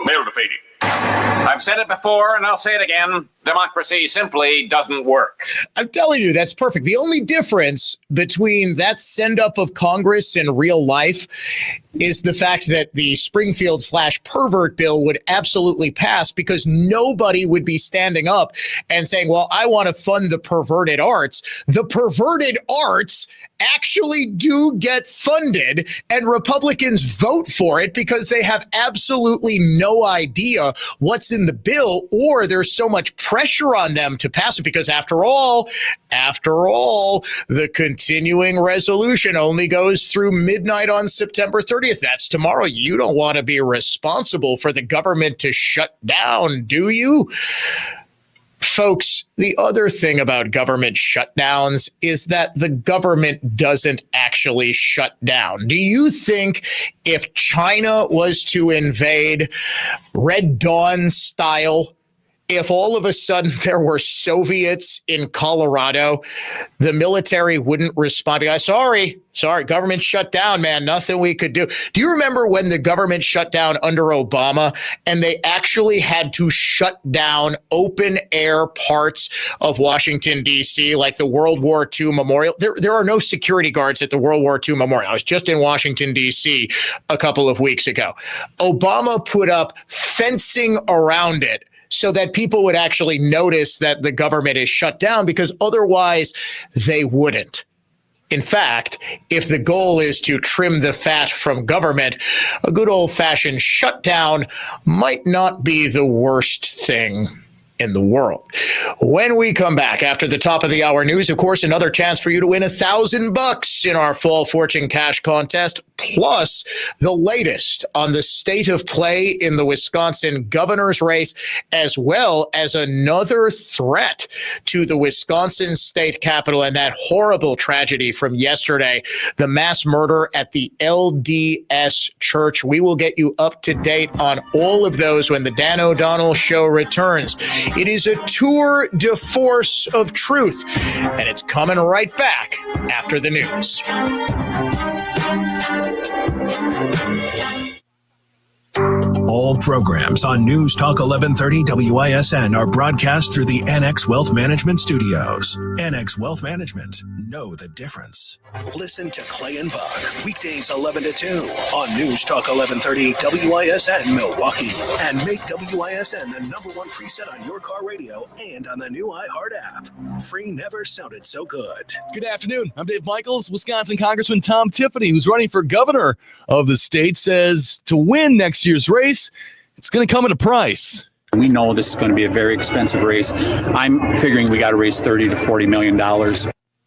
Bill defeated. I've said it before and I'll say it again. Democracy simply doesn't work. I'm telling you, that's perfect. The only difference between that send-up of Congress in real life is the fact that the Springfield/pervert bill would absolutely pass because nobody would be standing up and saying, well, I want to fund the perverted arts. The perverted arts actually do get funded, and Republicans vote for it because they have absolutely no idea what's in the bill, or there's so much pressure on them to pass it because after all, the continuing resolution only goes through midnight on September 30th. That's tomorrow. You don't want to be responsible for the government to shut down, do you? Folks, the other thing about government shutdowns is that the government doesn't actually shut down. Do you think if China was to invade Red Dawn style, if all of a sudden there were Soviets in Colorado, the military wouldn't respond? Sorry, government shut down, man. Nothing we could do. Do you remember when the government shut down under Obama and they actually had to shut down open air parts of Washington, D.C., like the World War II Memorial? There are no security guards at the World War II Memorial. I was just in Washington, D.C. a couple of weeks ago. Obama put up fencing around it so that people would actually notice that the government is shut down, because otherwise they wouldn't. In fact, if the goal is to trim the fat from government, a good old-fashioned shutdown might not be the worst thing in the world. When we come back after the top of the hour news, of course, another chance for you to win $1,000 in our Fall Fortune Cash contest, plus the latest on the state of play in the Wisconsin governor's race, as well as another threat to the Wisconsin state capitol and that horrible tragedy from yesterday, the mass murder at the LDS Church. We will get you up to date on all of those when the Dan O'Donnell Show returns. It is a tour de force of truth, and it's coming right back after the news. All programs on News Talk 1130 WISN are broadcast through the NX Wealth Management Studios. NX Wealth Management. Know the difference. Listen to Clay and Buck weekdays 11 to 2 on News Talk 1130 WISN Milwaukee. And make WISN the #1 preset on your car radio and on the new iHeart app. Free never sounded so good. Good afternoon. I'm Dave Michaels. Wisconsin Congressman Tom Tiffany, who's running for governor of the state, says to win next year's race, it's going to come at a price. We know this is going to be a very expensive race. I'm figuring we got to raise $30 to $40 million.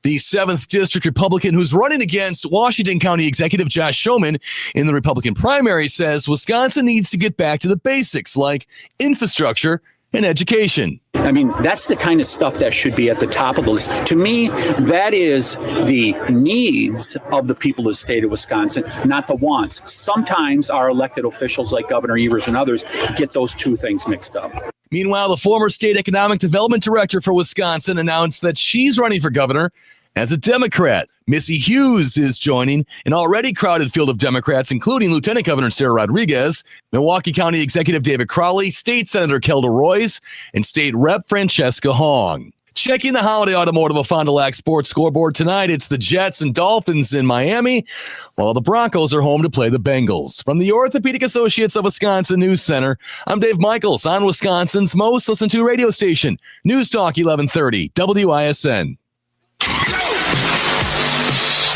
The 7th District Republican who's running against Washington County Executive Josh Schoeman in the Republican primary says Wisconsin needs to get back to the basics like infrastructure and education. I mean, that's the kind of stuff that should be at the top of the list. To me, that is the needs of the people of the state of Wisconsin, not the wants. Sometimes our elected officials like Governor Evers and others get those two things mixed up. Meanwhile, the former state economic development director for Wisconsin announced that she's running for governor as a Democrat. Missy Hughes is joining an already crowded field of Democrats, including Lieutenant Governor Sarah Rodriguez, Milwaukee County Executive David Crowley, State Senator Kelda Royce, and State Rep Francesca Hong. Checking the Holiday Automotive of Fond du Lac Sports scoreboard tonight, it's the Jets and Dolphins in Miami, while the Broncos are home to play the Bengals. From the Orthopedic Associates of Wisconsin News Center, I'm Dave Michaels on Wisconsin's most listened to radio station, News Talk 1130 WISN.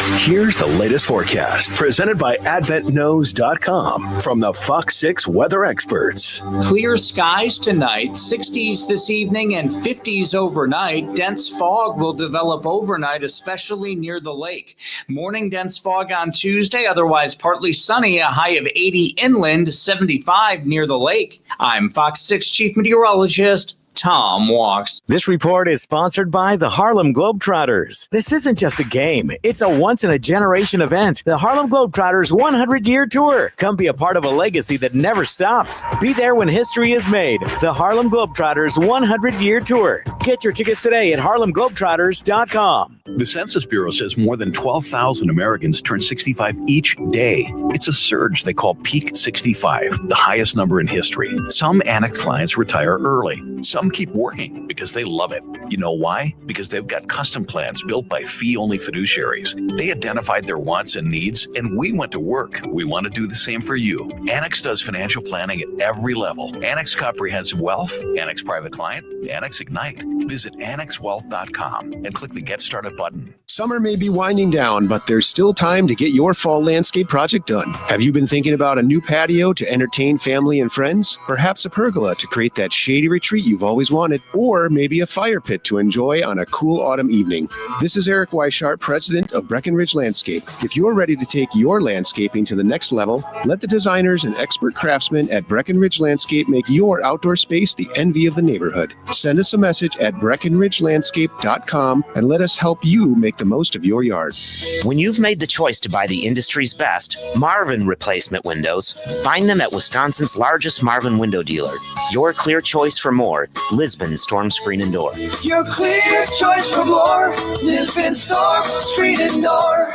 Here's the latest forecast presented by AdventKnows.com from the Fox 6 weather experts. Clear skies tonight, 60s this evening and 50s overnight. Dense fog will develop overnight, especially near the lake. Morning dense fog on Tuesday, otherwise partly sunny, a high of 80 inland, 75 near the lake. I'm Fox 6 Chief Meteorologist Tom Walks. This report is sponsored by the Harlem Globetrotters. This isn't just a game. It's a once-in-a-generation event. The Harlem Globetrotters 100-year tour. Come be a part of a legacy that never stops. Be there when history is made. The Harlem Globetrotters 100-year tour. Get your tickets today at harlemglobetrotters.com. The Census Bureau says more than 12,000 Americans turn 65 each day. It's a surge they call Peak 65, the highest number in history. Some Annex clients retire early. Some keep working because they love it. You know why? Because they've got custom plans built by fee-only fiduciaries. They identified their wants and needs, and we went to work. We want to do the same for you. Annex does financial planning at every level. Annex Comprehensive Wealth, Annex Private Client, Annex Ignite. Visit annexwealth.com and click the Get Started button. Summer may be winding down, but there's still time to get your fall landscape project done. Have you been thinking about a new patio to entertain family and friends? Perhaps a pergola to create that shady retreat you've always wanted, or maybe a fire pit to enjoy on a cool autumn evening. This is Eric Weishart, president of Breckenridge Landscape. If you're ready to take your landscaping to the next level, let the designers and expert craftsmen at Breckenridge Landscape make your outdoor space the envy of the neighborhood. Send us a message at BreckenridgeLandscape.com and let us help you make the most of your yard. When you've made the choice to buy the industry's best, Marvin Replacement Windows, find them at Wisconsin's largest Marvin window dealer. Your clear choice for more, Lisbon Storm Screen and Door. Your clear choice for more, Lisbon Storm Screen and Door.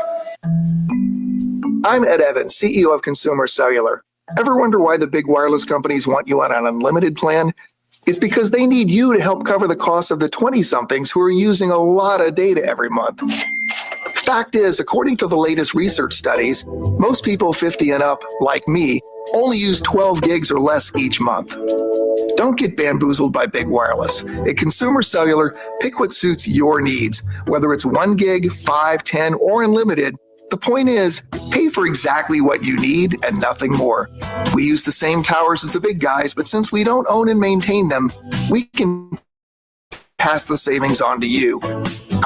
I'm Ed Evans, CEO of Consumer Cellular. Ever wonder why the big wireless companies want you on an unlimited plan? It's because they need you to help cover the cost of the 20-somethings who are using a lot of data every month. Fact is, according to the latest research studies, most people 50 and up, like me, only use 12 gigs or less each month. Don't get bamboozled by big wireless. At Consumer Cellular, pick what suits your needs, whether it's 1 gig, 5, 10, or unlimited. The point is, pay for exactly what you need and nothing more. We use the same towers as the big guys, but since we don't own and maintain them, we can pass the savings on to you.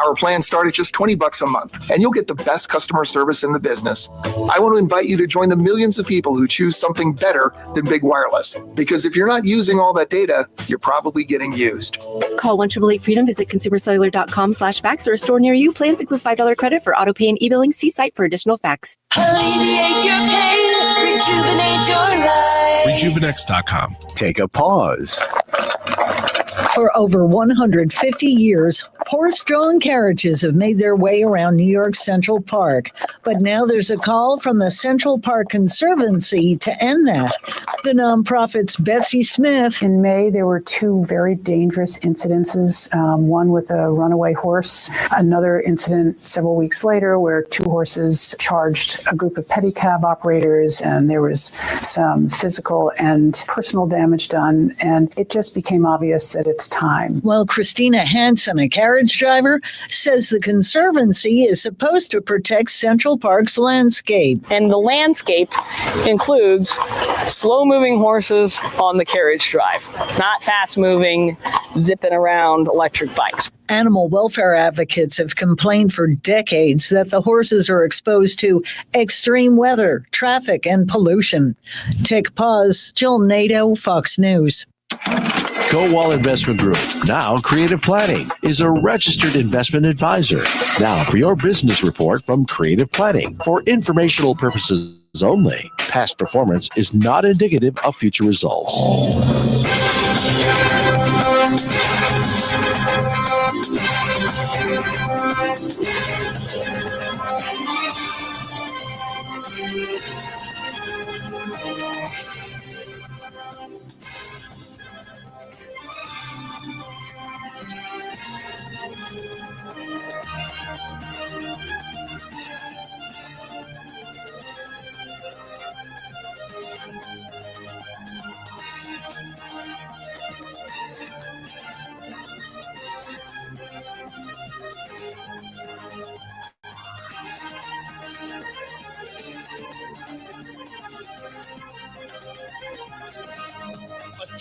Our plans start at just $20 a month, and you'll get the best customer service in the business. I want to invite you to join the millions of people who choose something better than big wireless, because if you're not using all that data, you're probably getting used. Call 1-888-FREEDOM, visit consumercellular.com/facts or a store near you. Plans include $5 credit for auto pay and e-billing. See site for additional facts. Alleviate your pain, rejuvenate your life. Rejuvenex.com. Take a pause. For over 150 years, horse-drawn carriages have made their way around New York's Central Park. But now there's a call from the Central Park Conservancy to end that. The nonprofit's Betsy Smith. In May, there were 2 very dangerous incidences, one with a runaway horse, another incident several weeks later where 2 horses charged a group of pedicab operators, and there was some physical and personal damage done, and it just became obvious that it's time. Well, Christina Hansen, a carriage driver, says the Conservancy is supposed to protect Central Park's landscape. And the landscape includes slow-moving horses on the carriage drive, not fast-moving, zipping around electric bikes. Animal welfare advocates have complained for decades that the horses are exposed to extreme weather, traffic, and pollution. Take a pause. Jill Nato, Fox News. Go-Wall Investment Group, now Creative Planning, is a registered investment advisor. Now for your business report from Creative Planning. For informational purposes only, past performance is not indicative of future results.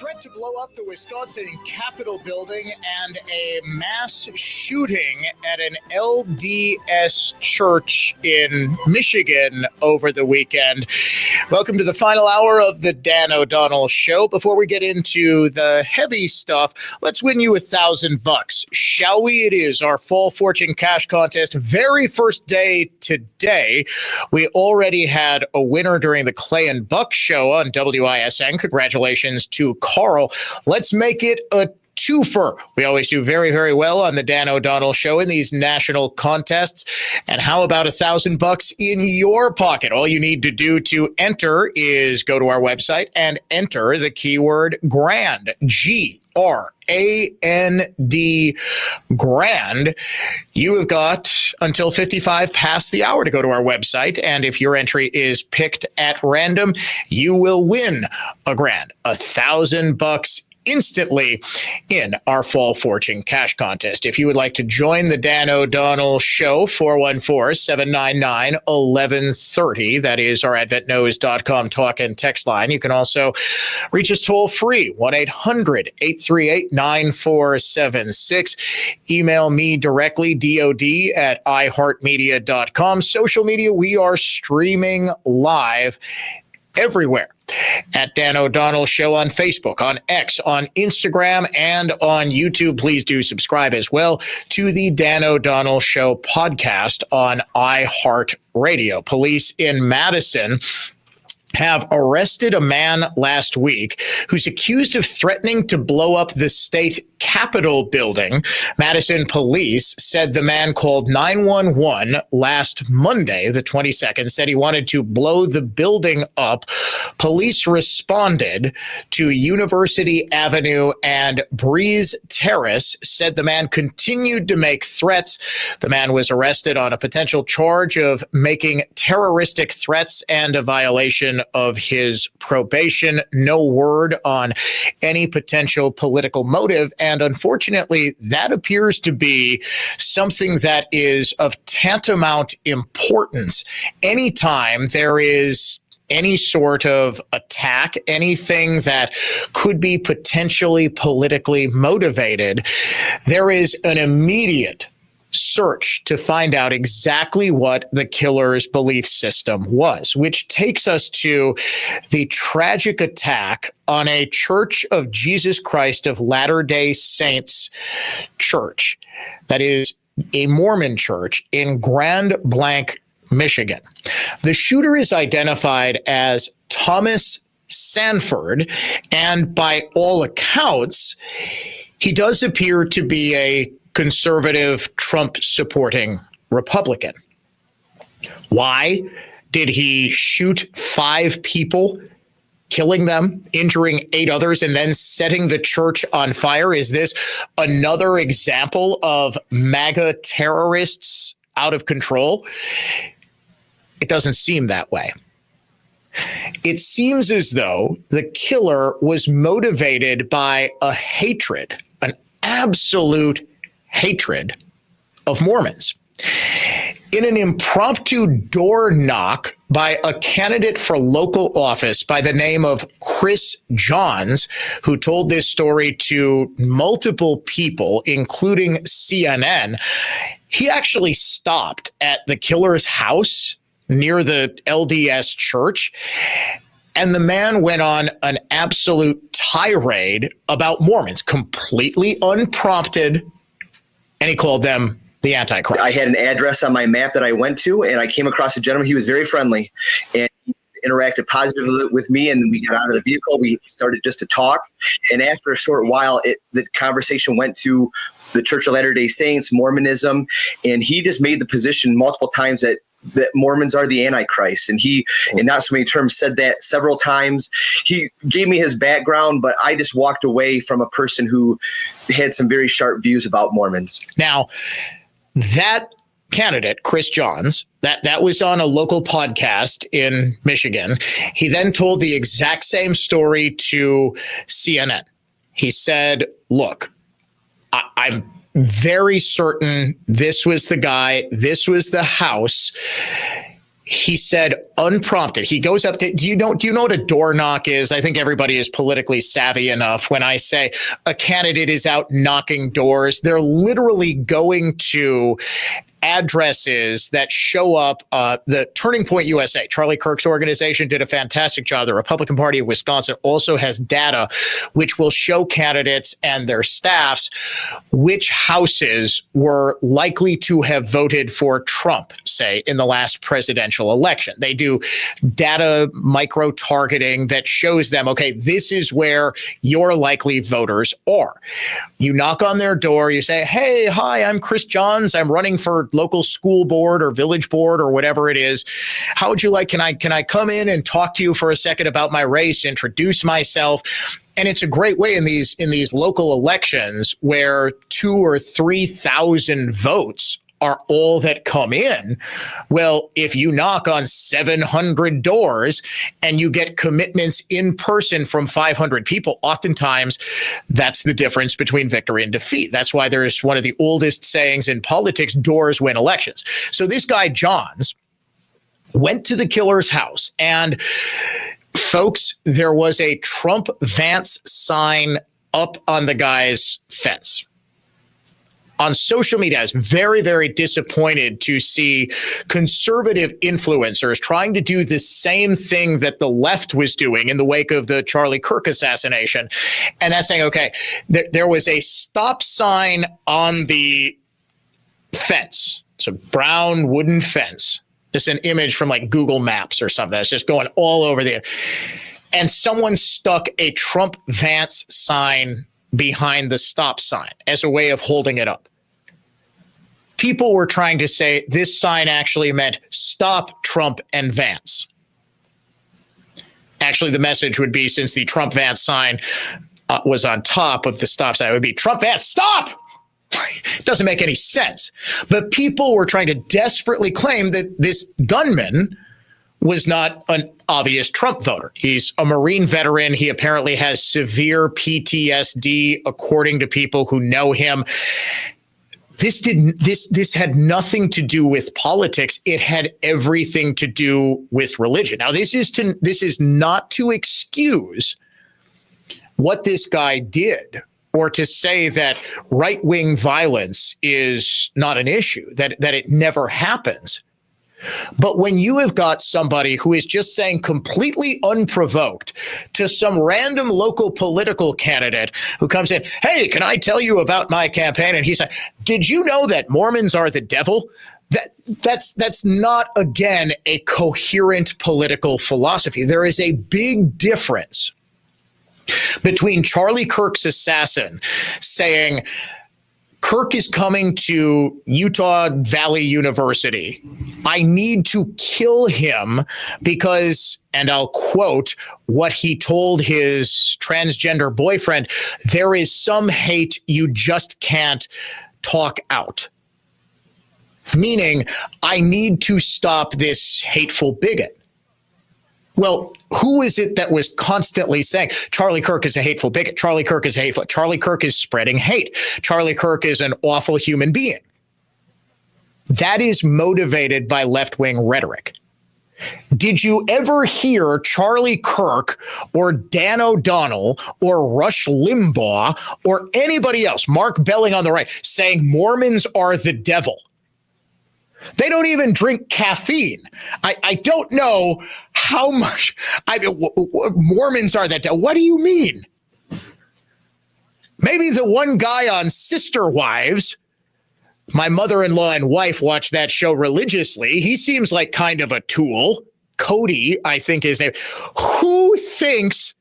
threat to blow up the Wisconsin Capitol building and a mass shooting at an LDS church in Michigan over the weekend. Welcome to the final hour of the Dan O'Donnell Show. Before we get into the heavy stuff, let's win you $1,000. Shall we? It is our Fall Fortune Cash Contest. Very first day today. We already had a winner during the Clay and Buck show on WISN. Congratulations to Carl. Let's make it a twofer. We always do very, very well on the Dan O'Donnell Show in these national contests. And how about $1,000 in your pocket? All you need to do to enter is go to our website and enter the keyword GRAND, GRAND, GRAND. You have got until 55 past the hour to go to our website. And if your entry is picked at random, you will win a grand, $1,000 instantly in our Fall Fortune Cash Contest. If you would like to join the Dan O'Donnell Show, 414-799-1130. That is our adventknows.com talk and text line. You can also reach us toll free, 1-800-838-9476. Email me directly, dod@iheartmedia.com. Social media, we are streaming live everywhere at Dan O'Donnell Show on Facebook, on X, on Instagram, and on YouTube. Please do subscribe as well to the Dan O'Donnell Show podcast on iHeartRadio. Police in Madison have arrested a man last week who's accused of threatening to blow up the state Capitol building. Madison police said the man called 911 last Monday, the 22nd, said he wanted to blow the building up. Police responded to University Avenue and Breeze Terrace, said the man continued to make threats. The man was arrested on a potential charge of making terroristic threats and a violation of his probation. No word on any potential political motive. And unfortunately, that appears to be something that is of tantamount importance. Anytime there is any sort of attack, anything that could be potentially politically motivated, there is an immediate search to find out exactly what the killer's belief system was, which takes us to the tragic attack on a Church of Jesus Christ of Latter-day Saints church. That is a Mormon church in Grand Blanc, Michigan. The shooter is identified as Thomas Sanford, and by all accounts, he does appear to be a conservative, Trump-supporting Republican. Why did he shoot 5 people, killing them, injuring 8 others, and then setting the church on fire? Is this another example of MAGA terrorists out of control? It doesn't seem that way. It seems as though the killer was motivated by a hatred, an absolute hatred of Mormons. In an impromptu door knock by a candidate for local office by the name of Chris Johns, who told this story to multiple people, including CNN, he actually stopped at the killer's house near the LDS church, and the man went on an absolute tirade about Mormons, completely unprompted, and he called them the Antichrist. I had an address on my map that I went to, and I came across a gentleman. He was very friendly and he interacted positively with me, and we got out of the vehicle. We started just to talk, and after a short while, the conversation went to the Church of Latter-day Saints, Mormonism, and he just made the position multiple times that Mormons are the Antichrist. And he, in not so many terms, said that several times. He gave me his background, but I just walked away from a person who had some very sharp views about Mormons. Now, that candidate, Chris Johns, that was on a local podcast in Michigan. He then told the exact same story to CNN. He said, look, I'm very certain this was the guy, this was the house. he said unprompted, he goes up to, do you know what a door knock is? I think everybody is politically savvy enough. When I say a candidate is out knocking doors, they're literally going to addresses that show up. The Turning Point USA, Charlie Kirk's organization, did a fantastic job. The Republican Party of Wisconsin also has data which will show candidates and their staffs which houses were likely to have voted for Trump, say, in the last presidential election. They do data micro-targeting that shows them, okay, this is where your likely voters are. You knock on their door, you say, hey, hi, I'm Chris Johns. I'm running for local school board or village board or whatever it is. How would you like, can I come in and talk to you for a second about my race, introduce myself? And it's a great way in these local elections where 2,000 or 3,000 votes are all that come in. Well, if you knock on 700 doors and you get commitments in person from 500 people, oftentimes that's the difference between victory and defeat. That's why there's one of the oldest sayings in politics, doors win elections. So this guy, Johns, went to the killer's house, and folks, there was a Trump Vance sign up on the guy's fence. On social media, I was very, very disappointed to see conservative influencers trying to do the same thing that the left was doing in the wake of the Charlie Kirk assassination. And that's saying, okay, there was a stop sign on the fence. It's a brown wooden fence. It's an image from like Google Maps or something. It's just going all over there. And someone stuck a Trump Vance sign behind the stop sign as a way of holding it up. People were trying to say this sign actually meant stop Trump and Vance. Actually, the message would be, since the Trump Vance sign was on top of the stop sign, it would be Trump Vance, stop! It doesn't make any sense. But people were trying to desperately claim that this gunman was not an obvious Trump voter. He's a Marine veteran. He apparently has severe PTSD, according to people who know him. This had nothing to do with politics. It had everything to do with religion. Now, this is not to excuse what this guy did, or to say that right-wing violence is not an issue, that it never happens. But when you have got somebody who is just saying completely unprovoked to some random local political candidate who comes in, hey, can I tell you about my campaign? And he's like, did you know that Mormons are the devil? That's not, again, a coherent political philosophy. There is a big difference between Charlie Kirk's assassin saying, Kirk is coming to Utah Valley University. I need to kill him because, and I'll quote what he told his transgender boyfriend, there is some hate you just can't talk out. Meaning, I need to stop this hateful bigot. Well, who is it that was constantly saying Charlie Kirk is a hateful bigot? Charlie Kirk is hateful. Charlie Kirk is spreading hate. Charlie Kirk is an awful human being. That is motivated by left-wing rhetoric. Did you ever hear Charlie Kirk or Dan O'Donnell or Rush Limbaugh or anybody else, Mark Belling on the right, saying Mormons are the devil? They don't even drink caffeine. I don't know how much. Mormons are that. What do you mean? Maybe the one guy on Sister Wives, my mother-in-law and wife watch that show religiously. He seems like kind of a tool. Cody, I think his name. Who thinks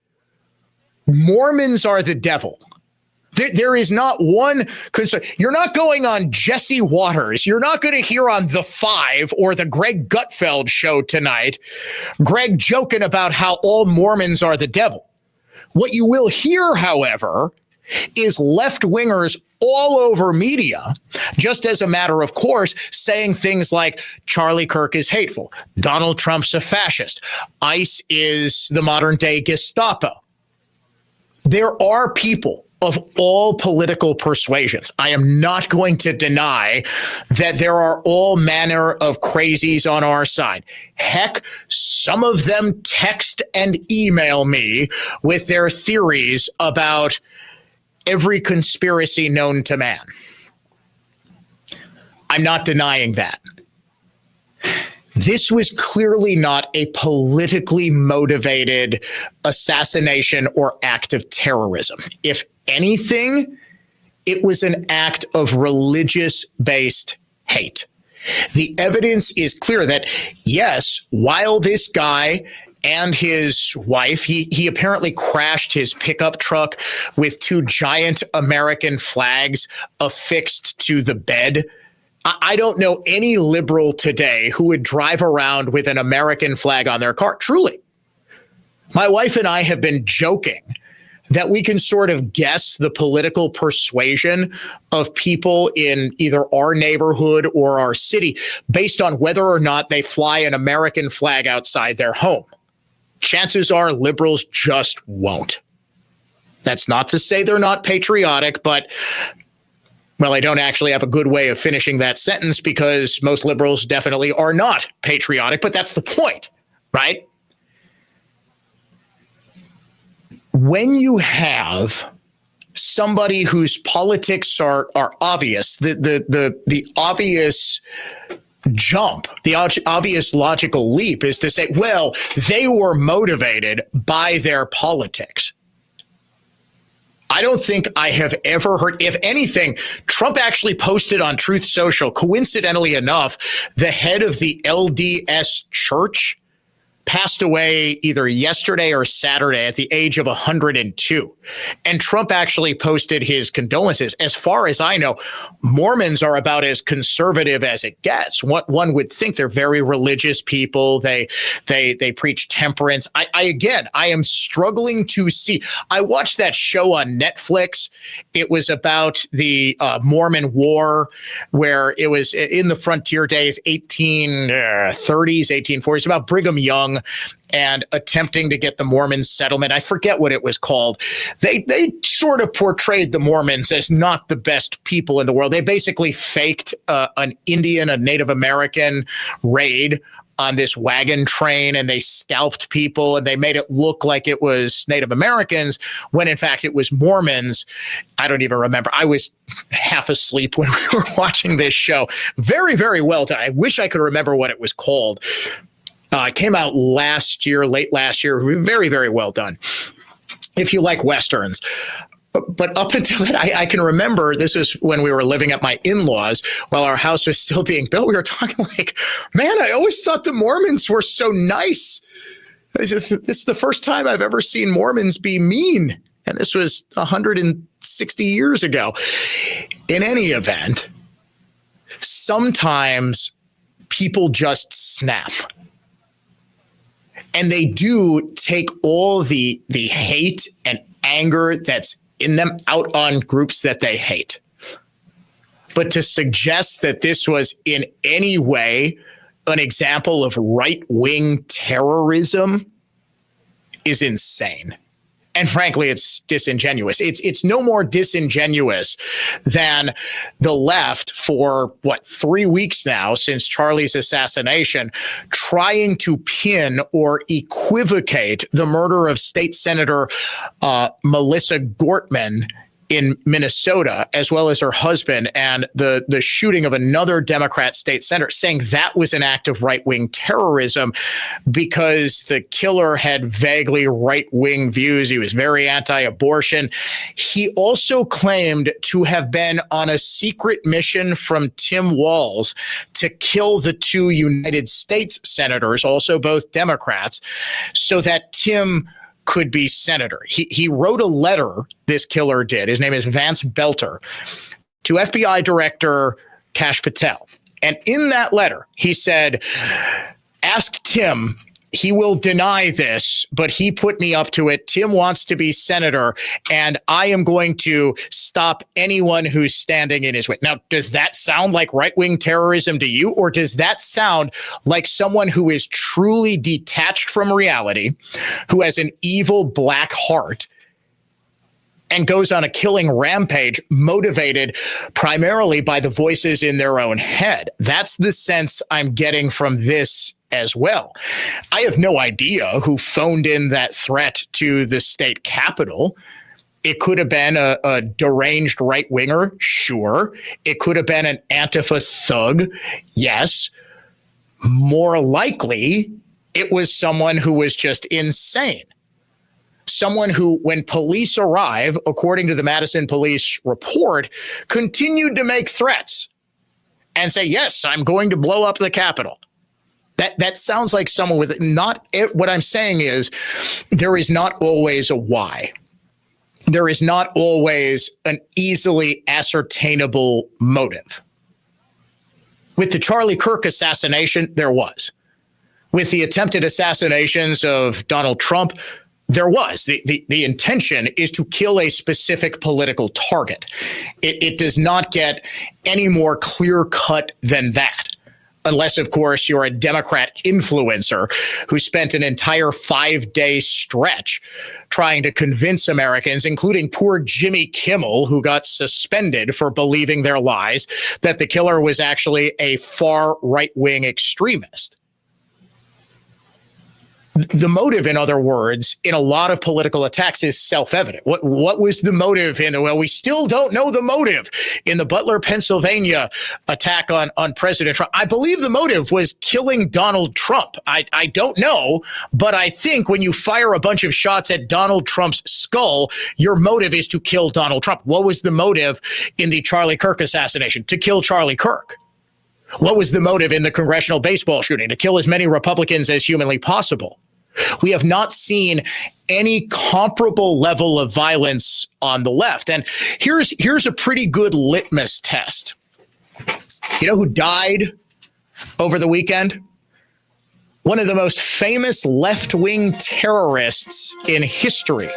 Mormons are the devil? There is not one concern. You're not going on Jesse Waters. You're not going to hear on The Five or the Greg Gutfeld show tonight, Greg joking about how all Mormons are the devil. What you will hear, however, is left-wingers all over media, just as a matter of course, saying things like Charlie Kirk is hateful, Donald Trump's a fascist, ICE is the modern-day Gestapo. There are people of all political persuasions. I am not going to deny that there are all manner of crazies on our side. Heck, some of them text and email me with their theories about every conspiracy known to man. I'm not denying that. This was clearly not a politically motivated assassination or act of terrorism. If anything, it was an act of religious-based hate. The evidence is clear that, yes, while this guy and his wife, he apparently crashed his pickup truck with 2 giant American flags affixed to the bed. I don't know any liberal today who would drive around with an American flag on their car. Truly. My wife and I have been joking that we can sort of guess the political persuasion of people in either our neighborhood or our city based on whether or not they fly an American flag outside their home. Chances are liberals just won't. That's not to say they're not patriotic, but well, I don't actually have a good way of finishing that sentence because most liberals definitely are not patriotic, but that's the point, right? When you have somebody whose politics are obvious, the obvious jump, the obvious logical leap is to say, well, they were motivated by their politics. I don't think I have ever heard, if anything, Trump actually posted on Truth Social, coincidentally enough, the head of the LDS church passed away either yesterday or Saturday at the age of 102. And Trump actually posted his condolences. As far as I know, Mormons are about as conservative as it gets. What one would think, they're very religious people. They preach temperance. I am struggling to see. I watched that show on Netflix. It was about the Mormon War, where it was in the frontier days, 1830s, 1840s, about Brigham Young and attempting to get the Mormon settlement. I forget what it was called. They sort of portrayed the Mormons as not the best people in the world. They basically faked an Indian, a Native American raid on this wagon train, and they scalped people, and they made it look like it was Native Americans when in fact it was Mormons. I don't even remember. I was half asleep when we were watching this show. Very, very well done. I wish I could remember what it was called. It came out last year, late last year. Very, very well done. If you like Westerns. But up until that, I can remember, this is when we were living at my in-laws while our house was still being built. We were talking like, man, I always thought the Mormons were so nice. This is the first time I've ever seen Mormons be mean. And this was 160 years ago. In any event, sometimes people just snap. And they do take all the hate and anger that's in them out on groups that they hate. But to suggest that this was in any way an example of right-wing terrorism is insane. And frankly, it's disingenuous. It's no more disingenuous than the left for, 3 weeks now since Charlie's assassination, trying to pin or equivocate the murder of State Senator Melissa Gortman in Minnesota, as well as her husband, and the shooting of another Democrat state senator, saying that was an act of right-wing terrorism because the killer had vaguely right-wing views. He was very anti-abortion. He also claimed to have been on a secret mission from Tim Walz to kill the 2 United States senators, also both Democrats, so that Tim could be senator. He wrote a letter, this killer did, his name is Vance Belter, to FBI Director Kash Patel. And in that letter, he said, ask Tim, he will deny this, but he put me up to it. Tim wants to be senator, and I am going to stop anyone who's standing in his way. Now, does that sound like right-wing terrorism to you, or does that sound like someone who is truly detached from reality, who has an evil black heart, and goes on a killing rampage motivated primarily by the voices in their own head. That's the sense I'm getting from this as well. I have no idea who phoned in that threat to the state capitol. It could have been a deranged right-winger, sure. It could have been an Antifa thug, yes. More likely, it was someone who was just insane. Someone who, when police arrive, according to the Madison police report, continued to make threats and say, yes, I'm going to blow up the Capitol. That sounds like someone with not – what I'm saying is there is not always a why. There is not always an easily ascertainable motive. With the Charlie Kirk assassination, there was. With the attempted assassinations of Donald Trump, there was. The intention is to kill a specific political target. It does not get any more clear-cut than that. Unless, of course, you're a Democrat influencer who spent an entire 5-day stretch trying to convince Americans, including poor Jimmy Kimmel, who got suspended for believing their lies, that the killer was actually a far right-wing extremist. The motive, in other words, in a lot of political attacks is self-evident. What was the motive well, we still don't know the motive in the Butler, Pennsylvania attack on President Trump. I believe the motive was killing Donald Trump. I don't know, but I think when you fire a bunch of shots at Donald Trump's skull, your motive is to kill Donald Trump. What was the motive in the Charlie Kirk assassination? To kill Charlie Kirk. What was the motive in the congressional baseball shooting? To kill as many Republicans as humanly possible. We have not seen any comparable level of violence on the left. And here's a pretty good litmus test. You know who died over the weekend? One of the most famous left-wing terrorists in history.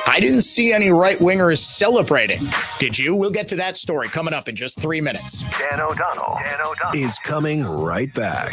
I didn't see any right-wingers celebrating. Did you? We'll get to that story coming up in just 3 minutes. Dan O'Donnell is coming right back.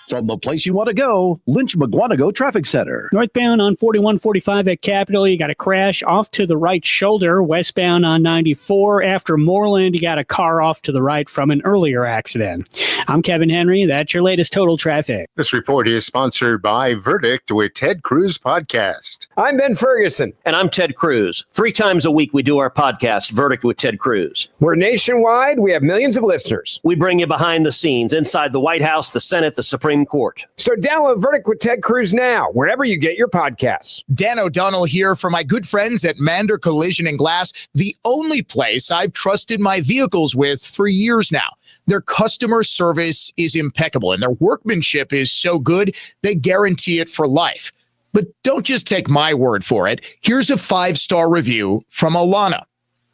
From the place you want to go, Lynch McGuanago Traffic Center. Northbound on 4145 at Capitol, you got a crash off to the right shoulder. Westbound on 94 after Moreland, you got a car off to the right from an earlier accident. I'm Kevin Henry. That's your latest total traffic. This report is sponsored by Verdict with Ted Cruz Podcast. I'm Ben Ferguson. And I'm Ted Cruz. 3 times a week we do our podcast, Verdict with Ted Cruz. We're nationwide. We have millions of listeners. We bring you behind the scenes, inside the White House, the Senate, the Supreme Court. So download Verdict with Ted Cruz now, wherever you get your podcasts. Dan O'Donnell here for my good friends at Mander Collision and Glass, the only place I've trusted my vehicles with for years now. Their customer service is impeccable, and their workmanship is so good, they guarantee it for life. But don't just take my word for it. Here's a 5-star review from Alana.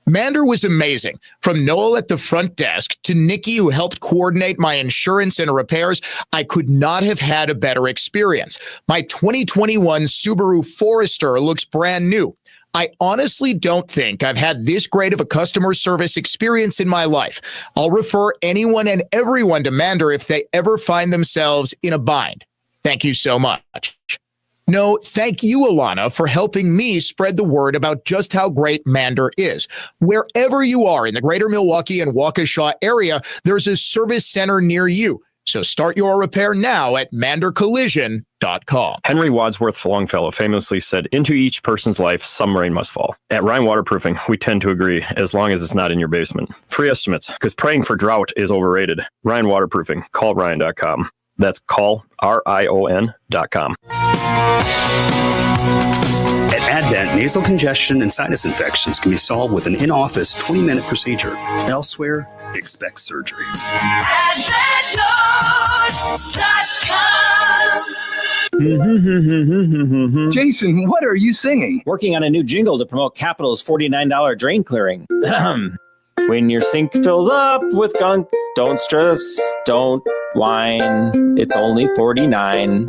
Mander was amazing. From Noel at the front desk to Nikki, who helped coordinate my insurance and repairs, I could not have had a better experience. My 2021 Subaru Forester looks brand new. I honestly don't think I've had this great of a customer service experience in my life. I'll refer anyone and everyone to Mander if they ever find themselves in a bind. Thank you so much. No, thank you, Alana, for helping me spread the word about just how great Mander is. Wherever you are in the greater Milwaukee and Waukesha area, there's a service center near you. So start your repair now at mandercollision.com. Henry Wadsworth Longfellow famously said, "Into each person's life, some rain must fall." At Rhine Waterproofing, we tend to agree, as long as it's not in your basement. Free estimates, because praying for drought is overrated. Rhine Waterproofing. Call Ryan.com. That's call RION.com. At Advent, nasal congestion and sinus infections can be solved with an in-office 20-minute procedure. Elsewhere, expect surgery. AdventNotes.com. Jason, what are you singing? Working on a new jingle to promote Capital's $49 drain clearing. When your sink fills up with gunk, don't stress, don't whine. It's only $49.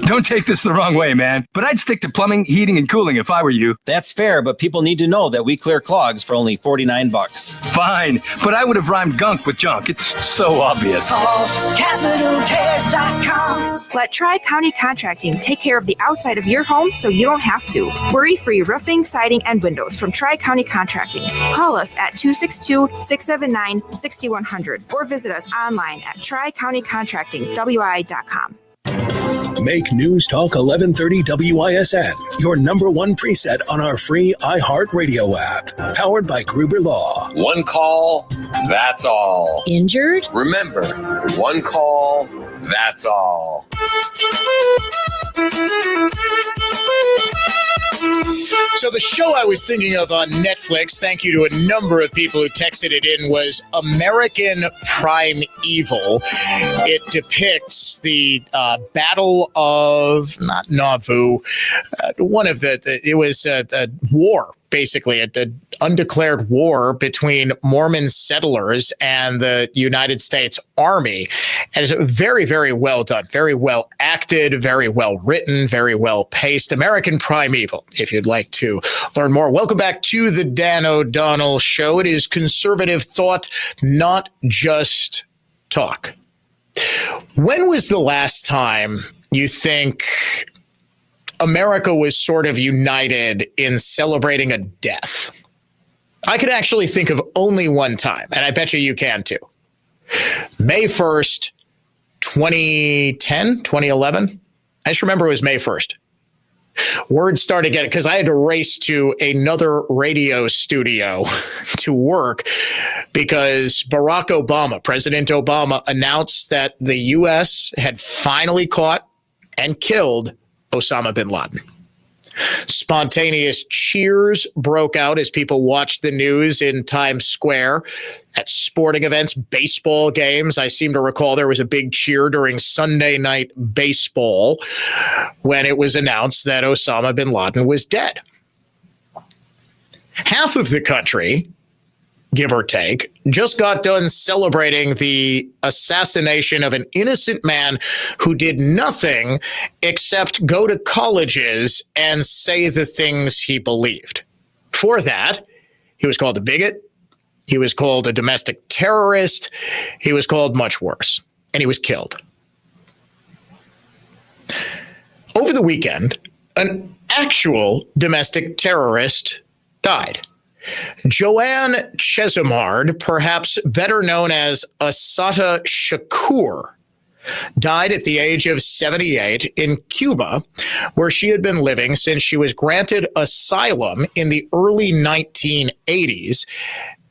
Don't take this the wrong way, man, but I'd stick to plumbing, heating, and cooling if I were you. That's fair, but people need to know that we clear clogs for only $49. Fine, but I would have rhymed gunk with junk. It's so obvious. Call CapitalCares.com. Let Tri-County Contracting take care of the outside of your home so you don't have to. Worry-free roofing, siding, and windows from Tri-County Contracting. Call us at 262-679-6100 or visit us online at tricountycontractingwi.com. Make News Talk 1130 WISN your number one preset on our free iHeartRadio app. Powered by Gruber Law. One call, that's all. Injured? Remember, one call, that's all. So the show I was thinking of on Netflix, thank you to a number of people who texted it in, was American Primeval. It depicts the Battle of, not Nauvoo, it was a war, basically, an undeclared war between Mormon settlers and the United States Army. And it's very, very well done, very well acted, very well written, very well paced. American Primeval, if you'd like to learn more. Welcome back to the Dan O'Donnell Show. It is conservative thought, not just talk. When was the last time you think America was sort of united in celebrating a death? I could actually think of only one time, and I bet you can too. May 1st, 2010, 2011. I just remember it was May 1st. Word started getting, because I had to race to another radio studio to work because President Obama announced that the U.S. had finally caught and killed Osama bin Laden. Spontaneous cheers broke out as people watched the news in Times Square, at sporting events, baseball games. I seem to recall there was a big cheer during Sunday night baseball when it was announced that Osama bin Laden was dead. Half of the country, give or take, just got done celebrating the assassination of an innocent man who did nothing except go to colleges and say the things he believed. For that, he was called a bigot. He was called a domestic terrorist. He was called much worse, and he was killed. Over the weekend, an actual domestic terrorist died. Joanne Chesimard, perhaps better known as Assata Shakur, died at the age of 78 in Cuba, where she had been living since she was granted asylum in the early 1980s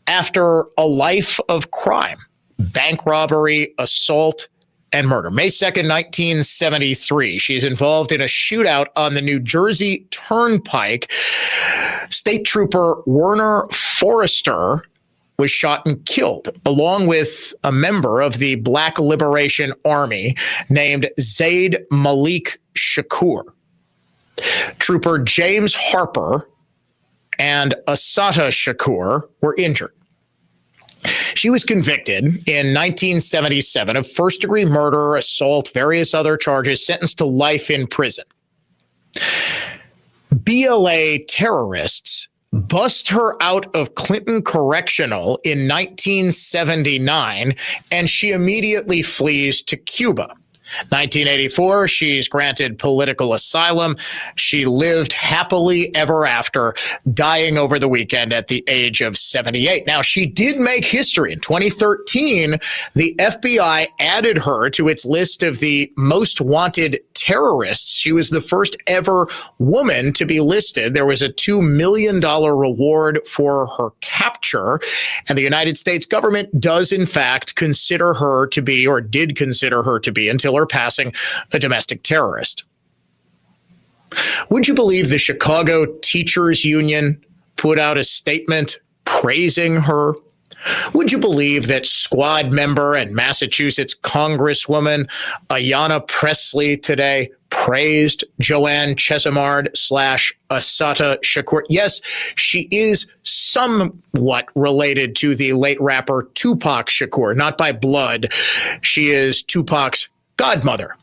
after a life of crime, bank robbery, assault, and murder. May 2nd, 1973, she's involved in a shootout on the New Jersey Turnpike. State Trooper Werner Forrester was shot and killed, along with a member of the Black Liberation Army named Zaid Malik Shakur. Trooper James Harper and Assata Shakur were injured. She was convicted in 1977 of first-degree murder, assault, various other charges, sentenced to life in prison. BLA terrorists bust her out of Clinton Correctional in 1979, and she immediately flees to Cuba. 1984, she's granted political asylum. She lived happily ever after, dying over the weekend at the age of 78. Now, she did make history. In 2013, the FBI added her to its list of the most wanted terrorists. She was the first ever woman to be listed. There was a $2 million reward for her capture, and the United States government does, in fact, consider her to be, or did consider her to be, until her passing, a domestic terrorist. Would you believe the Chicago Teachers Union put out a statement praising her? Would you believe that Squad member and Massachusetts Congresswoman Ayanna Pressley today praised Joanne Chesimard / Assata Shakur? Yes, she is somewhat related to the late rapper Tupac Shakur, not by blood. She is Tupac's godmother.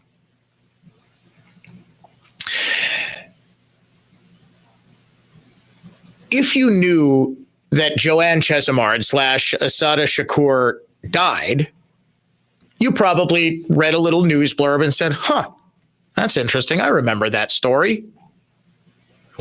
if you knew that Joanne Chesimard / Asada Shakur died, you probably read a little news blurb and said, that's interesting. I remember that story.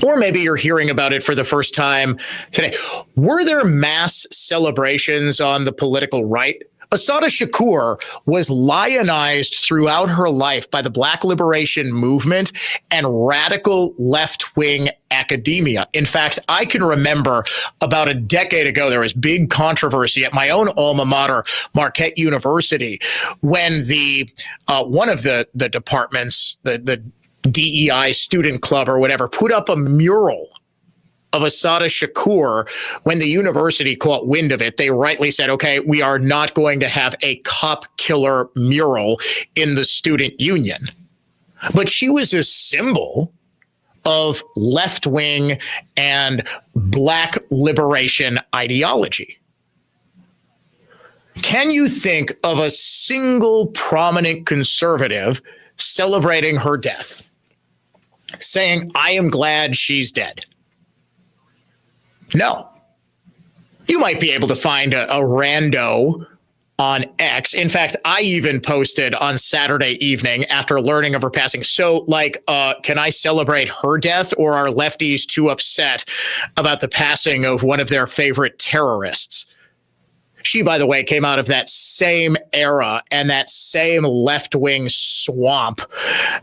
Or maybe you're hearing about it for the first time today. Were there mass celebrations on the political right? Asada Shakur was lionized throughout her life by the Black liberation movement and radical left-wing academia. In fact, I can remember about a decade ago, there was big controversy at my own alma mater, Marquette University, when the one of the departments, the DEI student club or whatever, put up a mural of Asada Shakur. When the university caught wind of it, they rightly said, okay, we are not going to have a cop killer mural in the student union. But she was a symbol of left-wing and Black liberation ideology. Can you think of a single prominent conservative celebrating her death, saying, I am glad she's dead? No. You might be able to find a rando on X. In fact, I even posted on Saturday evening after learning of her passing. So, can I celebrate her death, or are lefties too upset about the passing of one of their favorite terrorists? She, by the way, came out of that same era and that same left-wing swamp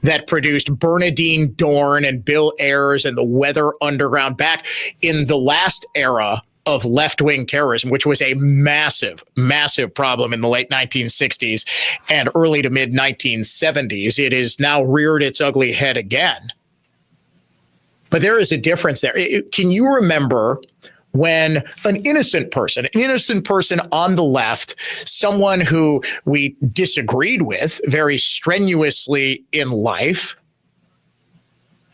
that produced Bernadine Dorn and Bill Ayers and the Weather Underground back in the last era of left-wing terrorism, which was a massive, massive problem in the late 1960s and early to mid-1970s. It has now reared its ugly head again. But there is a difference there. Can you remember when an innocent person on the left, someone who we disagreed with very strenuously in life,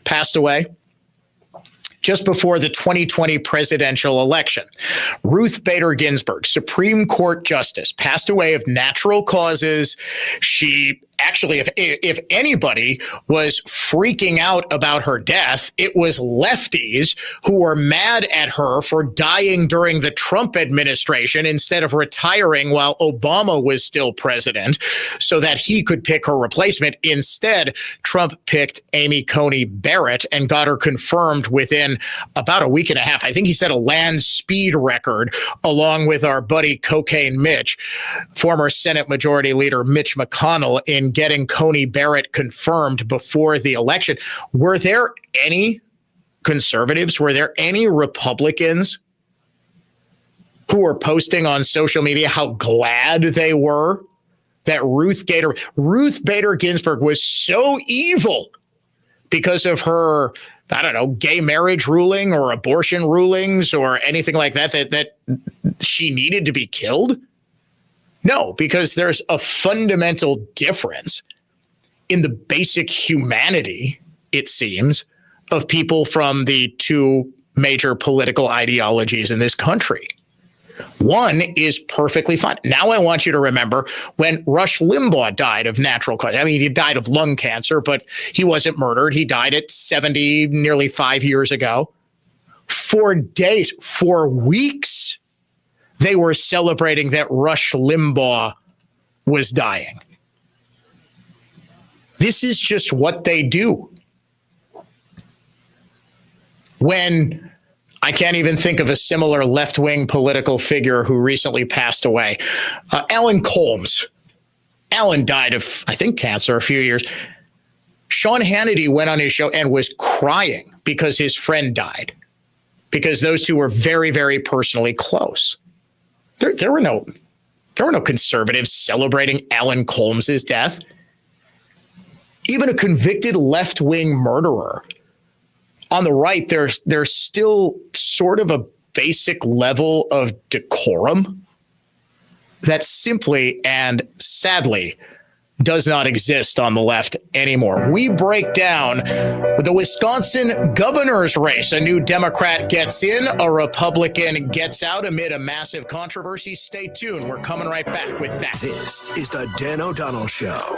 passed away just before the 2020 presidential election? Ruth Bader Ginsburg, Supreme Court Justice, passed away of natural causes. She actually, if anybody was freaking out about her death, it was lefties who were mad at her for dying during the Trump administration instead of retiring while Obama was still president so that he could pick her replacement. Instead, Trump picked Amy Coney Barrett and got her confirmed within about a week and a half. I think he set a land speed record along with our buddy Cocaine Mitch, former Senate Majority Leader Mitch McConnell, in getting Coney Barrett confirmed before the election. Were there any conservatives? Were there any Republicans who were posting on social media how glad they were that Ruth Bader Ginsburg was so evil because of her, I don't know, gay marriage ruling or abortion rulings or anything like that she needed to be killed? No, because there's a fundamental difference in the basic humanity, it seems, of people from the two major political ideologies in this country. One is perfectly fine. Now I want you to remember when Rush Limbaugh died of natural causes. I mean, he died of lung cancer, but he wasn't murdered. He died at 70, nearly 5 years ago. For days, for weeks, they were celebrating that Rush Limbaugh was dying. This is just what they do. When I can't even think of a similar left-wing political figure who recently passed away. Alan Colmes. Alan died of, I think, cancer a few years. Sean Hannity went on his show and was crying because his friend died, because those two were very, very personally close. There were no conservatives celebrating Alan Colmes' death. Even a convicted left-wing murderer. On the right, there's still sort of a basic level of decorum that simply and sadly does not exist on the left anymore. We break down the Wisconsin governor's race. A new Democrat gets in, a Republican gets out amid a massive controversy. Stay tuned. We're coming right back with that. This is the Dan O'Donnell Show.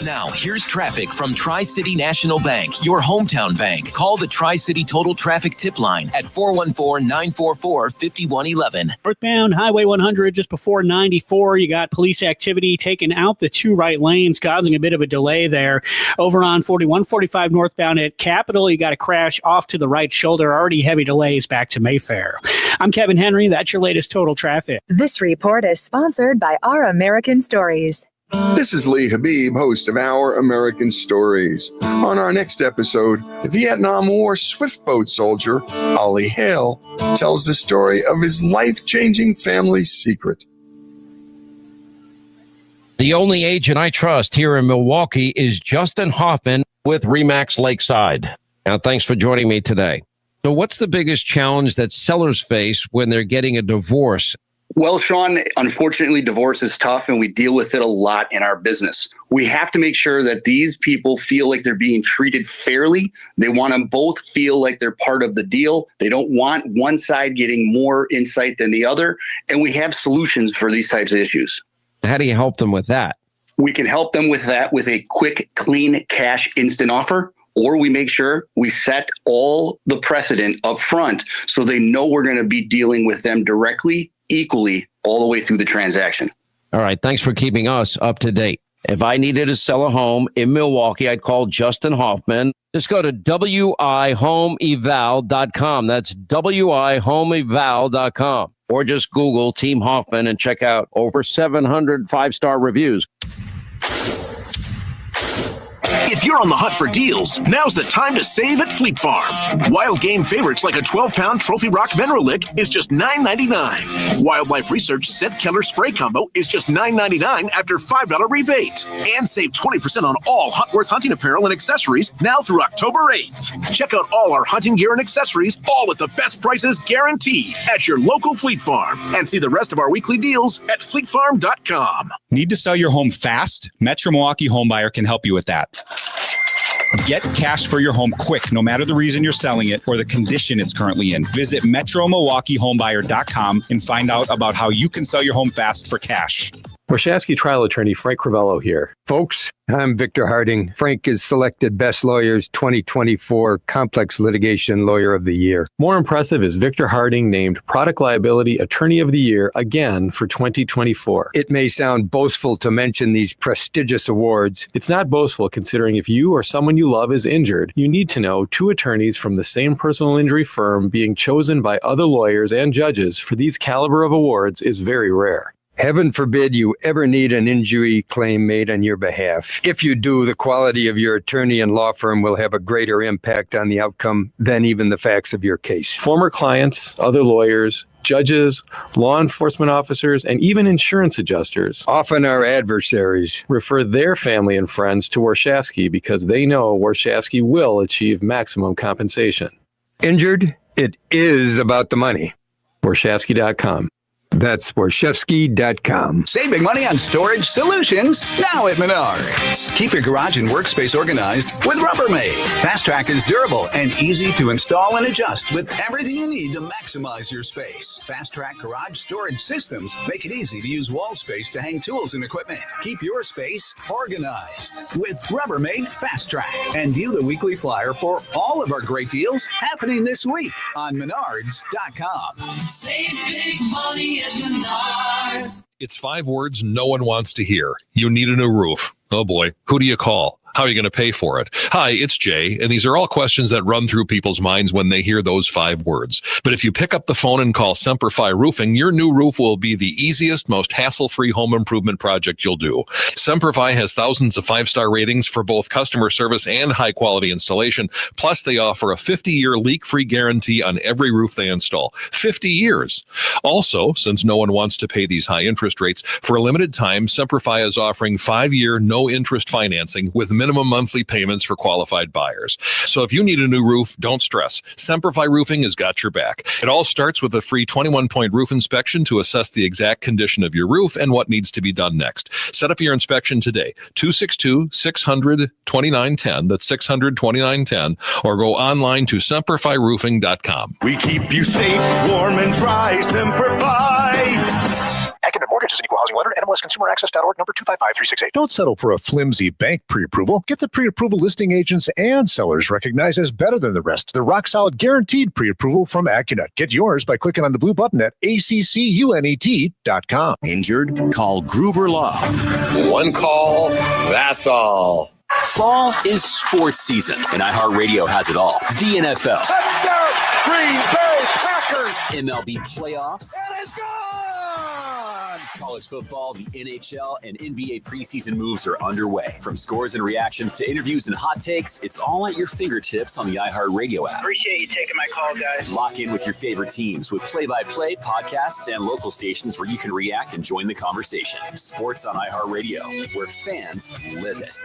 Now, here's traffic from Tri-City National Bank, your hometown bank. Call the Tri-City Total Traffic Tip Line at 414-944-5111. Northbound Highway 100 just before 94, you got police activity taking out the two right lanes, causing a bit of a delay there. Over on 4145 northbound at Capitol, you got a crash off to the right shoulder. Already heavy delays back to Mayfair. I'm Kevin Henry. That's your latest total traffic. This report is sponsored by Our American Stories. This is Lee Habib, host of Our American Stories. On our next episode, the Vietnam War swiftboat soldier, Ollie Hale, tells the story of his life-changing family secret. The only agent I trust here in Milwaukee is Justin Hoffman with RE/MAX Lakeside. Now, thanks for joining me today. So what's the biggest challenge that sellers face when they're getting a divorce? Well, Sean, unfortunately, divorce is tough and we deal with it a lot in our business. We have to make sure that these people feel like they're being treated fairly. They want to both feel like they're part of the deal. They don't want one side getting more insight than the other. And we have solutions for these types of issues. How do you help them with that? We can help them with that with a quick, clean cash instant offer. Or we make sure we set all the precedent up front so they know we're going to be dealing with them directly, equally, all the way through the transaction. All right. Thanks for keeping us up to date. If I needed to sell a home in Milwaukee, I'd call Justin Hoffman. Just go to wihomeeval.com. That's wihomeeval.com. Or just Google Team Hoffman and check out over 700 five-star reviews. If you're on the hunt for deals, now's the time to save at Fleet Farm. Wild game favorites like a 12-pound Trophy Rock Mineral Lick is just $9.99. Wildlife Research Scent Killer Spray Combo is just $9.99 after $5 rebate. And save 20% on all Huntworth hunting apparel and accessories now through October 8th. Check out all our hunting gear and accessories, all at the best prices guaranteed at your local Fleet Farm. And see the rest of our weekly deals at fleetfarm.com. Need to sell your home fast? Metro Milwaukee Homebuyer can help you with that. Get cash for your home quick, no matter the reason you're selling it or the condition it's currently in. Visit MetroMilwaukeeHomebuyer.com and find out about how you can sell your home fast for cash. Warshawski trial attorney Frank Crivello here. Folks, I'm Victor Harding. Frank is selected Best Lawyers 2024 Complex Litigation Lawyer of the Year. More impressive is Victor Harding named Product Liability Attorney of the Year again for 2024. It may sound boastful to mention these prestigious awards. It's not boastful considering if you or someone you love is injured, you need to know two attorneys from the same personal injury firm being chosen by other lawyers and judges for these caliber of awards is very rare. Heaven forbid you ever need an injury claim made on your behalf. If you do, the quality of your attorney and law firm will have a greater impact on the outcome than even the facts of your case. Former clients, other lawyers, judges, law enforcement officers, and even insurance adjusters, often our adversaries, refer their family and friends to Warshawski because they know Warshawski will achieve maximum compensation. Injured? It is about the money. Warshawski.com. That's Warshawski.com. Saving money on storage solutions now at Menards. Keep your garage and workspace organized with Rubbermaid. Fast Track is durable and easy to install and adjust with everything you need to maximize your space. Fast Track garage storage systems make it easy to use wall space to hang tools and equipment. Keep your space organized with Rubbermaid Fast Track. And view the weekly flyer for all of our great deals happening this week on Menards.com. Save big money at Menards. It's 5 words no one wants to hear. You need a new roof. Oh boy, who do you call? How are you going to pay for it? Hi, it's Jay, and these are all questions that run through people's minds when they hear those 5 words. But if you pick up the phone and call Semperfi Roofing, your new roof will be the easiest, most hassle-free home improvement project you'll do. Semperfi has thousands of 5-star ratings for both customer service and high-quality installation. Plus, they offer a 50-year leak-free guarantee on every roof they install. 50 years. Also, since no one wants to pay these high interest rates, for a limited time, Semperfi is offering 5-year no-interest financing with minimum monthly payments for qualified buyers. So if you need a new roof, don't stress. Semperfi Roofing has got your back. It all starts with a free 21-point roof inspection to assess the exact condition of your roof and what needs to be done next. Set up your inspection today. 262-600-2910. That's 600-2910. Or go online to semperfiroofing.com. We keep you safe, warm, and dry. Semperfi. Active Mortgage is an equal housing lender, NMLSconsumeraccess.org, number 255368. Don't settle for a flimsy bank pre-approval. Get the pre-approval listing agents and sellers recognized as better than the rest. The rock-solid guaranteed pre-approval from AccuNet. Get yours by clicking on the blue button at accunet.com. Injured? Call Gruber Law. One call, that's all. Fall is sports season, and iHeartRadio has it all. The NFL. Touchdown, Green Bay Packers. MLB playoffs. It is gone. College football, the NHL, and NBA preseason moves are underway. From scores and reactions to interviews and hot takes, it's all at your fingertips on the iHeartRadio app. Appreciate you taking my call, guys. Lock in with your favorite teams with play-by-play, podcasts, and local stations where you can react and join the conversation. Sports on iHeartRadio, where fans live it.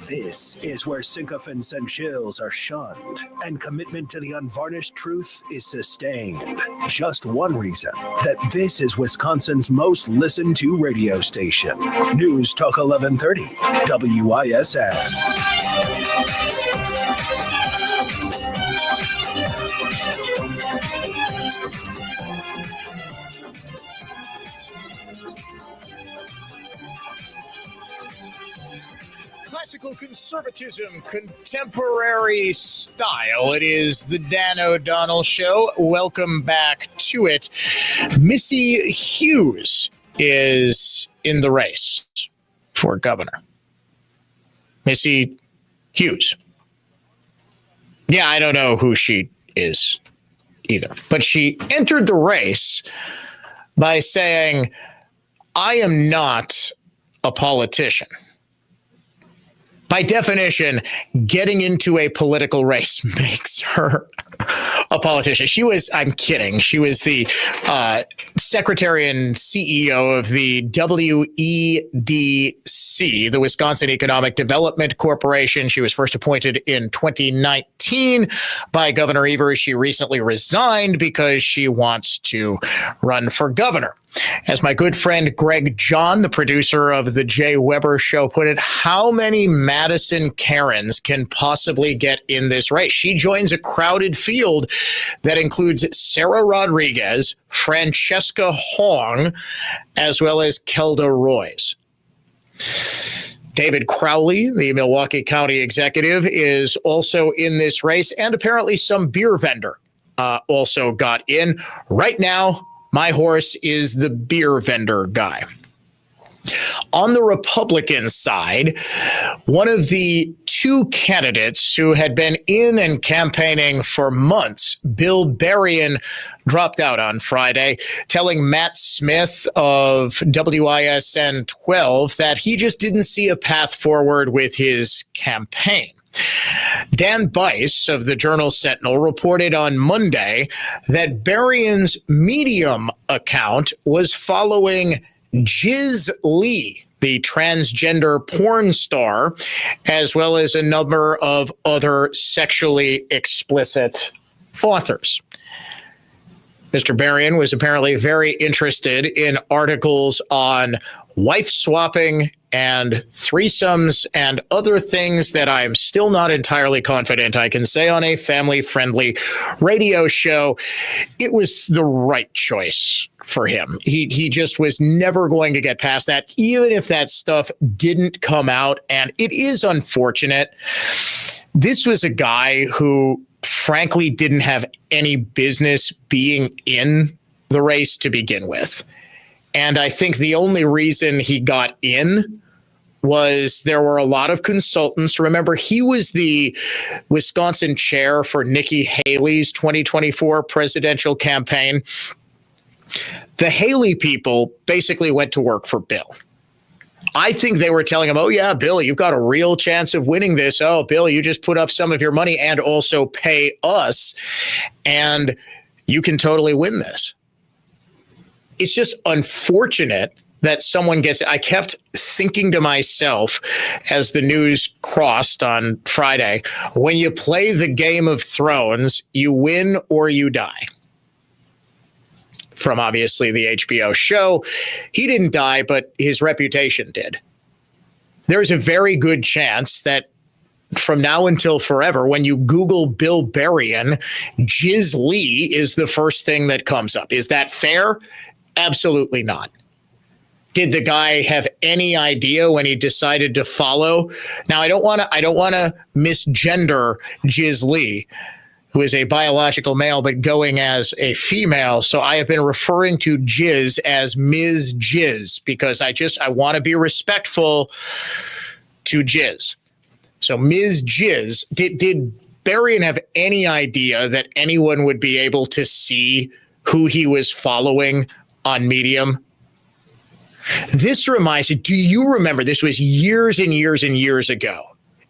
This is where sycophants and shills are shunned, and commitment to the unvarnished truth is sustained. Just one reason that this is Wisconsin's most listened to radio station. News Talk 1130, WISN. Classical conservatism, contemporary style. It is the Dan O'Donnell Show. Welcome back to it. Missy Hughes is in the race for governor. Missy Hughes. Yeah, I don't know who she is either, but she entered the race by saying, I am not a politician. By definition, getting into a political race makes her a politician. I'm kidding. She was the secretary and CEO of the WEDC, the Wisconsin Economic Development Corporation. She was first appointed in 2019 by Governor Evers. She recently resigned because she wants to run for governor. As my good friend Greg John, the producer of the Jay Weber Show, put it, how many Madison Karens can possibly get in this race? She joins a crowded field that includes Sarah Rodriguez, Francesca Hong, as well as Kelda Royce. David Crowley, the Milwaukee County executive, is also in this race, and apparently some beer vendor also got in. Right now, my horse is the beer vendor guy. On the Republican side, one of the two candidates who had been in and campaigning for months, Bill Berrien, dropped out on Friday, telling Matt Smith of WISN 12 that he just didn't see a path forward with his campaign. Dan Bice of the Journal Sentinel reported on Monday that Berrien's Medium account was following Jiz Lee, the transgender porn star, as well as a number of other sexually explicit authors. Mr. Berrien was apparently very interested in articles on wife swapping and threesomes and other things that I'm still not entirely confident I can say on a family-friendly radio show. It was the right choice for him. He just was never going to get past that, even if that stuff didn't come out. And it is unfortunate. This was a guy who frankly didn't have any business being in the race to begin with. And I think the only reason he got in was there were a lot of consultants. Remember, he was the Wisconsin chair for Nikki Haley's 2024 presidential campaign. The Haley people basically went to work for Bill. I think they were telling him, oh, yeah, Bill, you've got a real chance of winning this. Oh, Bill, you just put up some of your money and also pay us, and you can totally win this. It's just unfortunate that someone gets it. I kept thinking to myself as the news crossed on Friday, when you play the Game of Thrones, you win or you die. From obviously the HBO show, he didn't die, but his reputation did. There's a very good chance that from now until forever, when you Google Bill Berrien, Jiz Lee is the first thing that comes up. Is that fair? Absolutely not. Did the guy have any idea when he decided to follow? Now, I don't want to misgender Jiz Lee, who is a biological male, but going as a female. So I have been referring to Jiz as Ms. Jiz because I want to be respectful to Jiz. So Ms. Jiz, did Berrien have any idea that anyone would be able to see who he was following on Medium? This reminds me, do you remember, this was years and years and years ago,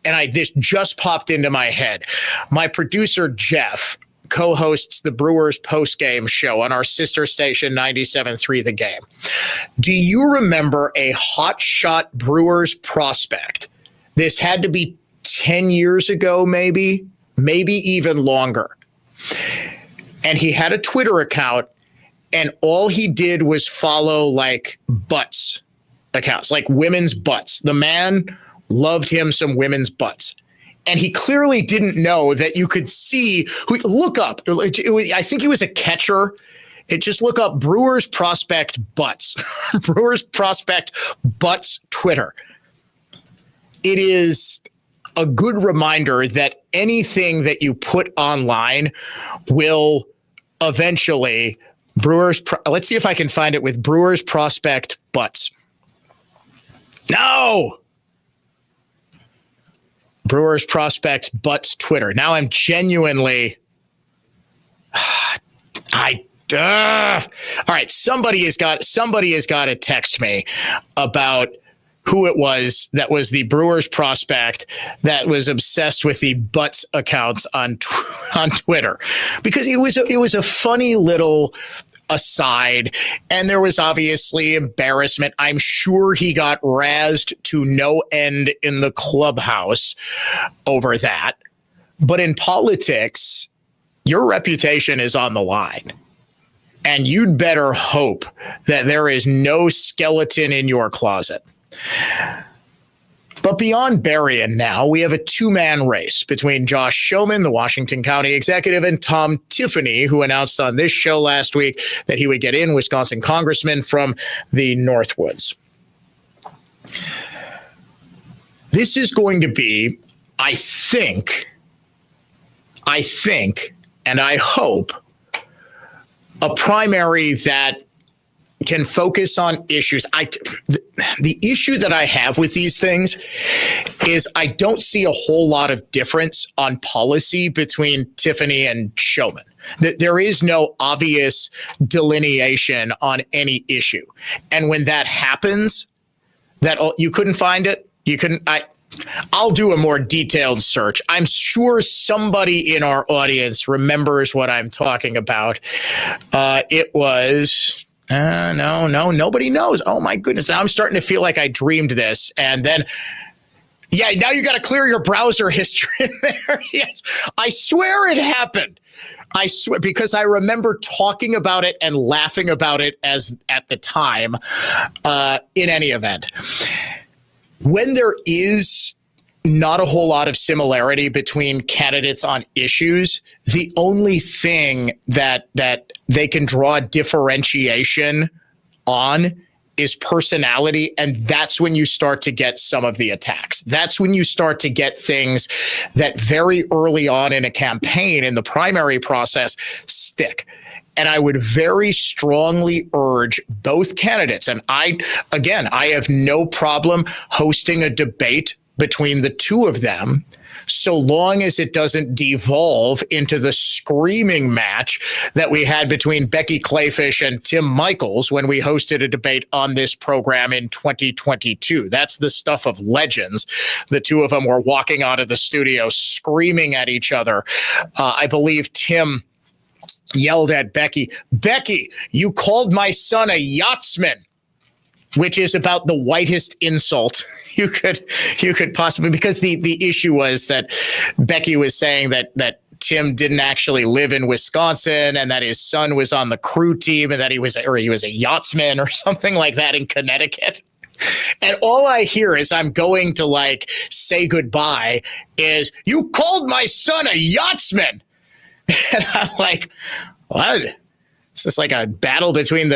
and this just popped into my head. My producer, Jeff, co-hosts the Brewers post-game show on our sister station, 97.3 The Game. Do you remember a hotshot Brewers prospect? This had to be 10 years ago, maybe even longer. And he had a Twitter account, and all he did was follow like butts accounts, like women's butts. The man loved him some women's butts. And he clearly didn't know that you could see look up. I think he was a catcher. Just look up Brewers prospect butts. Brewers prospect butts Twitter. It is a good reminder that anything that you put online will eventually let's see if I can find it with Brewers prospect butts. No! Brewers prospect butts Twitter. Now I'm genuinely all right, somebody has got to text me about who it was that was the Brewers prospect that was obsessed with the butts accounts on Twitter, because it was a funny little aside, and there was obviously embarrassment. I'm sure he got razzed to no end in the clubhouse over that. But in politics, your reputation is on the line. And you'd better hope that there is no skeleton in your closet. But beyond Berrien now, we have a two-man race between Josh Showman, the Washington County executive, and Tom Tiffany, who announced on this show last week that he would get in, Wisconsin congressman from the Northwoods. This is going to be, I think, and I hope, a primary that can focus on issues. The issue that I have with these things is I don't see a whole lot of difference on policy between Tiffany and Showman. There is no obvious delineation on any issue. And when that happens, you couldn't find it. I'll do a more detailed search. I'm sure somebody in our audience remembers what I'm talking about. It was... No, nobody knows. Oh my goodness. Now I'm starting to feel like I dreamed this. And then, now you got to clear your browser history in there. Yes. I swear it happened. I swear, because I remember talking about it and laughing about it at the time, in any event. When there is not a whole lot of similarity between candidates on issues, the only thing that they can draw differentiation on is personality, and that's when you start to get some of the attacks. That's when you start to get things that very early on in a campaign, in the primary process, stick. And I would very strongly urge both candidates, and I have no problem hosting a debate between the two of them, so long as it doesn't devolve into the screaming match that we had between Becky Clayfish and Tim Michaels when we hosted a debate on this program in 2022. That's the stuff of legends. The two of them were walking out of the studio screaming at each other. I believe Tim yelled at Becky, you called my son a yachtsman, which is about the whitest insult you could possibly, because the issue was that Becky was saying that Tim didn't actually live in Wisconsin and that his son was on the crew team and that he was a yachtsman or something like that in Connecticut. And all I hear as I'm going to say goodbye is, you called my son a yachtsman. And I'm like, what? This is like a battle between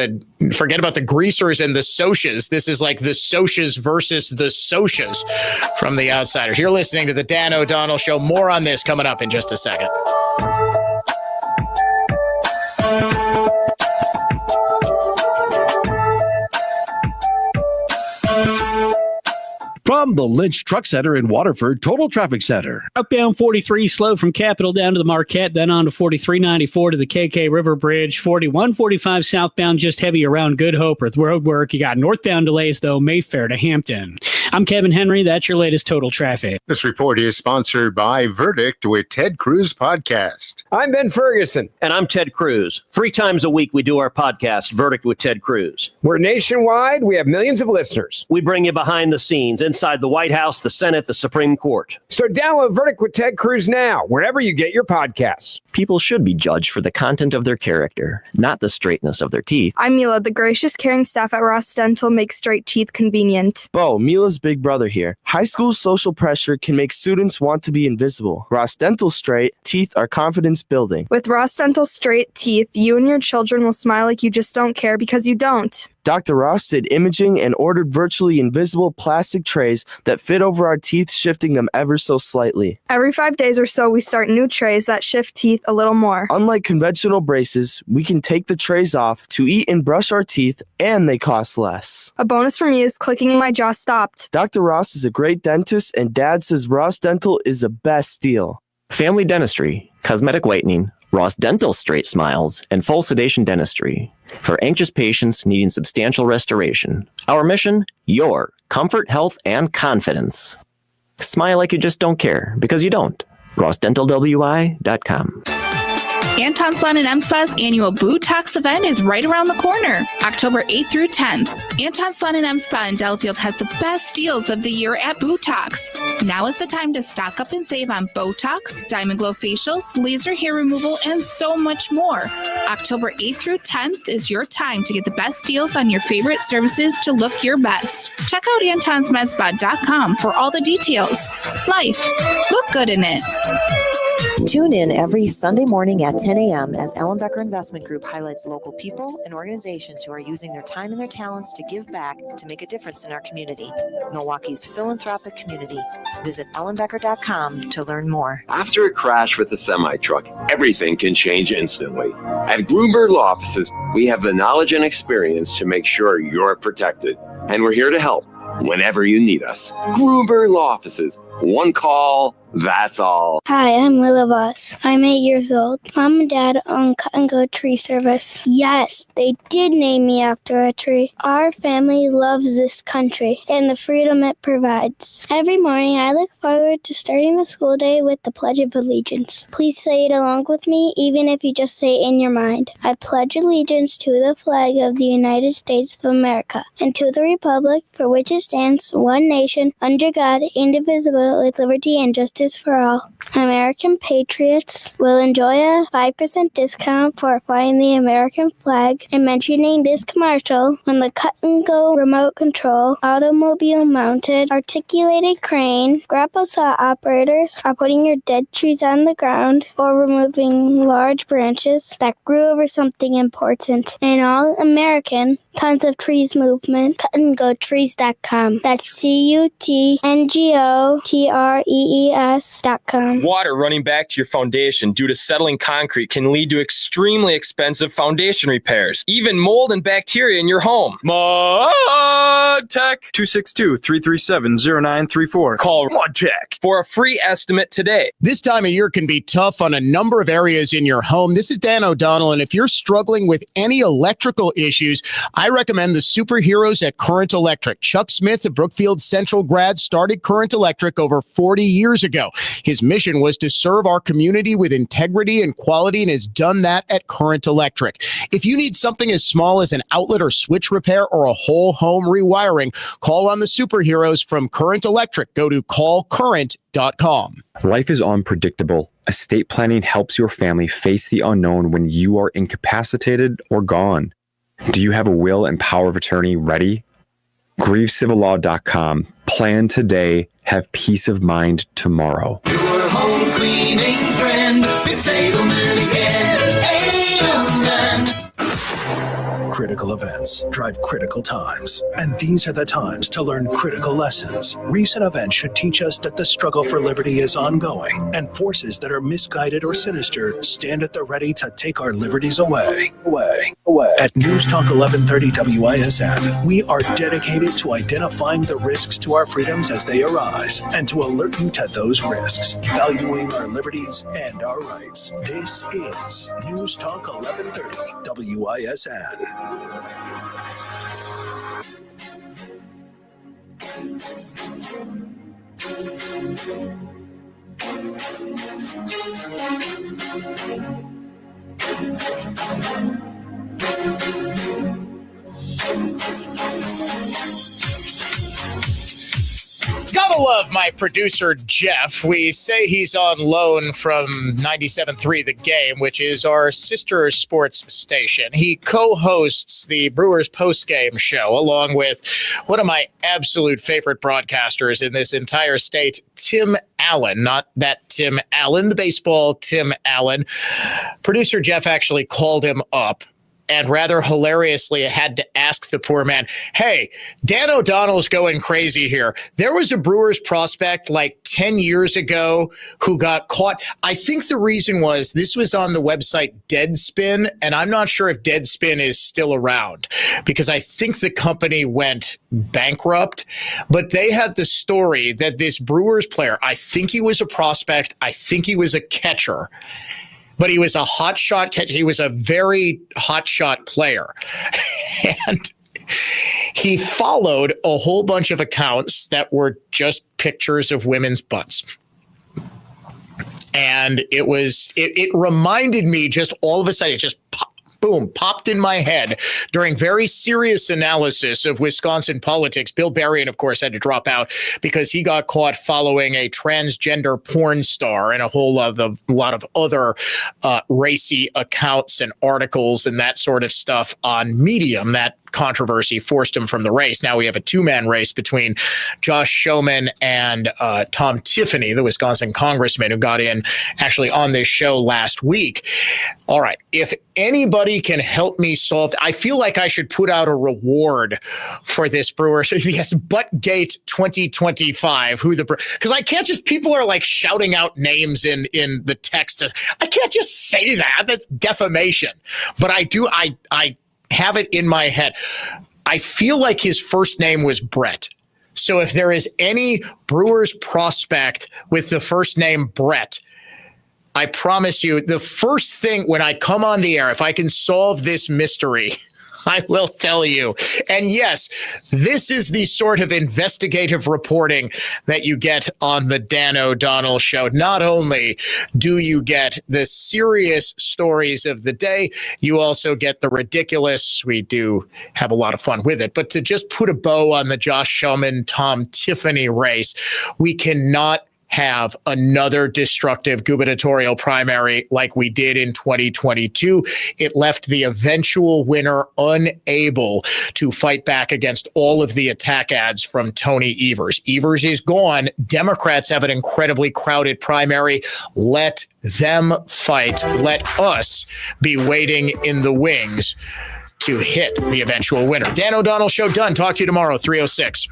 forget about the greasers and the socias. This is like the socias versus the socias from The Outsiders. You're listening to the Dan O'Donnell Show. More on this coming up in just a second. From the Lynch Truck Center in Waterford, Total Traffic Center. Upbound 43 slow from Capitol down to the Marquette, then on to 4394 to the KK River Bridge. 4145 southbound, just heavy around Good Hope with road work. You got northbound delays, though, Mayfair to Hampton. I'm Kevin Henry. That's your latest Total Traffic. This report is sponsored by Verdict with Ted Cruz Podcast. I'm Ben Ferguson. And I'm Ted Cruz. 3 times a week we do our podcast, Verdict with Ted Cruz. We're nationwide. We have millions of listeners. We bring you behind the scenes, inside the White House, the Senate, the Supreme Court. So download Verdict with Ted Cruz now, wherever you get your podcasts. People should be judged for the content of their character, not the straightness of their teeth. I'm Mila. The gracious, caring staff at Ross Dental makes straight teeth convenient. Bo, Mila's big brother here. High school social pressure can make students want to be invisible. Ross Dental straight teeth are confidence building. With Ross Dental straight teeth, you and your children will smile like you just don't care because you don't. Dr. Ross did imaging and ordered virtually invisible plastic trays that fit over our teeth, shifting them ever so slightly. Every 5 days or so, we start new trays that shift teeth a little more. Unlike conventional braces, we can take the trays off to eat and brush our teeth, and they cost less. A bonus for me is clicking and my jaw stopped. Dr. Ross is a great dentist, and Dad says Ross Dental is the best deal. Family dentistry, cosmetic whitening, Ross Dental straight smiles, and full sedation dentistry for anxious patients needing substantial restoration. Our mission, your comfort, health, and confidence. Smile like you just don't care, because you don't. RossDentalWI.com. Anton Salon and M-Spa's annual Botox event is right around the corner, October 8th through 10th. Anton Salon and M-Spa in Delafield has the best deals of the year at Botox. Now is the time to stock up and save on Botox, Diamond Glow facials, laser hair removal, and so much more. October 8th through 10th is your time to get the best deals on your favorite services to look your best. Check out antonsmedspa.com for all the details. Life, look good in it. Tune in every Sunday morning at 10 a.m. as Ellen Becker Investment Group highlights local people and organizations who are using their time and their talents to give back to make a difference in our community. Milwaukee's philanthropic community. Visit ellenbecker.com to learn more. After a crash with a semi-truck, everything can change instantly. At Gruber Law Offices, we have the knowledge and experience to make sure you're protected. And we're here to help whenever you need us. Gruber Law Offices. One call, that's all. Hi, I'm Willa Voss. I'm 8 years old. Mom and Dad own Cut and Go Tree Service. Yes, they did name me after a tree. Our family loves this country and the freedom it provides. Every morning, I look forward to starting the school day with the Pledge of Allegiance. Please say it along with me, even if you just say it in your mind. I pledge allegiance to the flag of the United States of America and to the republic for which it stands, one nation, under God, indivisible, with liberty and justice for all. American patriots will enjoy a 5% discount for flying the American flag and mentioning this commercial when the Cut and Go remote control, automobile mounted, articulated crane, grapple saw operators are putting your dead trees on the ground or removing large branches that grew over something important. An all-American Tons of Trees movement. CutandGoTrees.com. That's CutandGoTrees.com. Water running back to your foundation due to settling concrete can lead to extremely expensive foundation repairs, even mold and bacteria in your home. MudTech 262-337-0934. Call MudTech for a free estimate today. This time of year can be tough on a number of areas in your home. This is Dan O'Donnell, and if you're struggling with any electrical issues, I recommend the superheroes at Current Electric. Chuck Smith, a Brookfield Central grad, started Current Electric over 40 years ago. His mission was to serve our community with integrity and quality, and has done that at Current Electric. If you need something as small as an outlet or switch repair or a whole home rewiring, call on the superheroes from Current Electric. Go to callcurrent.com. Life is unpredictable. Estate planning helps your family face the unknown when you are incapacitated or gone. Do you have a will and power of attorney ready? GrieveCivilLaw.com. Plan today. Have peace of mind tomorrow. Your home cleaning friend, it's Edelman again. Edelman. critical events drive critical times, and these are the times to learn critical lessons. Recent events should teach us that the struggle for liberty is ongoing, and forces that are misguided or sinister stand at the ready to take our liberties away. At News Talk 1130 WISN, we are dedicated to identifying the risks to our freedoms as they arise, and to alert you to those risks, valuing our liberties and our rights. This is News Talk 1130 WISN. Gotta love my producer, Jeff. We say he's on loan from 97.3 The Game, which is our sister sports station. He co-hosts the Brewers postgame show along with one of my absolute favorite broadcasters in this entire state, Tim Allen. Not that Tim Allen, the baseball Tim Allen. Producer Jeff actually called him up and rather hilariously had to ask the poor man, hey, Dan O'Donnell's going crazy here. There was a Brewers prospect like 10 years ago who got caught. I think the reason was this was on the website Deadspin, and I'm not sure if Deadspin is still around because I think the company went bankrupt. But they had the story that this Brewers player, I think he was a prospect, I think he was a catcher, but he was a hot shot catcher. He was a very hot shot player. And he followed a whole bunch of accounts that were just pictures of women's butts. And it reminded me just all of a sudden, it just popped in my head during very serious analysis of Wisconsin politics. Bill Berrien, of course, had to drop out because he got caught following a transgender porn star and a whole lot of other racy accounts and articles and that sort of stuff on Medium. That controversy forced him from the race. Now we have a two-man race between Josh Schoeman and Tom Tiffany, the Wisconsin congressman who got in actually on this show last week. All right. If anybody can help me solve, I feel like I should put out a reward for this Brewers. Yes, Buttgate 2025. Because I can't just, people are like shouting out names in the text. I can't just say that. That's defamation. But I have it in my head. I feel like his first name was Brett. So if there is any Brewers prospect with the first name Brett, I promise you, the first thing when I come on the air, if I can solve this mystery, I will tell you. And yes, this is the sort of investigative reporting that you get on the Dan O'Donnell show. Not only do you get the serious stories of the day, you also get the ridiculous. We do have a lot of fun with it. But to just put a bow on the Josh Schoeman, Tom Tiffany race, we cannot have another destructive gubernatorial primary like we did in 2022. It left the eventual winner unable to fight back against all of the attack ads from Tony Evers. Evers is gone. Democrats have an incredibly crowded primary. Let them fight. Let us be waiting in the wings to hit the eventual winner. Dan O'Donnell Show done. Talk to you tomorrow, 3:06.